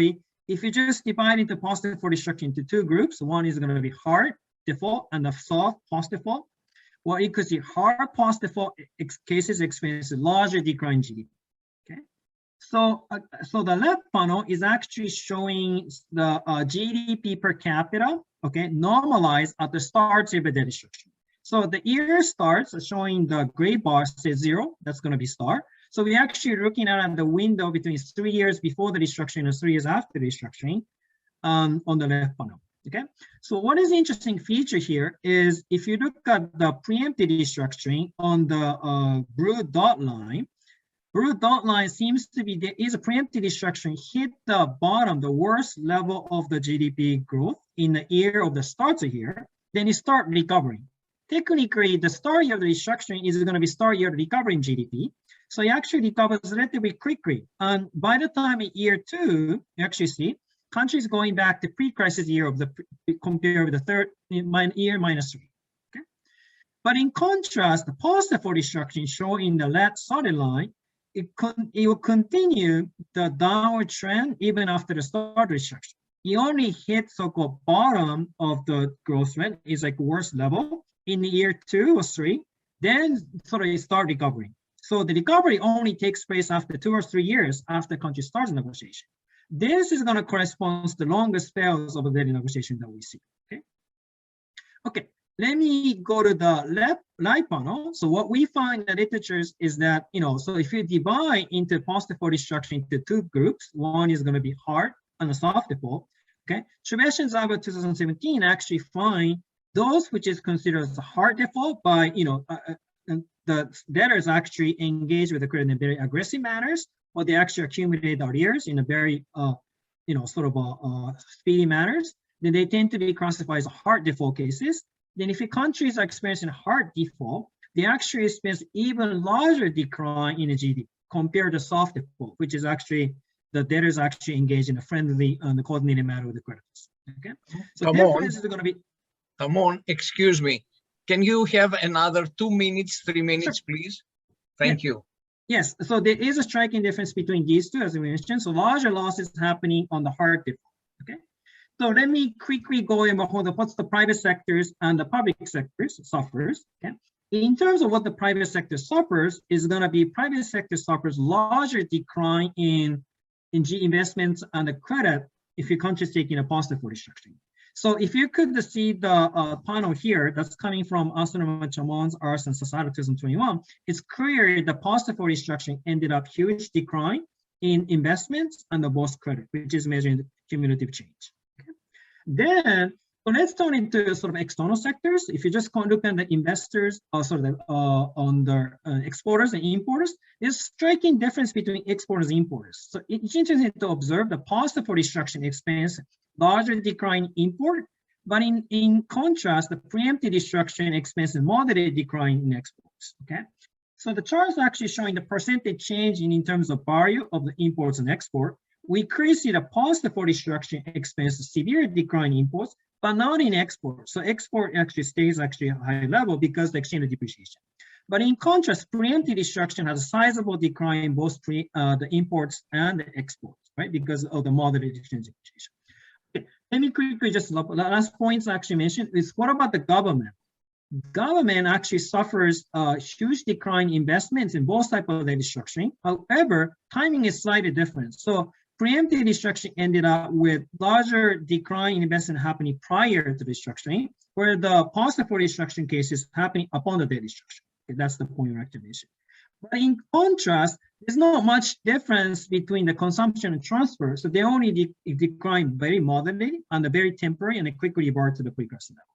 if you just divide into positive restructuring into two groups, one is going to be hard default and the soft post default. Well, you could see hard post default cases experience a larger decline in GDP. Okay, so the left panel is actually showing the GDP per capita. Okay, normalized at the start of the debt restructuring. So the year starts showing the gray bar says 0, that's going to be star. So we're actually looking at the window between 3 years before the restructuring and 3 years after the restructuring on the left panel. Okay, so what is the interesting feature here is if you look at the preemptive restructuring on the blue dot line seems to be there is a preemptive restructuring hit the bottom, the worst level of the GDP growth in the year of the start of year, then you start recovering. Technically, the start year of the restructuring is going to be start year recovering GDP. So it actually recovers relatively quickly. And by the time in year 2, you actually see countries going back to pre-crisis year of the compared with the third year -3. Okay. But in contrast, the positive restructuring shown in the left solid line, it will continue the downward trend even after the start restructuring. You only hit so-called bottom of the growth rate is like worst level in the year 2 or 3, then sort of start recovering. So the recovery only takes place after 2 or 3 years after country starts negotiation. This is going to correspond to the longer spells of the debt negotiation that we see. Okay. Okay. Let me go to the light panel. So what we find in the literature is that, so if you divide into positive restructuring into two groups, one is going to be hard and a soft default. Okay, Trebesh and 2017 actually find those which is considered as a hard default by, the debtors actually engage with the credit in very aggressive manners, or they actually accumulate arrears in a very, speedy manners. Then they tend to be classified as hard default cases. Then if the countries are experiencing hard default, they actually experience even larger decline in the GDP compared to soft default, which is actually the debtors actually engage in a friendly and coordinated manner with the creditors. Okay, so difference is going to be. Come on, excuse me. Can you have another 2 minutes, 3 minutes, sure, please? Thank you. Yes, so there is a striking difference between these two, as we mentioned. So larger losses happening on the hard default. Okay. So let me quickly go in what's the private sectors and the public sectors suffers. Okay. In terms of what the private sector suffers is going to be private sector suffers larger decline in investments and the credit if your country is taking a positive restructuring. So if you could see the panel here that's coming from Astronomer Chamon's Arts and Society 2021, it's clear the positive restructuring ended up huge decline in investments and the both credit, which is measuring the cumulative change. Okay. Then so let's turn into sort of external sectors. If you just look at the investors, on the exporters and importers, there's a striking difference between exporters and importers. So it's interesting to observe the positive restructuring expense, larger decline in import, but in contrast, the preemptive restructuring expense is moderate decline in exports. Okay. So the chart is actually showing the percentage change in terms of value of the imports and export. We clearly see the positive restructuring expense, severe decline in imports, but not in export. So export actually stays at a high level because the exchange depreciation. But in contrast, preemptive restructuring has a sizable decline in both the imports and the exports, right? Because of the moderate exchange depreciation. Okay. Let me quickly just look. The last points I actually mentioned is what about the government? Government actually suffers a huge decline in investments in both types of restructuring. However, timing is slightly different. So preemptive restructuring ended up with larger decline in investment happening prior to restructuring, where the positive restructuring case is happening upon the debt restructuring. Okay, that's the point of activation. But in contrast, there's not much difference between the consumption and transfer. So they only decline very moderately and very temporary, and they quickly revert to the precursor level.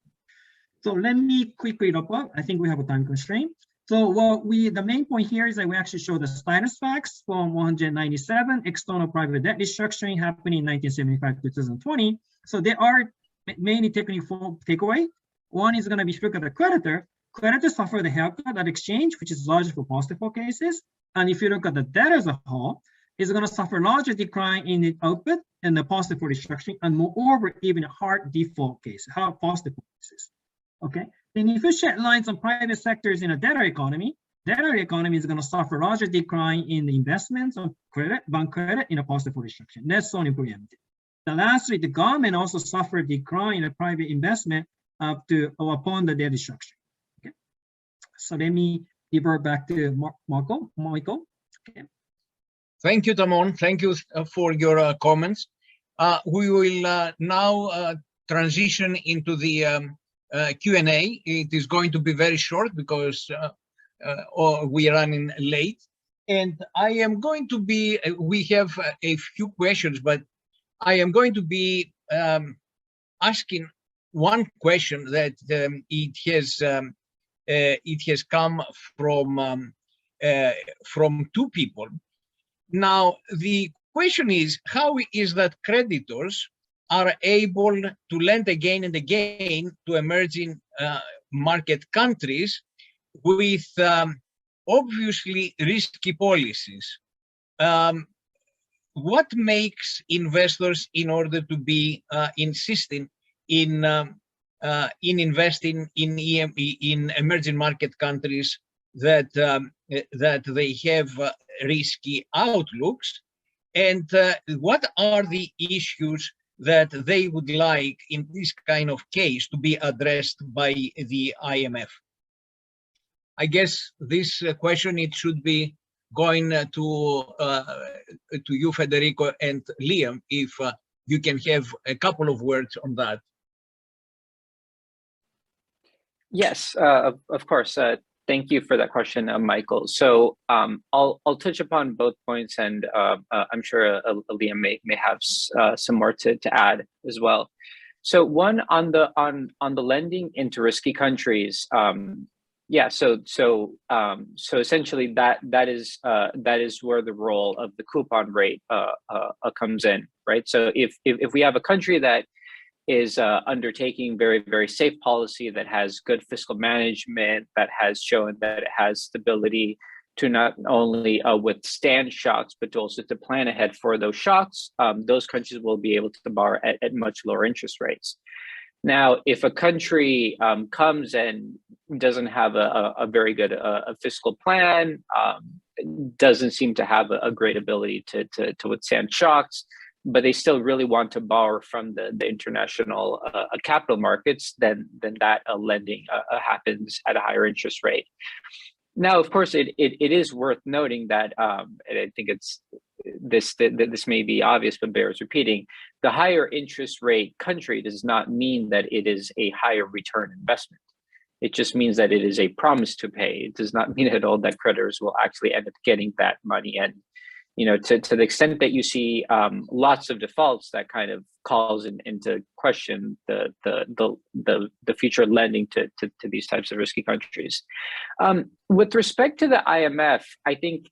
So let me quickly wrap up. I think we have a time constraint. So the main point here is that we actually show the status facts from 197 external private debt restructuring happening in 1975 to 2020. So there are mainly technical takeaway. One is going to be if you look at the creditor. Creditors suffer the haircut at exchange, which is larger for positive cases. And if you look at the debt as a whole, it's going to suffer larger decline in the output and the positive restructuring, and moreover, even hard default cases, hard positive cases. Okay. Then if you shed lines on private sectors in a debtor economy is going to suffer larger decline in the investments on credit, bank credit in a positive restructuring. That's only preemptive. Then lastly, the government also suffered decline in the private investment upon the debt restructuring. Okay. So let me revert back to Michael. Okay. Thank you, Tamon. Thank you for your comments. We will now transition into the Q&A. It is going to be very short because we are running late. And I am going to be, we have a few questions, but I am going to be asking one question that it has come from two people. Now, the question is, how is that creditors are able to lend again and again to emerging market countries with obviously risky policies? What makes investors in order to be insisting in investing in emerging market countries that they have risky outlooks, and what are the issues that they would like in this kind of case to be addressed by the IMF? I guess this question, it should be going to you, Federico, and Liam, if you can have a couple of words on that. Yes, of course. Thank you for that question, Michael. So I'll touch upon both points, and I'm sure Liam may have some more to add as well. So one on the lending into risky countries. Yeah. So essentially that is where the role of the coupon rate comes in, right? So if we have a country that is undertaking very, very safe policy, that has good fiscal management, that has shown that it has stability to not only withstand shocks, but also to plan ahead for those shocks, those countries will be able to borrow at much lower interest rates. Now, if a country comes and doesn't have a very good fiscal plan, doesn't seem to have a great ability to withstand shocks, but they still really want to borrow from the international capital markets, then that lending happens at a higher interest rate. Now, of course, it is worth noting that, and I think this may be obvious, but bears repeating, the higher interest rate country does not mean that it is a higher return investment. It just means that it is a promise to pay. It does not mean at all that creditors will actually end up getting that money. And to the extent that you see lots of defaults, that kind of calls into question the future lending to these types of risky countries. With respect to the IMF, I think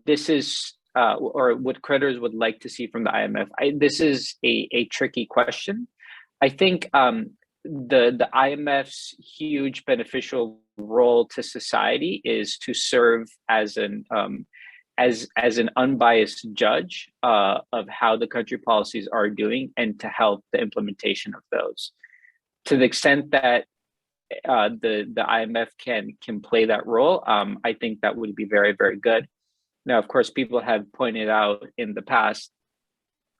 this is or what creditors would like to see from the IMF. This is a tricky question. I think the IMF's huge beneficial role to society is to serve as an unbiased judge of how the country policies are doing and to help the implementation of those. To the extent that the IMF can play that role, I think that would be very, very good. Now, of course, people have pointed out in the past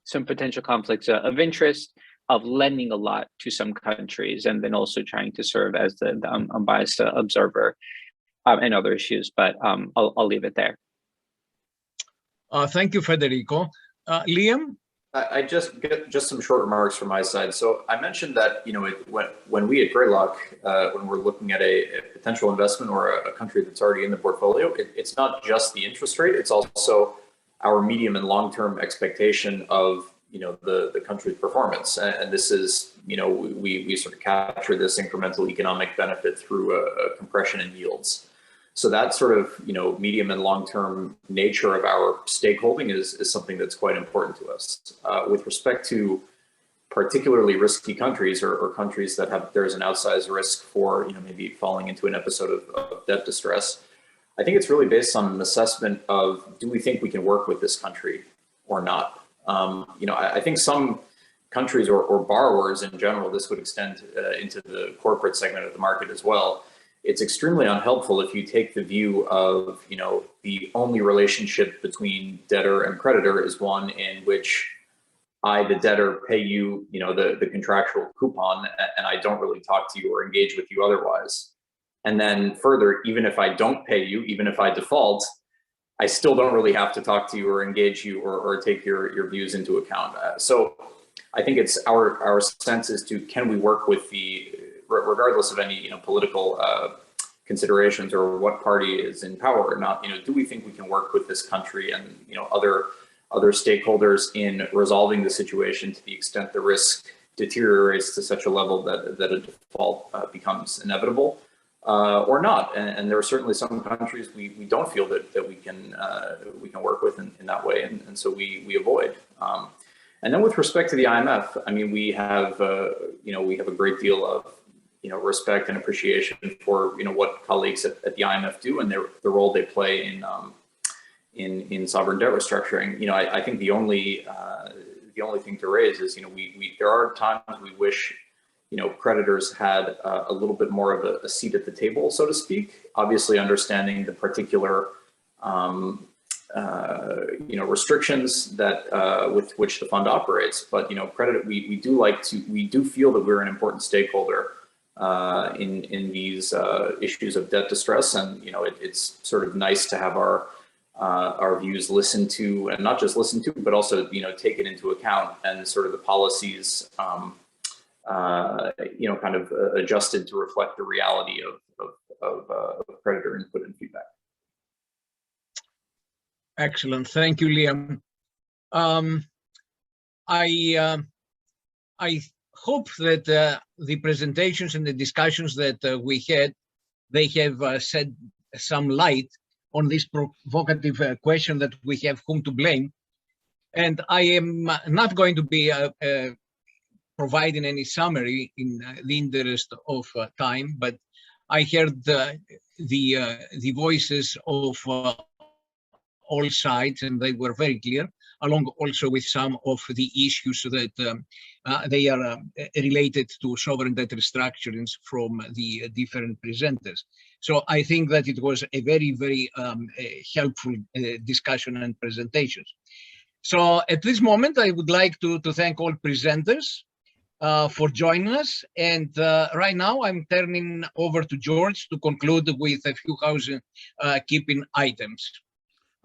some potential conflicts of interest of lending a lot to some countries and then also trying to serve as the unbiased observer and other issues. But I'll leave it there. Thank you, Federico. Liam? I just some short remarks from my side. So I mentioned that, when we at Greylock, when we're looking at a potential investment or a country that's already in the portfolio, it's not just the interest rate, it's also our medium and long-term expectation of, the country's performance. And this is, we sort of capture this incremental economic benefit through a compression in yields. So that sort of, medium and long-term nature of our stakeholding is something that's quite important to us. With respect to particularly risky countries or countries that there's an outsized risk for, maybe falling into an episode of debt distress, I think it's really based on an assessment of, do we think we can work with this country or not? I think some countries or borrowers in general, this would extend into the corporate segment of the market as well. It's extremely unhelpful if you take the view of, the only relationship between debtor and creditor is one in which I, the debtor, pay you, the contractual coupon, and I don't really talk to you or engage with you otherwise. And then further, even if I don't pay you, even if I default, I still don't really have to talk to you or engage you or take your views into account. So I think it's our sense is to, can we work with regardless of any political considerations or what party is in power or not, do we think we can work with this country and other stakeholders in resolving the situation to the extent the risk deteriorates to such a level that a default becomes inevitable or not? And there are certainly some countries we don't feel that we can work with in that way, and so we avoid. And then with respect to the IMF, I mean, we have a great deal of respect and appreciation for what colleagues at the IMF do and the role they play in sovereign debt restructuring. I think the only thing to raise is there are times we wish creditors had a little bit more of a seat at the table, so to speak. Obviously, understanding the particular restrictions that with which the fund operates, but credit we do feel that we're an important stakeholder in these issues of debt distress, and it's sort of nice to have our views listened to, and not just listened to, but also taken into account, and sort of the policies kind of adjusted to reflect the reality of creditor input and feedback. Excellent, thank you, Liam. I hope that the presentations and the discussions that we had, they have shed some light on this provocative question that we have whom to blame. And I am not going to be providing any summary in the interest of time, but I heard the voices of all sides, and they were very clear, along also with some of the issues that they are related to sovereign debt restructurings from the different presenters. So I think that it was a very, very helpful discussion and presentations. So at this moment, I would like to thank all presenters for joining us. And right now I'm turning over to George to conclude with a few housekeeping items.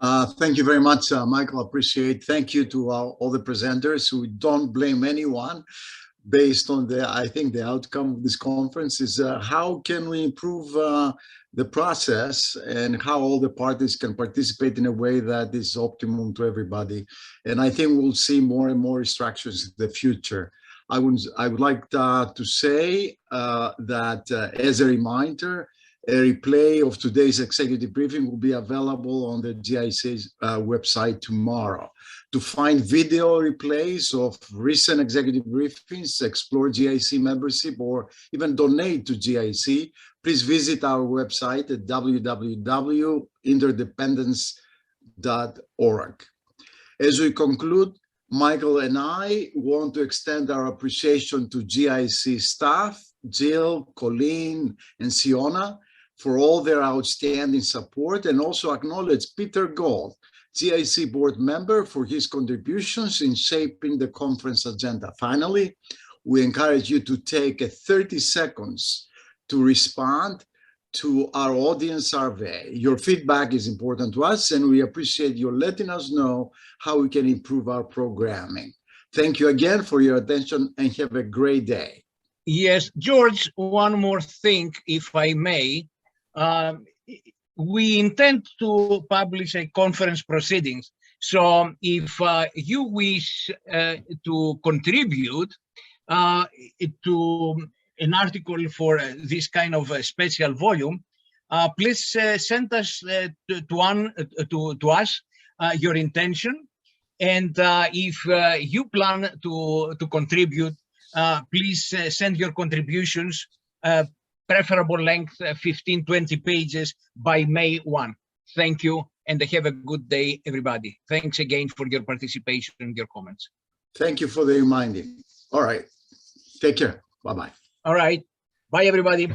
Thank you very much, Michael. Appreciate. Thank you to all the presenters who don't blame anyone based on I think the outcome of this conference is how can we improve the process and how all the parties can participate in a way that is optimum to everybody. And I think we'll see more and more restructures in the future. I would like to say that as a reminder, a replay of today's executive briefing will be available on the GIC's website tomorrow. To find video replays of recent executive briefings, explore GIC membership, or even donate to GIC, please visit our website at www.interdependence.org. As we conclude, Michael and I want to extend our appreciation to GIC staff, Jill, Colleen, and Siona, for all their outstanding support, and also acknowledge Peter Gold, GIC board member, for his contributions in shaping the conference agenda. Finally, we encourage you to take 30 seconds to respond to our audience survey. Your feedback is important to us, and we appreciate you letting us know how we can improve our programming. Thank you again for your attention, and have a great day. Yes, George, one more thing, if I may. We intend to publish a conference proceedings. So if you wish to contribute to an article for this kind of a special volume, please send us to us your intention. And if you plan to contribute, please send your contributions, preferable length 15-20 pages by May 1. Thank you, and have a good day, everybody. Thanks again for your participation and your comments. Thank you for the reminding. All right. Take care. Bye-bye. All right. Bye, everybody.